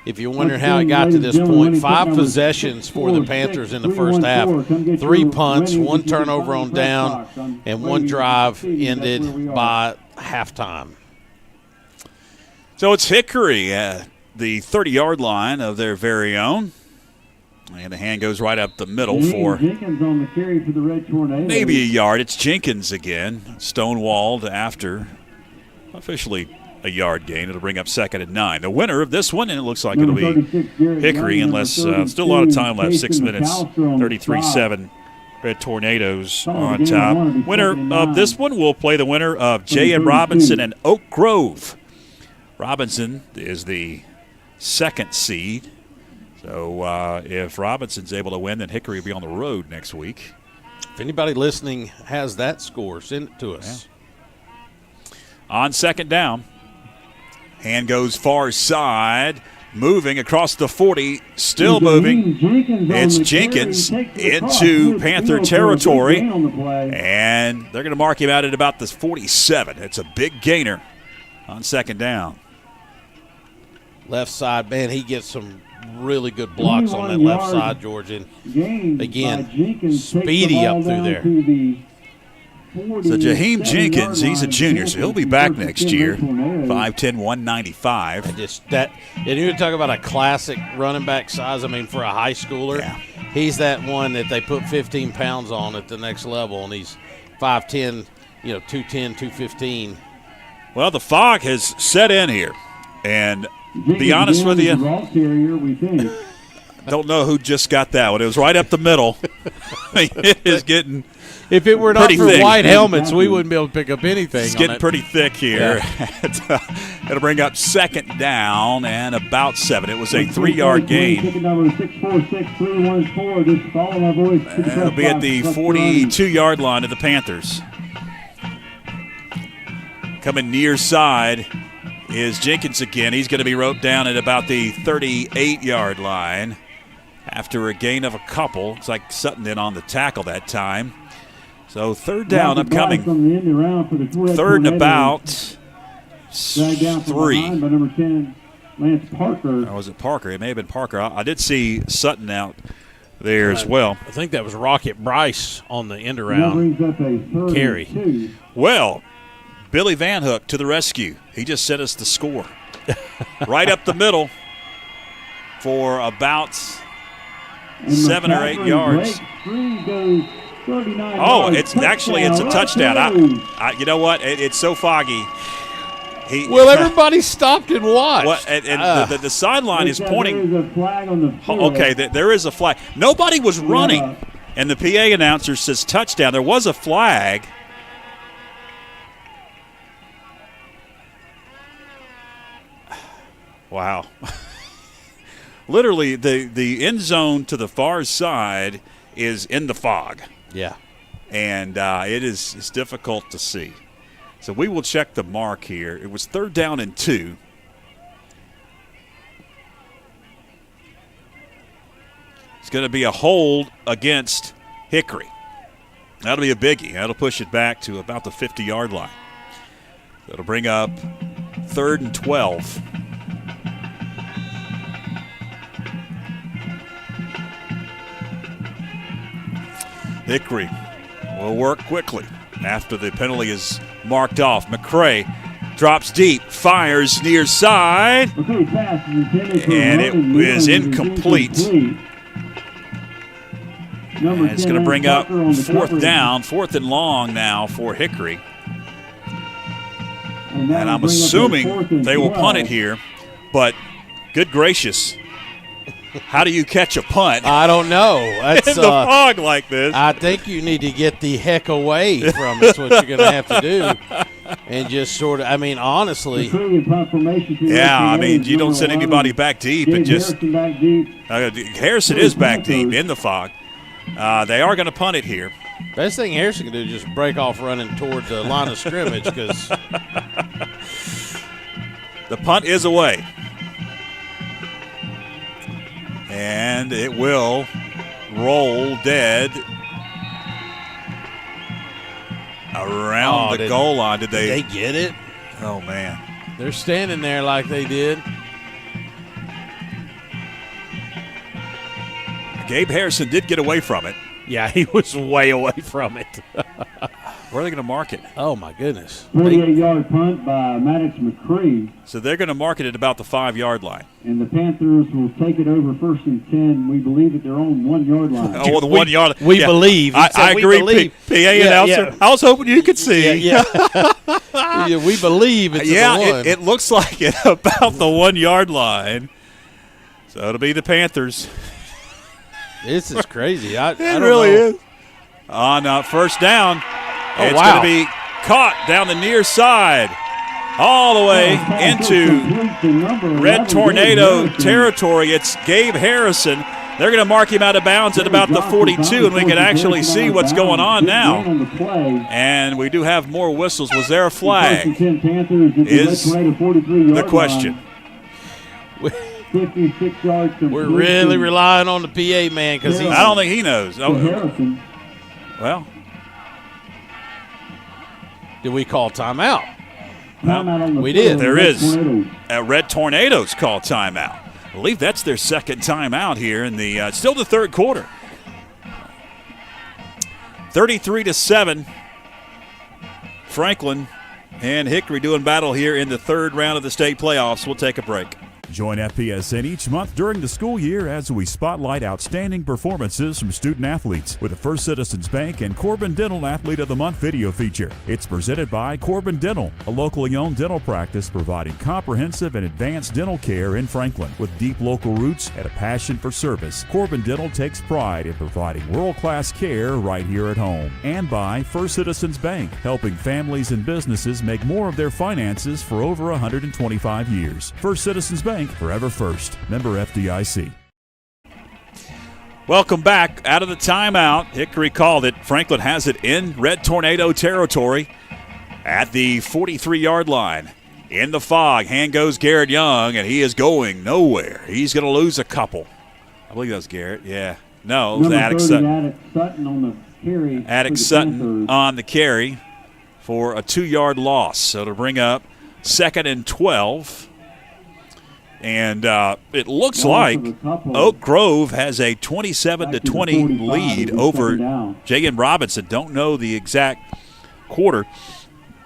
If you're wondering how it got to this point, 5 possessions for the Panthers in the first half. 3 punts, 1 turnover on down, and 1 drive ended by halftime. So it's Hickory at the 30-yard line of their very own. And the hand goes right up the middle for Jenkins on the carry for the Red Tornadoes. maybe a yard. It's Jenkins again, stonewalled after officially a yard gain. It'll bring up 2nd and 9. The winner of this one, and it looks like it'll be Hickory unless still a lot of time left, 6 minutes, 33-7. Red Tornadoes on top. Winner of this one will play the winner of J.N. Robinson and Oak Grove. Robinson is the 2nd seed. So if Robinson's able to win, then Hickory will be on the road next week. If anybody listening has that score, send it to us. Yeah. On 2nd down, hand goes far side, moving across the 40, still moving. It's Jenkins into Panther territory, and they're going to mark him out at about the 47. It's a big gainer on 2nd down. Left side, man, he gets some really good blocks on that left side, George. And again, speedy up through there. So Jaheim Jenkins, he's a junior, so he'll be back next year. 5'10", 195. And you talk about a classic running back size. I mean, for a high schooler, he's that one that they put 15 pounds on at the next level, and he's 5'10", 210, 215. Well, the fog has set in here, and to be honest with you, Don't know who just got that one. It was right up the middle. I mean, it is getting If it were not pretty for thick. white helmets, we wouldn't be able to pick up anything. It's on getting it. pretty thick here. Yeah. It'll bring up second down and about 7. It was a 3-yard gain. Ticket number 646314. Just follow my voice. It'll be at the 42-yard line of the Panthers. Coming near side is Jenkins again. He's going to be roped down at about the 38-yard line after a gain of a couple. It's like Sutton in on the tackle that time. So third down upcoming. Third and about 3. By number 10, Lance Parker. Or was it Parker? It may have been Parker. I did see Sutton out there as well. I think that was Rocket Bryce on the end That around brings up a third and carry. 2. Well, Billy Van Hook to the rescue. He just sent us the score. Right up the middle for about 7 or 8 yards. Oh, it's a touchdown. You know what? It's so foggy. Well, everybody stopped and watched. What? And the sideline is pointing. There's a flag on the field. Okay, there is a flag. Nobody was running, and the PA announcer says touchdown. There was a flag. Wow. Literally, the end zone to the far side is in the fog. Yeah. And it's difficult to see. So we will check the mark here. It was 3rd down and 2. It's going to be a hold against Hickory. That'll be a biggie. That'll push it back to about the 50-yard line. That'll bring up 3rd and 12. Hickory will work quickly after the penalty is marked off. McCray drops deep, fires near side, and it is incomplete. And it's going to bring up 4th down, 4th and long now for Hickory. And I'm assuming they will punt it here, but good gracious. How do you catch a punt? I don't know. That's, in the fog like this. I think you need to get the heck away from it. That's what you're going to have to do. And just sort of, I mean, honestly. Yeah, I mean, you don't send anybody back deep. And just Harrison is back deep in the fog. They are going to punt it here. Best thing Harrison can do is just break off running toward the line of scrimmage because the punt is away. And it will roll dead around the goal line. Did they get it? Oh, man. They're standing there like they did. Gabe Harrison did get away from it. Yeah, he was way away from it. Where are they going to mark it? Oh, my goodness. 48-yard punt by Maddox McCree. So they're going to mark it at about the 5-yard line. And the Panthers will take it over 1st and 10. We believe that they're on 1-yard line. Oh, the 1-yard line. We believe. I agree, PA announcer. Yeah. I was hoping you could see. Yeah. Yeah, we believe it's the 1. It looks like it about the 1-yard line. So it'll be the Panthers. This is crazy. I don't really know. Is. On 1st down. Oh, it's wow. going to be caught down the near side all the way into Red Tornado territory. It's Gabe Harrison. They're going to mark him out of bounds at about the 42, and we can actually see what's going on now. And we do have more whistles. Was there a flag? Is the question. 56 yards. We're really relying on the PA man because I don't think he knows. Well. Did we call timeout? We did. There is. Red Tornadoes call timeout. I believe that's their second timeout here in the still the 3rd quarter. 33-7. Franklin and Hickory doing battle here in the 3rd round of the state playoffs. We'll take a break. Join FPSN each month during the school year as we spotlight outstanding performances from student athletes with the First Citizens Bank and Corbin Dental Athlete of the Month video feature. It's presented by Corbin Dental, a locally owned dental practice providing comprehensive and advanced dental care in Franklin. With deep local roots and a passion for service, Corbin Dental takes pride in providing world-class care right here at home. And by First Citizens Bank, helping families and businesses make more of their finances for over 125 years. First Citizens Bank, forever first. Member FDIC. Welcome back out of the timeout. Hickory called it. Franklin has it in Red Tornado territory at the 43-yard line. In the fog, hand goes Garrett Young, and he is going nowhere. He's going to lose a couple. I believe that was Garrett. Yeah. No, it was Attic Sutton. Attic Sutton on the carry. Attic Sutton on the carry for a 2-yard loss. So to bring up 2nd and 12. And it looks like Oak Grove has a 27-20 lead over J.N. Robinson. Don't know the exact quarter.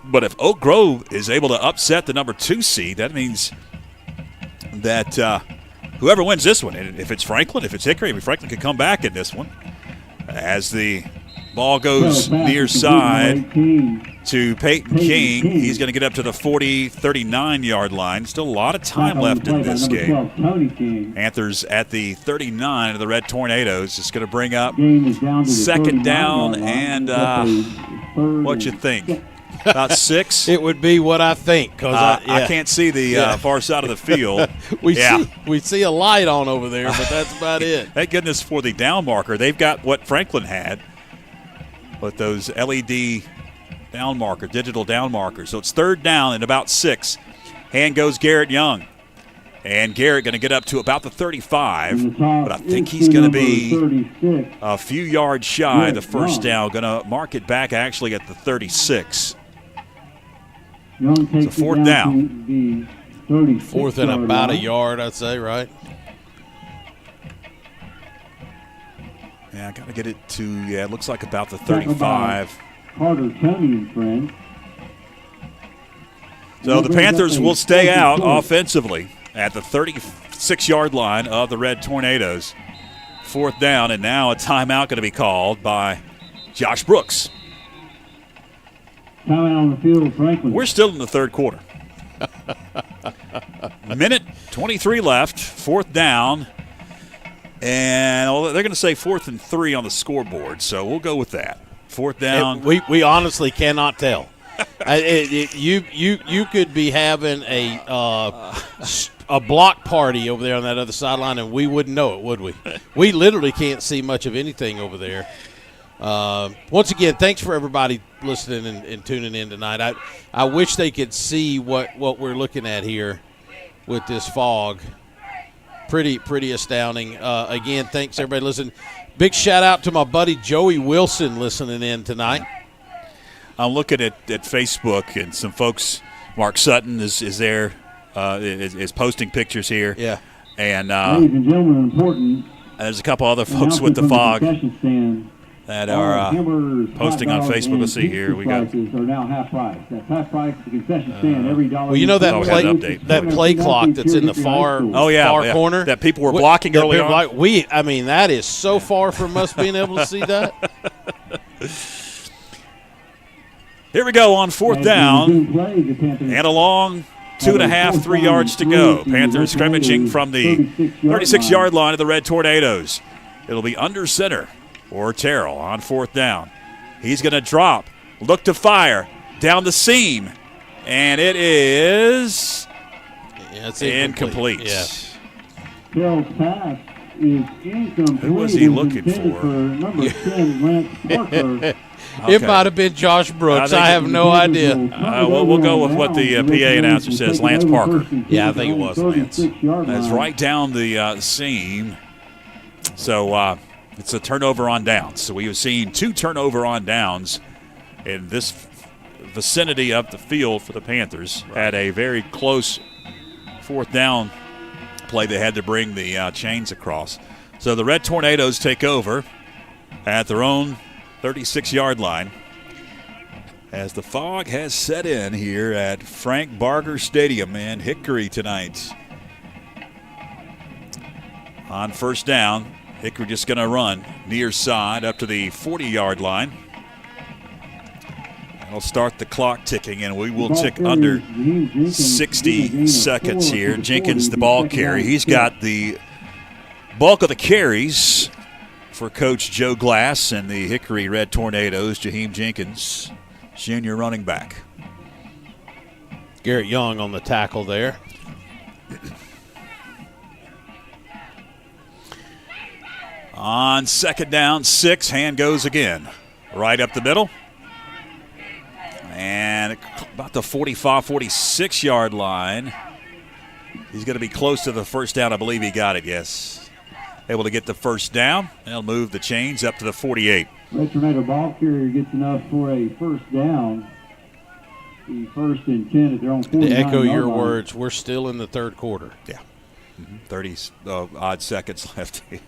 But if Oak Grove is able to upset the number 2 seed, that means that whoever wins this one, and if it's Franklin, if it's Hickory, Franklin could come back in this one. As the ball goes near side to Peyton King. He's going to get up to the 39-yard line. Still a lot of time left in this game. Panthers at the 39 of the Red Tornadoes. It's going to bring up 2nd down and what you think? About 6? It would be what I think. Cause I can't see the far side of the field. we see a light on over there, but that's about it. Thank goodness for the down marker. They've got what Franklin had, but those LED down marker, digital down markers. So it's 3rd down and about 6. Hand goes Garrett Young. And Garrett going to get up to about the 35, but I think he's going to be a few yards shy of the first down. Going to mark it back actually at the 36. So 4th down. 4th and about a yard, I'd say, right? Yeah, I got to get it to, it looks like about the 35. Carter County and friends. So the Panthers will stay out offensively at the 36-yard line of the Red Tornadoes. 4th down, and now a timeout going to be called by Josh Brooks. Timeout on the field, Franklin. We're still in the 3rd quarter. Minute 23 left, 4th down. And they're going to say 4th and 3 on the scoreboard, so we'll go with that. 4th down. We honestly cannot tell. You could be having a block party over there on that other sideline, and we wouldn't know it, would we? We literally can't see much of anything over there. Once again, thanks for everybody listening and tuning in tonight. I wish they could see what we're looking at here with this fog. Pretty astounding. Again, thanks everybody listening. Big shout out to my buddy Joey Wilson listening in tonight. I'm looking at Facebook, and some folks. Mark Sutton is there, is posting pictures here. Yeah. And ladies and gentlemen, important. There's a couple other folks with the fog that are posting on Facebook. Let's see here. We got. Prices are now half price. That's half price at the concession stand. Every dollar. Well, you know that play clock that's in the far corner that people were blocking early on. That is so far from us being able to see that. Here we go on 4th down, and a long 2.5, 3 yards to go. Panthers scrimmaging from the 36-yard line of the Red Tornadoes. It'll be under center for Terrell on 4th down. He's going to drop, look to fire, down the seam, and it is incomplete. Yeah. Terrell's pass is incomplete. Who was he looking for? Number 10, Lance Parker. Okay. It might have been Josh Brooks. I have no idea. We'll go with what the PA announcer says, Lance Parker. Yeah, I think it was Lance. That's right down the seam. So it's a turnover on downs. So we have seen 2 turnover on downs in this vicinity of the field for the Panthers. Had a very close 4th down play. They had to bring the chains across. So the Red Tornadoes take over at their own 36-yard line as the fog has set in here at Frank Barger Stadium in Hickory tonight. On first down, Hickory just going to run near side up to the 40-yard line. That'll start the clock ticking, and we will tick under 60 seconds here. Jenkins, the ball carry. He's got the bulk of the carries for Coach Joe Glass and the Hickory Red Tornadoes. Jaheim Jenkins, junior running back. Garrett Young on the tackle there. On second down, 6, hand goes again. Right up the middle. And about the 45, 46-yard line. He's going to be close to the first down. I believe he got it, yes. Able to get the first down. They'll move the chains up to the 48. Red Tornado ball carrier gets enough for a first down. The 1st and 10 at their own 49. To echo your words, we're still in the third quarter. Yeah. 30 odd seconds left here.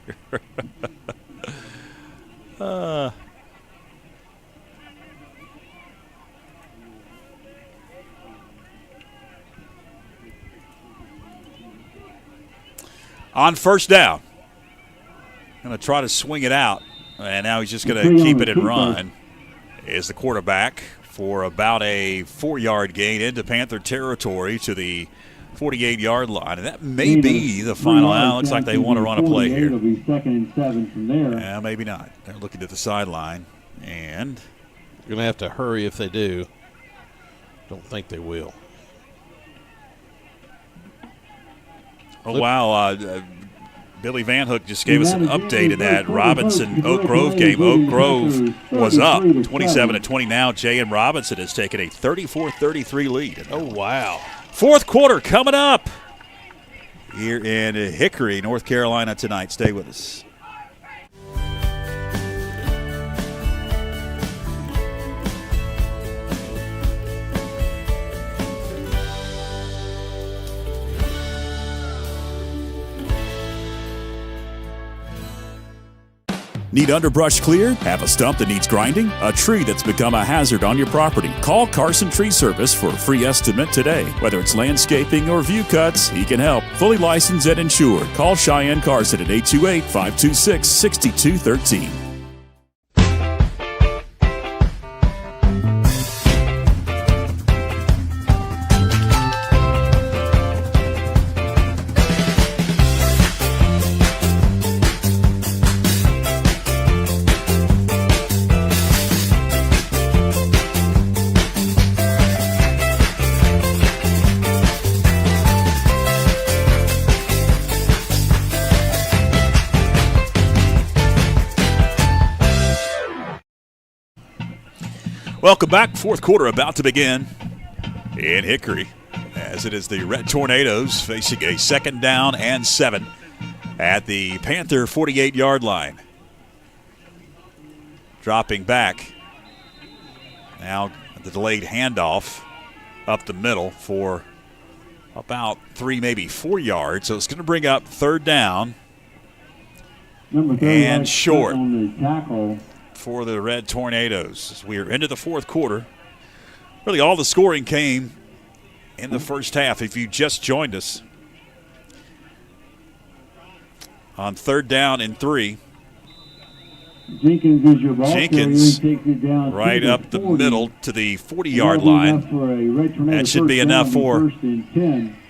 On first down, going to try to swing it out, and now he's just going to keep it and run. Is the quarterback for about a 4-yard gain into Panther territory to the 48-yard line, and that may be the final out. Looks like they want to run a play here. It'll be 2nd and 7 from there. Yeah, maybe not. They're looking at the sideline, and you're going to have to hurry if they do. Don't think they will. Oh, wow. Billy Van Hook just gave us an update in that Robinson-Oak Grove game. Oak Grove was up 27-20 now. J.M. Robinson has taken a 34-33 lead. Oh, wow. Fourth quarter coming up here in Hickory, North Carolina tonight. Stay with us. Need underbrush cleared? Have a stump that needs grinding? A tree that's become a hazard on your property? Call Carson Tree Service for a free estimate today. Whether it's landscaping or view cuts, he can help. Fully licensed and insured. Call Cheyenne Carson at 828-526-6213. Welcome back. Fourth quarter about to begin in Hickory, as it is the Red Tornadoes facing a 2nd down and 7 at the Panther 48-yard line. Dropping back. Now the delayed handoff up the middle for about 3, maybe 4 yards. So it's going to bring up 3rd down and short on the tackle for the Red Tornadoes. As we are into the fourth quarter. Really all the scoring came in the first half. If you just joined us, on 3rd down and 3. Jenkins is your ball Jenkins carrier. He takes it down right to up the 40. middle to the 40-yard line. That should be enough for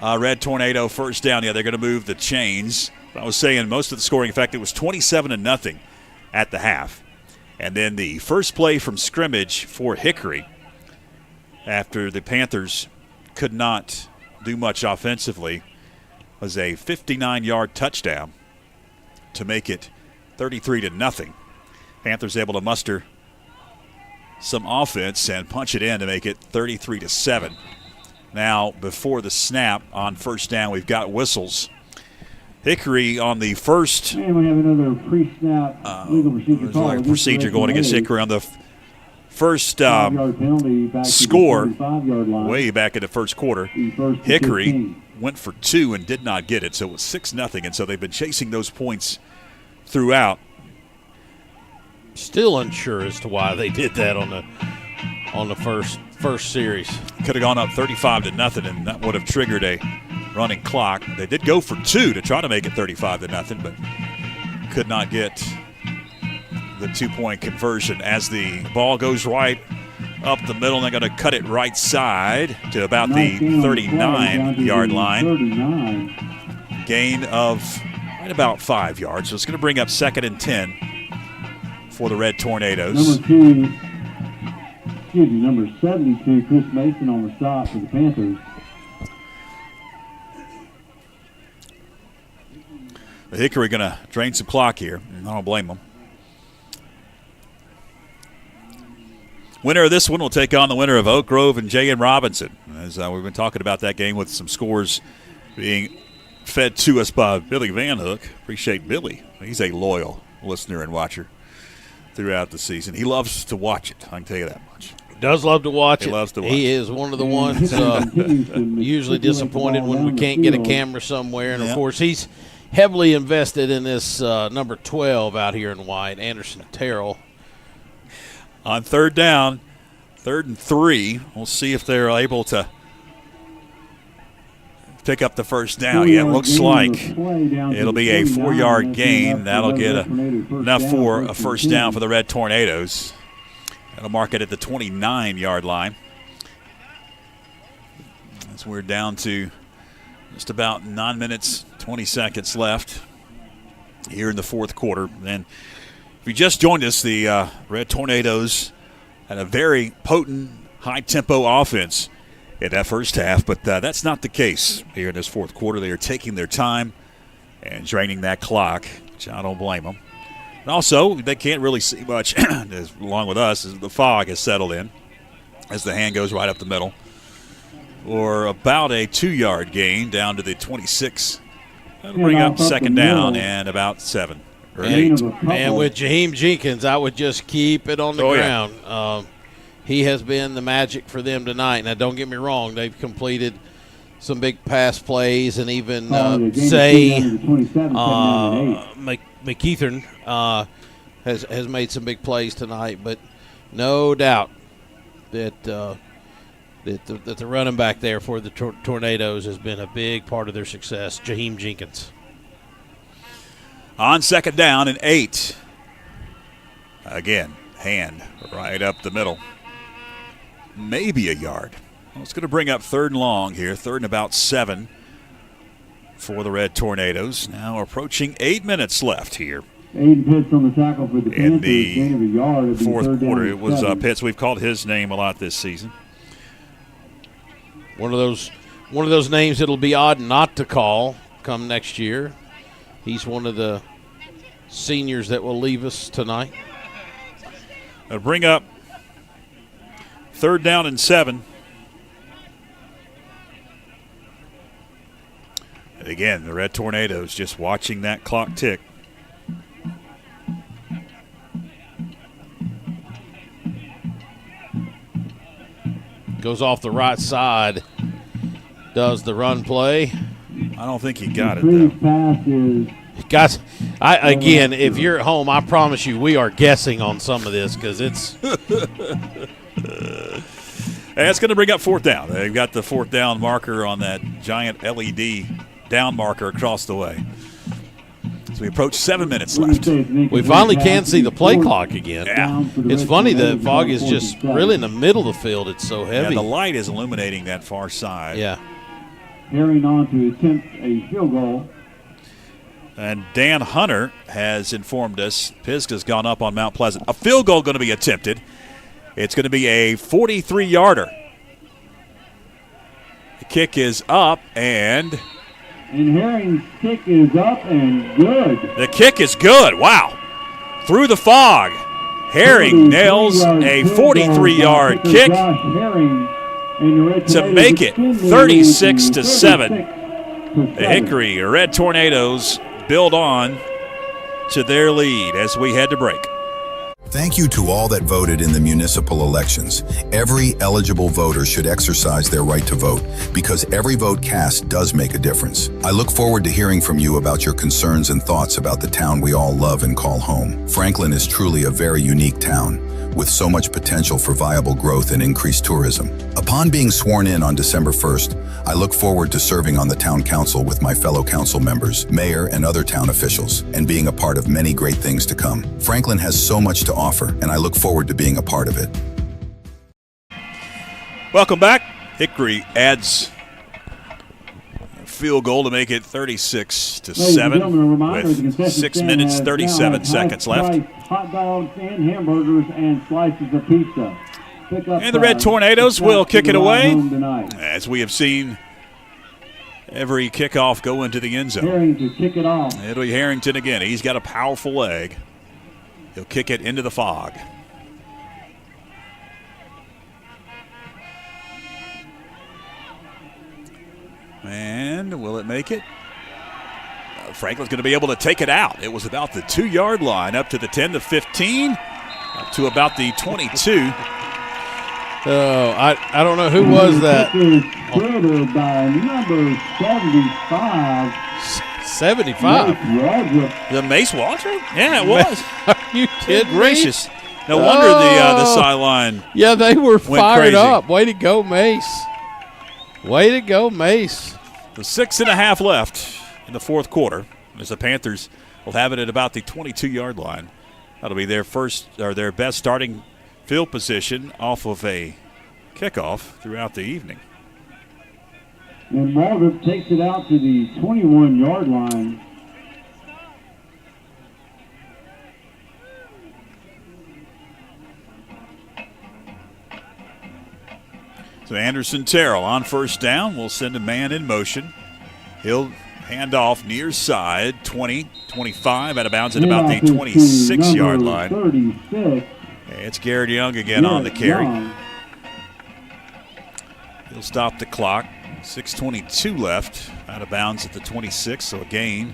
Red Tornado first down. Yeah, they're going to move the chains. I was saying most of the scoring, in fact, it was 27-0 at the half. And then the first play from scrimmage for Hickory, after the Panthers could not do much offensively, was a 59-yard touchdown to make it 33-0. Panthers able to muster some offense and punch it in to make it 33-7. Now, before the snap on first down, we've got whistles. Hickory on the first and we have another pre-snap legal procedure call. Like procedure going against Hickory on the first score way back in the first quarter. Hickory went for 2 and did not get it, so it was 6-0, and so they've been chasing those points throughout. Still unsure as to why they did that on the first series. Could have gone up 35-0, and that would have triggered a running clock. They did go for 2 to try to make it 35-0, but could not get the 2-point conversion as the ball goes right up the middle. They're going to cut it right side to about the 39-yard line. 39. Gain of right about 5 yards. So it's going to bring up 2nd and 10 for the Red Tornadoes. Number 72, Chris Mason on the stop for the Panthers. The Hickory going to drain some clock here. I don't blame them. Winner of this one will take on the winner of Oak Grove and J.M. Robinson. As we've been talking about that game with some scores being fed to us by Billy Van Hook. Appreciate Billy. He's a loyal listener and watcher throughout the season. He loves to watch it, I can tell you that much. Does love to watch it. He loves to watch He it. is one of the ones usually disappointed when we can't get a camera somewhere. And, of course, he's heavily invested in this number 12 out here in white, Anderson Terrell. On 3rd down, 3rd and 3, we'll see if they're able to pick up the first down. Yeah, it looks like it'll be a 4-yard gain. That'll get enough for a first down for the Red Tornadoes. That'll mark it at the 29-yard line. As we're down to just about 9 minutes, 20 seconds left here in the 4th quarter. And if you just joined us, the Red Tornadoes had a very potent, high-tempo offense in that first half, but that's not the case here in this 4th quarter. They are taking their time and draining that clock, which I don't blame them. And also, they can't really see much, along with us, as the fog has settled in as the hand goes right up the middle. Or about a 2-yard gain down to the 26. That'll bring up 2nd down and about 7 or 8. And with Jaheim Jenkins, I would just keep it on the ground. Yeah. He has been the magic for them tonight. Now, don't get me wrong. They've completed some big pass plays, and even McKeithern has made some big plays tonight. But no doubt that the running back there for the Tornadoes has been a big part of their success, Jaheim Jenkins. On 2nd down and 8. Again, hand right up the middle. Maybe a yard. Well, it's going to bring up 3rd and long here. 3rd and about 7 for the Red Tornadoes. Now approaching 8 minutes left here. Aiden Pitts on the tackle for the in Panthers. the Gain of a yard. 4th quarter. It was Pitts. We've called his name a lot this season. One of those names it'll be odd not to call come next year. He's one of the seniors that will leave us tonight. Bring up 3rd down and 7. And again, the Red Tornadoes just watching that clock tick. Goes off the right side. Does the run play. I don't think he got it, though. Pass is Guys, again, if you're at home, I promise you we are guessing on some of this because it's – And it's going to bring up 4th down. They've got the 4th down marker on that giant LED down marker across the way. So we approach 7 minutes left. We finally can see the play clock again. Yeah. It's funny, the fog is just really in the middle of the field. It's so heavy. And the light is illuminating that far side. Yeah. Herring on to attempt a field goal. And Dan Hunter has informed us Pisgah's gone up on Mount Pleasant. A field goal going to be attempted. It's going to be a 43-yarder. The kick is up, and Herring's kick is up and good. The kick is good. Wow. Through the fog. Herring nails a 43-yard kick to make it 36-7. The Hickory Red Tornadoes build on to their lead as we head to break. Thank you to all that voted in the municipal elections. Every eligible voter should exercise their right to vote because every vote cast does make a difference. I look forward to hearing from you about your concerns and thoughts about the town we all love and call home. Franklin is truly a very unique town. with so much potential for viable growth and increased tourism. Upon being sworn in on December 1st, I look forward to serving on the town council with my fellow council members, mayor, and other town officials, and being a part of many great things to come. Franklin has so much to offer, and I look forward to being a part of it. Welcome back. Hickory adds a field goal to make it 36-7 with 6 minutes, 37 seconds left. Hot dogs and hamburgers and slices of pizza. And the Red Tornadoes will kick it away, as we have seen every kickoff go into the end zone. Harrington kick it off. It'll be Harrington again. He's got a powerful leg. He'll kick it into the fog. And will it make it? Franklin's going to be able to take it out. It was about the 2-yard line, up to the 10, the 15, up to about the 22. Oh, I don't know who was that. Spreaded by number 75. 75. The Mace Waldrop? Yeah, it was. Are you kidding me? Gracious. No wonder the sideline. Yeah, they were fired crazy. up. Way to go, Mace. Way to go, Mace. The 6.5 left in the fourth quarter, as the Panthers will have it at about the 22-yard line. That'll be their their best starting field position off of a kickoff throughout the evening. And Waldrop takes it out to the 21-yard line. So Anderson Terrell on first down will send a man in motion. He'll hand off near side, 20, 25, out of bounds at about the 26-yard line. 36. It's Garrett Young again on the carry. He'll stop the clock. 6:22 left, out of bounds at the 26, so a gain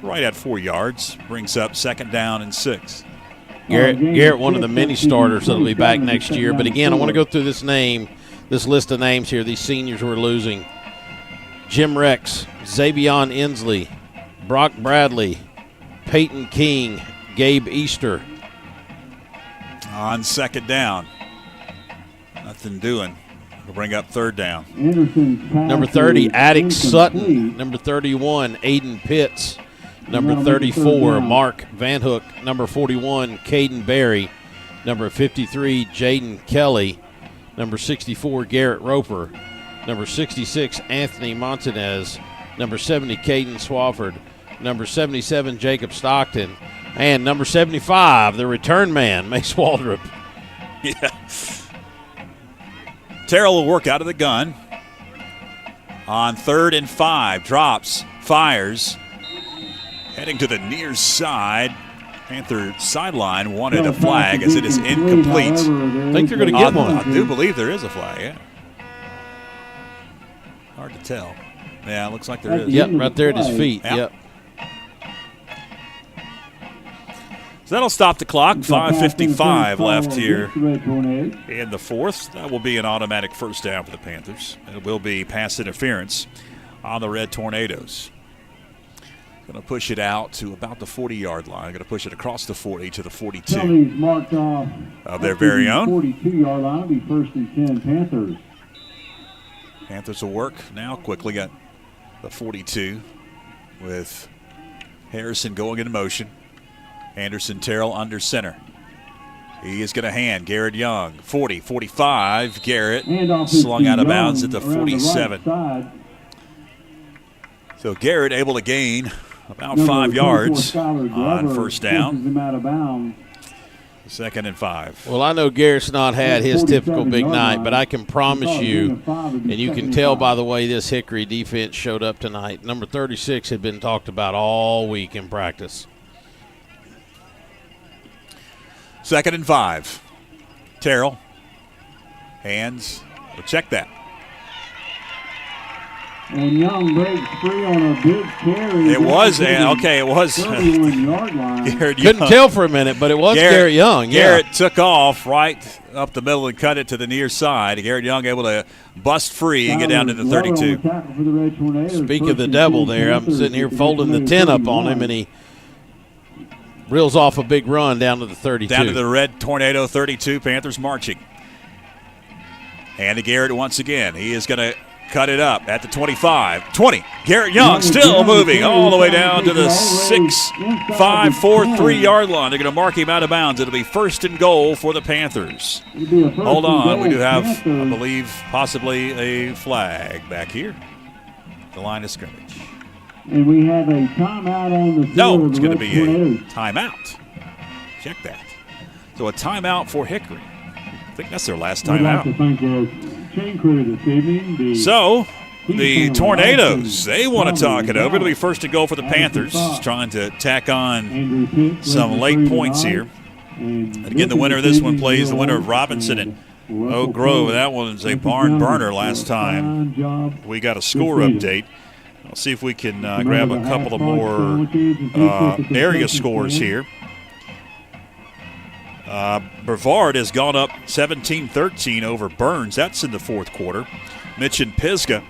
right at 4 yards. Brings up 2nd down and 6. Garrett, one of the many starters that'll be back next year. But again, I want to go through this list of names here, these seniors we're losing. Jim Rex, Xavion Inslee, Brock Bradley, Peyton King, Gabe Easter. On 2nd down. Nothing doing. We'll bring up 3rd down. Number 30, Attic Sutton. Number 31, Aiden Pitts. Number 34, Mark Van Hook. Number 41, Caden Berry. Number 53, Jaden Kelly. Number 64, Garrett Roper. Number 66, Anthony Montanez. Number 70, Caden Swafford. Number 77, Jacob Stockton. And number 75, the return man, Mace Waldrop. Yeah. Terrell will work out of the gun. On 3rd and 5, drops, fires. Heading to the near side. Panther sideline wanted a flag as it is incomplete. I think they're going to get one. I do believe there is a flag, yeah. Hard to tell. Yeah, it looks like there is. Yep, right there at his feet. Yep. So that'll stop the clock. 5:55 left here in the fourth. That will be an automatic first down for the Panthers. It will be pass interference on the Red Tornadoes. Going to push it out to about the 40-yard line. Going to push it across the 40 to the 42 marked off of their very own. 42-yard line will be 1st and 10 Panthers. Panthers will work now quickly. Got the 42 with Harrison going in motion. Anderson Terrell under center. He is going to hand Garrett Young. 40, 45. Garrett slung out of bounds at the 47. So Garrett able to gain about 5 yards on first down. 2nd and 5. Well, I know Garrett's not had his typical big night, but I can promise you, and you can tell by the way this Hickory defense showed up tonight, number 36 had been talked about all week in practice. 2nd and 5. Terrell. Hands. We'll check that. And Young breaks free on a big carry. It was. It was. 31-yard line. Garrett Young. Couldn't tell for a minute, but it was Garrett Young. Yeah. Garrett took off right up the middle and cut it to the near side. Garrett Young able to bust free and get down to the 32. Speak of the devil there. I'm sitting here folding the 10 up on him, and he Reels off a big run down to the 32. Down to the red Tornado 32. Panthers marching. And to Garrett once again. He is going to cut it up at the 25. 20. Garrett Young still moving all the way down to the 6, 5, 4, 3 yard line. They're going to mark him out of bounds. It'll be first and goal for the Panthers. Hold on. We do have, I believe, possibly a flag back here. The line of scrimmage. And we have a timeout on the field. No, it's going to be a timeout. Check that. So a timeout for Hickory. I think that's their last timeout. We'd like to thank our chain crew this evening. So the Tornadoes, they want to talk it over. It'll be first and goal for the Panthers, trying to tack on some late points here. And again, the winner of this one plays the winner of Robinson and Oak Grove. That one's a barn burner last time. We got a score update. I'll see if we can grab a couple of more area scores here. Brevard has gone up 17-13 over Burns. That's in the fourth quarter. Mitch and Pisgah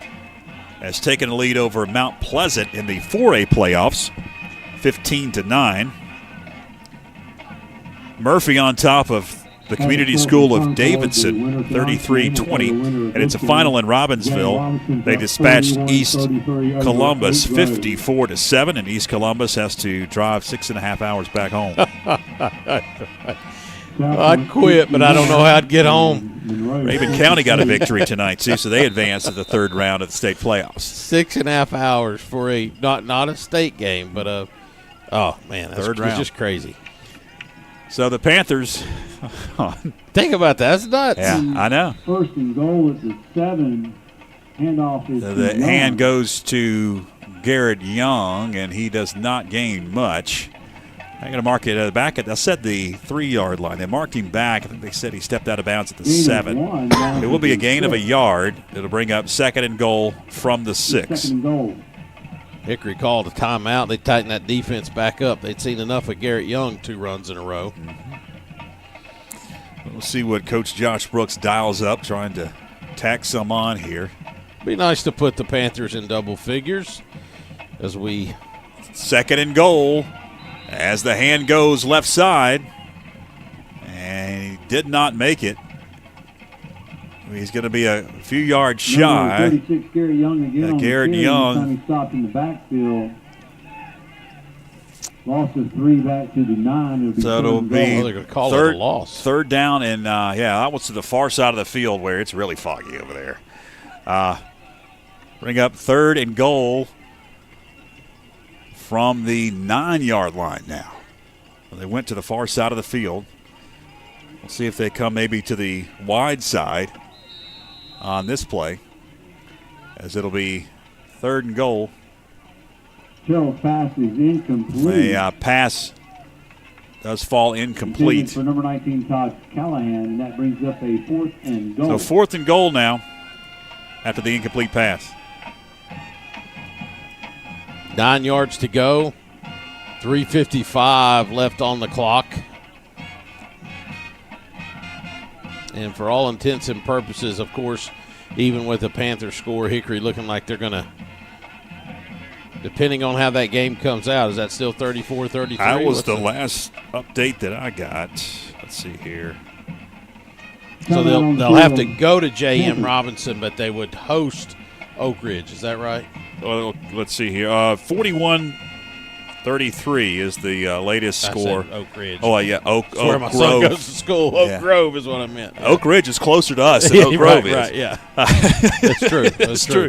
has taken a lead over Mount Pleasant in the 4A playoffs, 15-9. Murphy on top of the Community School of Davidson, 33-20. And it's a final in Robbinsville. They dispatched East Columbus 54-7, and East Columbus has to drive 6.5 hours back home. I'd quit, but I don't know how I'd get home. Raven County got a victory tonight, too, so they advanced to the third round of the state playoffs. 6.5 hours for a not a state game, but oh, man, that's third round. Just crazy. So the Panthers. Think about that. That's nuts. Yeah, I know. First and goal at the 7. Handoff is the hand goes to Garrett Young, and he does not gain much. I'm going to mark it back at, I said the 3 yard line. They marked him back. I think they said he stepped out of bounds at the 7. It will be a gain of a yard. It'll bring up second and goal from the 6. Second and goal. Hickory called a timeout. They tightened that defense back up. They'd seen enough of Garrett Young 2 runs in a row. We'll see what Coach Josh Brooks dials up, trying to tack some on here. Be nice to put the Panthers in double figures as we. Second and goal as the hand goes left side. And he did not make it. He's going to be a few yards shy. 36, Garrett Young again. Garrett Young. He stopped in the backfield. Loss of 3 back to the 9. So it'll be they're going to call it a loss. Third down, and that was to the far side of the field where it's really foggy over there. Bring up third and goal from the 9 yard line now. They went to the far side of the field. We'll see if they come maybe to the wide side on this play, as it'll be third and goal. Terrell's pass is incomplete. The pass does fall incomplete. For number 19, Todd Callahan, and that brings up a 4th and goal. So fourth and goal now after the incomplete pass. 9 yards to go. 3:55 left on the clock. And for all intents and purposes, of course, even with the Panthers score, Hickory looking like they're going to, depending on how that game comes out, is that still 34-33? That was the last update that I got. Let's see here. So they'll have to go to J.M. Robinson, but they would host Oak Ridge. Is that right? Well, let's see here. 41-33 is the latest score. I said Oak Ridge. Oh, yeah, Oak Where my Grove. son goes to school. Oak Grove is what I meant. Yeah. Oak Ridge is closer to us than Oak Grove is. Right, yeah. That's true. That's true.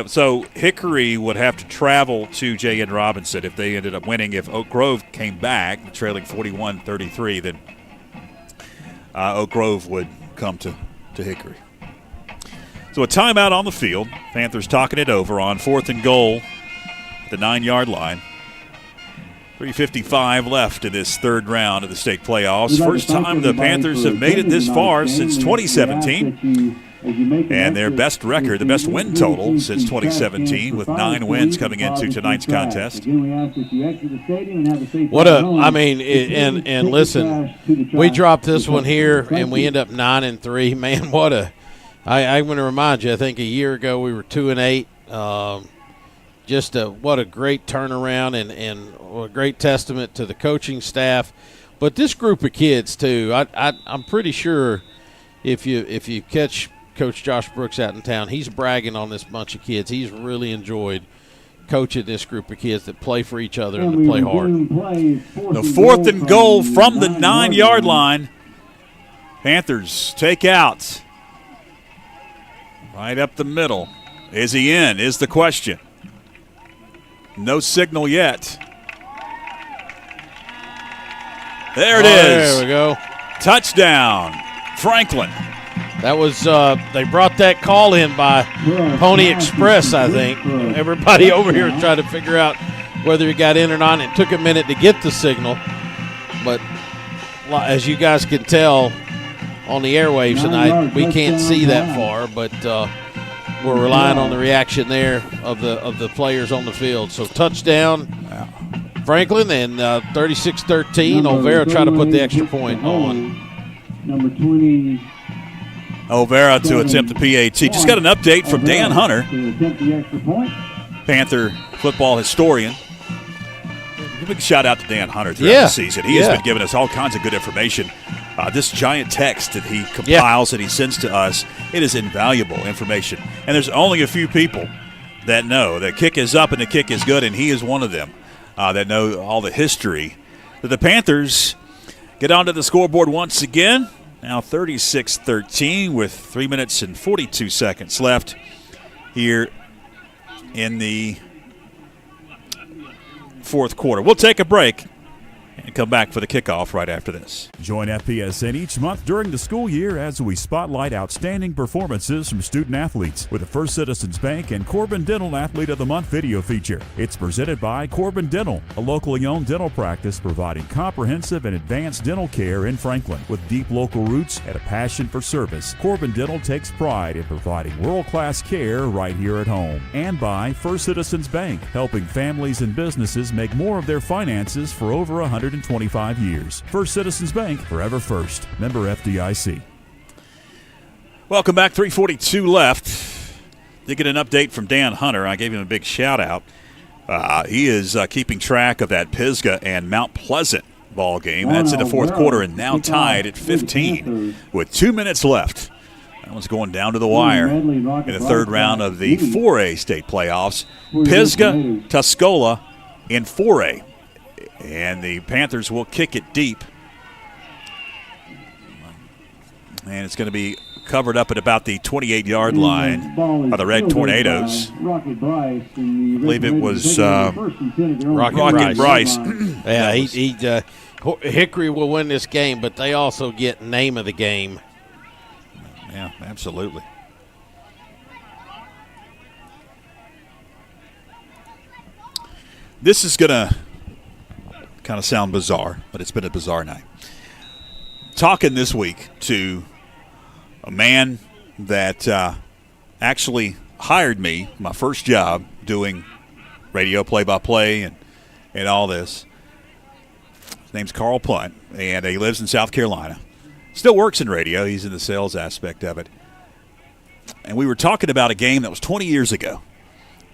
So Hickory would have to travel to J.N. Robinson if they ended up winning. If Oak Grove came back, trailing 41-33, then Oak Grove would come to Hickory. So a timeout on the field. Panthers talking it over on fourth and goal at the 9 yard line. 3:55 left in this third round of the state playoffs. First time the Panthers have made it this far since 2017. And their best record, the best win total since 2017, with 9 wins coming into tonight's contest. And listen, we dropped this one here and we end up 9-3. Man, I'm going to remind you, I think a year ago we were 2-8. just what a great turnaround and a great testament to the coaching staff. But this group of kids, too, I'm pretty sure if you catch Coach Josh Brooks out in town, he's bragging on this bunch of kids. He's really enjoyed coaching this group of kids that play for each other and to play hard. The 4th and goal from the 9-yard line. Panthers take out. Right up the middle. Is he in, is the question. No signal yet. There it is. There we go. Touchdown, Franklin. That was they brought that call in by Pony Express, I think. Everybody over here trying to figure out whether he got in or not. It took a minute to get the signal. But as you guys can tell on the airwaves tonight, we can't see that far, but we're relying on the reaction there of the players on the field. So touchdown, Franklin, and 36-13. Olvera try to put the extra point on. Number 20. Olvera to attempt the PAT. Just got an update from Dan Hunter, Panther football historian. Give a big shout out to Dan Hunter throughout the season. He has been giving us all kinds of good information. This giant text that he compiles and he sends to us, it is invaluable information. And there's only a few people that know the kick is up and the kick is good, and he is one of them that know all the history. That the Panthers get onto the scoreboard once again. Now 36-13 with 3 minutes and 42 seconds left here in the fourth quarter. We'll take a break and come back for the kickoff right after this. Join FPSN each month during the school year as we spotlight outstanding performances from student athletes with the First Citizens Bank and Corbin Dental Athlete of the Month video feature. It's presented by Corbin Dental, a locally owned dental practice providing comprehensive and advanced dental care in Franklin. With deep local roots and a passion for service, Corbin Dental takes pride in providing world-class care right here at home. And by First Citizens Bank, helping families and businesses make more of their finances for over 125 years. First Citizens Bank, forever first. Member FDIC. Welcome back. 3:42 left. Did get an update from Dan Hunter. I gave him a big shout out. He is keeping track of that Pisgah and Mount Pleasant ball game. That's in the fourth quarter and now tied at 15 with 2 minutes left. That one's going down to the wire in the third round of the 4A state playoffs. Pisgah, Tuscola in 4A. And the Panthers will kick it deep. And it's going to be covered up at about the 28-yard line by the Red Tornadoes. I believe it was Rocket Bryce. Yeah, Hickory will win this game, but they also get name of the game. Yeah, absolutely. This is going to kind of sound bizarre, but it's been a bizarre night. Talking this week to a man that actually hired me, my first job, doing radio play-by-play and all this. His name's Carl Punt, and he lives in South Carolina. Still works in radio. He's in the sales aspect of it. And we were talking about a game that was 20 years ago,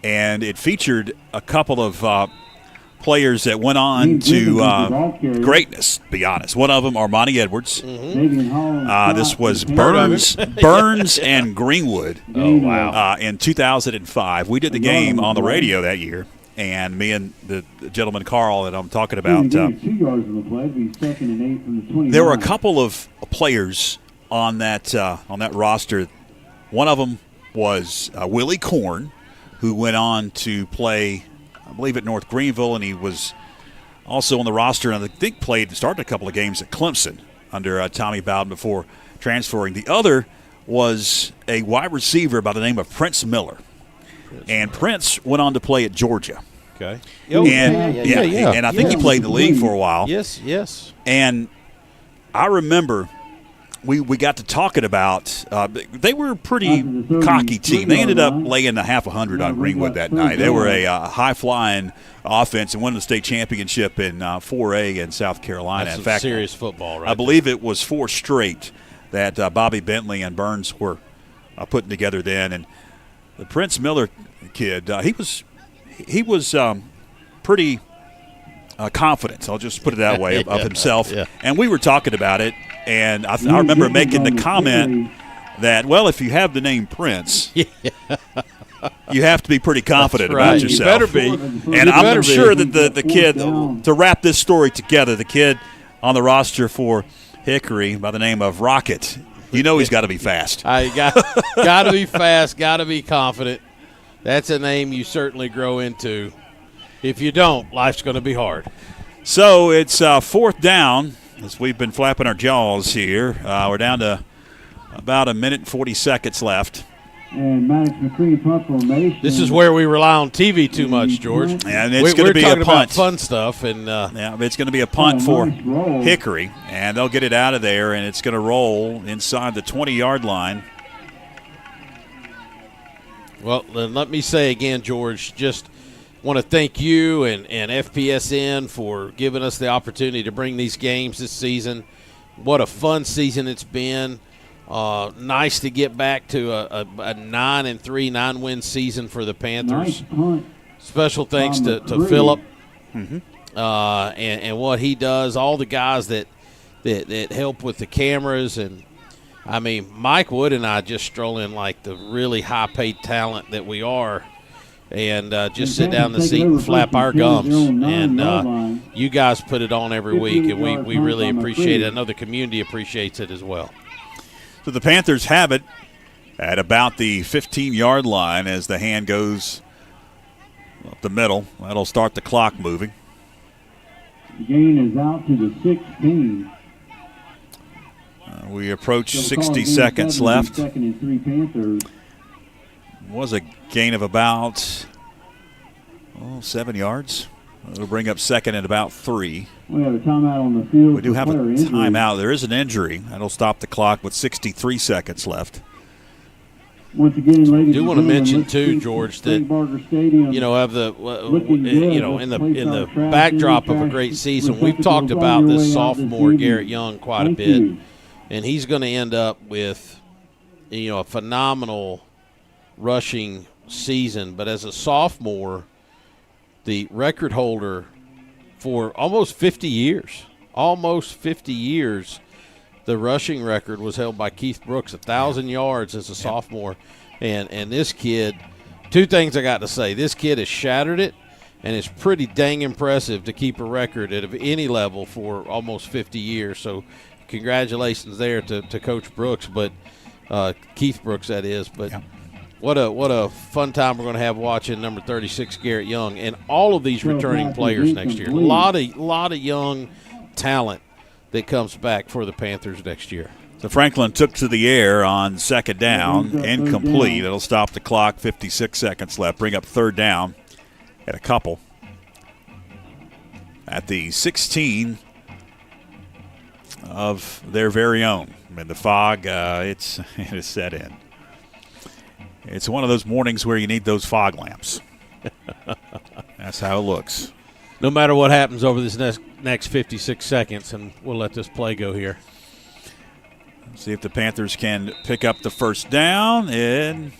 and it featured a couple of players that went on to greatness, to be honest. One of them, Armani Edwards. This was Burns and Greenwood. Oh, wow. In 2005. We did the game on the radio that year, and me and the gentleman, Carl, that I'm talking about. There were a couple of players on that roster. One of them was Willie Korn, who went on to play, I believe, at North Greenville, and he was also on the roster, and I think started a couple of games at Clemson under Tommy Bowden before transferring. The other was a wide receiver by the name of Prince Miller. Prince went on to play at Georgia. Okay. And I think he played in the league for a while. Yes. And I remember we got to talking about they were a pretty cocky team. They ended up laying a half 100 on Greenwood that night. They were a high-flying offense and won the state championship in 4A in South Carolina. That's in fact, serious football, right? I believe it was 4 straight that Bobby Bentley and Burns were putting together then. And the Prince Miller kid, he he was pretty confident, I'll just put it that way, of himself. Yeah. And we were talking about it, and I remember making the comment that, well, if you have the name Prince, you have to be pretty confident about yourself. You better be. And I'm sure that the kid, to wrap this story together, the kid on the roster for Hickory by the name of Rocket, he's got to be fast. Got to be fast, got to be confident. That's a name you certainly grow into. If you don't, life's going to be hard. So it's fourth down, as we've been flapping our jaws here. We're down to about 1 minute and 40 seconds left. And Maddox McCree punt formation. This is where we rely on TV too much, George. And it's going to be a punt. About fun stuff, and it's going to be a punt for Hickory, and they'll get it out of there, and it's going to roll inside the 20-yard line. Well, then let me say again, George, just want to thank you and FPSN for giving us the opportunity to bring these games this season. What a fun season it's been. Nice to get back to a 9-3, 9-win season for the Panthers. Nice. Special thanks to Phillip and what he does, all the guys that help with the cameras. And, I mean, Mike Wood and I just stroll in like the really high-paid talent that we are and just sit down in the seat and flap our gums. And you guys put it on every week, and we really appreciate it. I know the community appreciates it as well. So the Panthers have it at about the 15-yard line as the hand goes up the middle. That'll start the clock moving. The gain is out to the 16. We approach 60 seconds left. Second and 3 Panthers. Was a gain of about 7 yards. It'll bring up second and about 3. We have a timeout on the field. We do have a timeout. There is an injury. That'll stop the clock with 63 seconds left. Once again, ladies, I do want to mention too, George, that have in the backdrop of a great season, we've talked about this sophomore Garrett Young quite a bit, and he's going to end up with a phenomenal rushing season. But as a sophomore, the record holder for almost 50 years, the rushing record was held by Keith Brooks, 1,000 yards as a sophomore. And this kid, two things I got to say. This kid has shattered it, and it's pretty dang impressive to keep a record at any level for almost 50 years. So congratulations there to Coach Brooks, but Keith Brooks, that is. But what a fun time we're going to have watching number 36 Garrett Young and all of these returning players next year. A lot of young talent that comes back for the Panthers next year. So Franklin took to the air on second down, incomplete. It'll stop the clock, 56 seconds left, bring up third down at a couple. At the 16 of their very own. And the fog, it is set in. It's one of those mornings where you need those fog lamps. That's how it looks. No matter what happens over this next 56 seconds, and we'll let this play go here. See if the Panthers can pick up the first down. And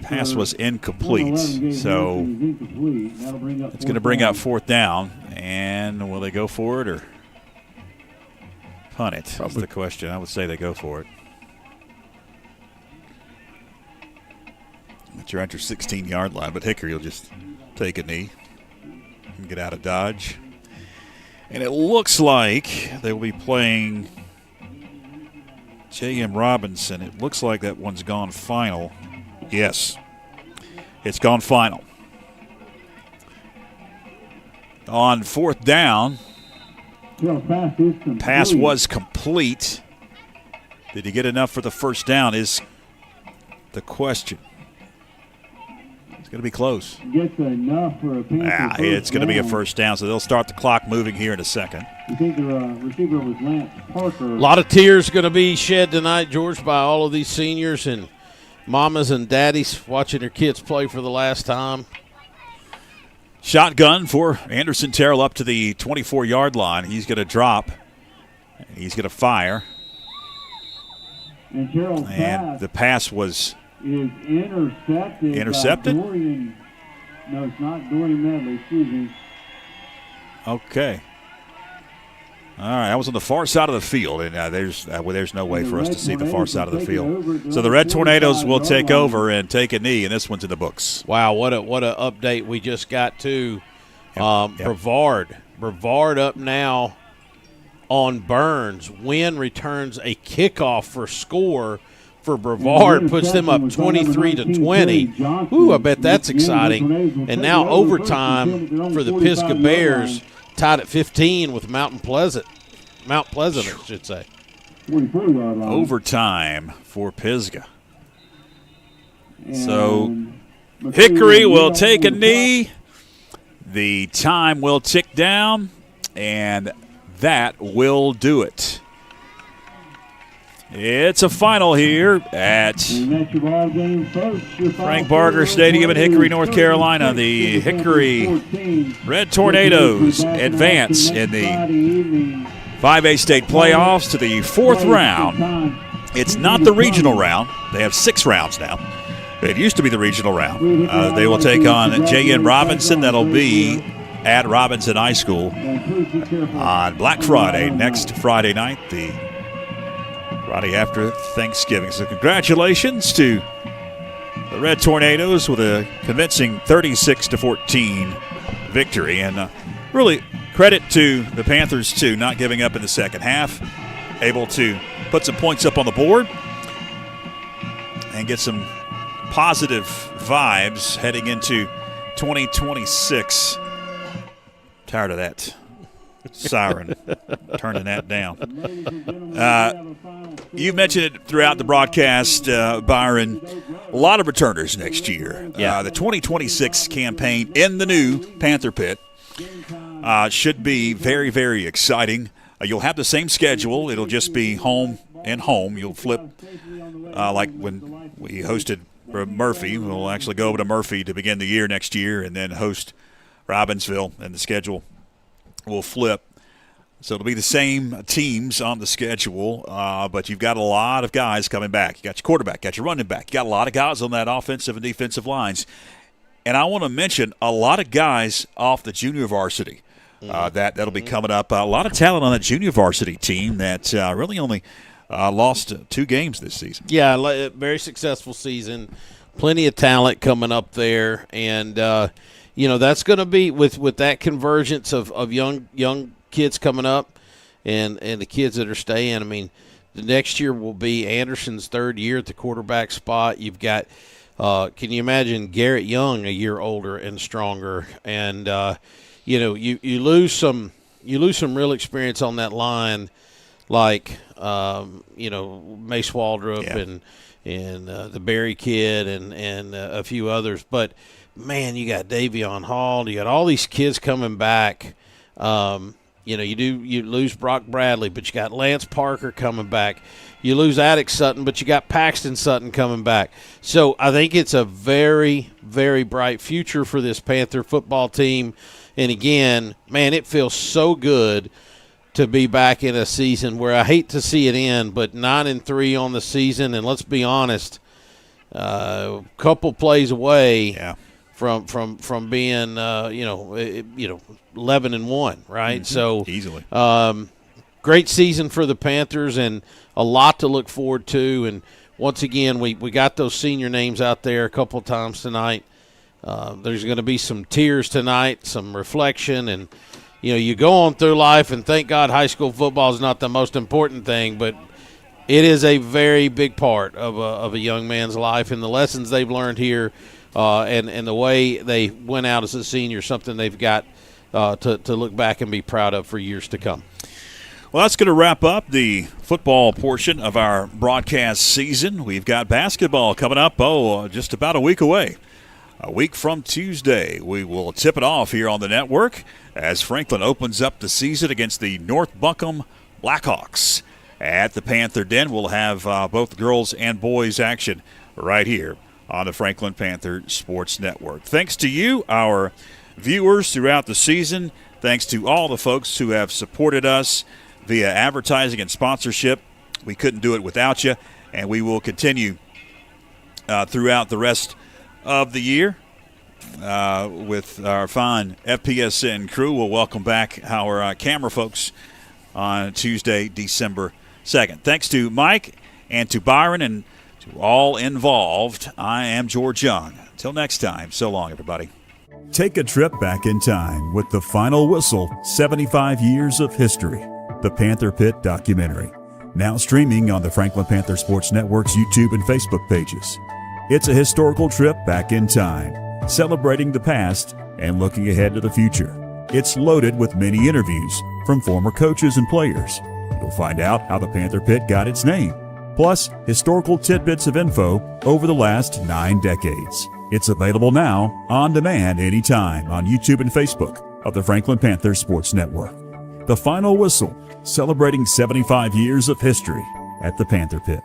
pass was incomplete. So it's going to bring up fourth down. And will they go for it or punt it? That's the question. I would say they go for it. But you're at your 16-yard line, but Hickory will just take a knee and get out of Dodge. And it looks like they will be playing J.M. Robinson. It looks like that one's gone final. Yes, it's gone final. On fourth down, pass was complete. Did he get enough for the first down is the question. It's going to be close. Gets enough for a Panther it's going to be a first down, so they'll start the clock moving here in a second. You think the receiver was Lance Parker. A lot of tears going to be shed tonight, George, by all of these seniors and mamas and daddies watching their kids play for the last time. Shotgun for Anderson Terrell up to the 24-yard line. He's going to drop. He's going to fire. And the pass was is intercepted. Intercepted? By Dorian. No, it's not Dorian Medley. Excuse me. Okay. All right, that was on the far side of the field, and there's no way for us to see the far side of the field. So the Red Tornadoes will take over and take a knee, and this one's in the books. Wow, what a update we just got to. Yep. Brevard up now on Burns. Wynn returns a kickoff for score for Brevard, puts them up 23-20. Ooh, I bet that's exciting. And now overtime for the Pisgah Bears, tied at 15 with Mount Pleasant, I should say. Overtime for Pisgah. So Hickory will take a knee. The time will tick down, and that will do it. It's a final here at Frank Barger Stadium in Hickory, North Carolina. The Hickory Red Tornadoes advance in the 5A state playoffs to the fourth round. It's not the regional round. They have 6 rounds now. It used to be the regional round. They will take on J.N. Robinson. That'll be at Robinson High School on Black Friday, next Friday night, the Friday after Thanksgiving. So congratulations to the Red Tornadoes with a convincing 36-14 victory. And really credit to the Panthers, too, not giving up in the second half, able to put some points up on the board and get some positive vibes heading into 2026. Tired of that siren. Turning that down. You mentioned it throughout the broadcast, Byron. A lot of returners next year. Yeah. The 2026 campaign in the new Panther Pit should be very, very exciting. You'll have the same schedule. It'll just be home and home. You'll flip like when we hosted Murphy. We'll actually go over to Murphy to begin the year next year and then host Robbinsville, and the schedule will flip. So it'll be the same teams on the schedule, but you've got a lot of guys coming back. You got your quarterback, got your running back. You got a lot of guys on that offensive and defensive lines. And I want to mention a lot of guys off the junior varsity that'll be coming up. A lot of talent on the junior varsity team that really only lost 2 games this season. Yeah, very successful season. Plenty of talent coming up there. And, that's going to be with that convergence of young kids coming up and the kids that are staying. I mean, the next year will be Anderson's 3rd year at the quarterback spot. You've got can you imagine Garrett Young a year older and stronger? And you lose some real experience on that line, like Mace Waldrop and the Berry kid and a few others. But man, you got Davion Hall, you got all these kids coming back. You lose Brock Bradley, but you got Lance Parker coming back. You lose Attic Sutton, but you got Paxton Sutton coming back. So I think it's a very, very bright future for this Panther football team. And again, man, it feels so good to be back in a season where I hate to see it end, but 9-3 on the season, and let's be honest, a couple plays away from being 11-1, right? Mm-hmm. So easily, great season for the Panthers and a lot to look forward to. And once again, we got those senior names out there a couple times tonight. There's going to be some tears tonight, some reflection, and you go on through life, and thank God high school football is not the most important thing, but it is a very big part of a young man's life, and the lessons they've learned here and the way they went out as a senior, something they've got to look back and be proud of for years to come. Well, that's going to wrap up the football portion of our broadcast season. We've got basketball coming up, just about a week away. A week from Tuesday, we will tip it off here on the network as Franklin opens up the season against the North Buncombe Blackhawks. At the Panther Den, we'll have both girls and boys action right here on the Franklin Panther Sports Network. Thanks to you, our viewers throughout the season. Thanks to all the folks who have supported us via advertising and sponsorship. We couldn't do it without you, and we will continue throughout the rest of the year with our fine FPSN crew. We'll welcome back our camera folks on Tuesday, December 2nd. Thanks to Mike and to Byron and to all involved. I am George Young. Until next time, so long, everybody. Take a trip back in time with The Final Whistle, 75 Years of History, the Panther Pit documentary. Now streaming on the Franklin Panther Sports Network's YouTube and Facebook pages. It's a historical trip back in time, celebrating the past and looking ahead to the future. It's loaded with many interviews from former coaches and players. You'll find out how the Panther Pit got its name, plus historical tidbits of info over the last 9 decades. It's available now, on demand, anytime on YouTube and Facebook of the Franklin Panther Sports Network. The Final Whistle, celebrating 75 years of history at the Panther Pit.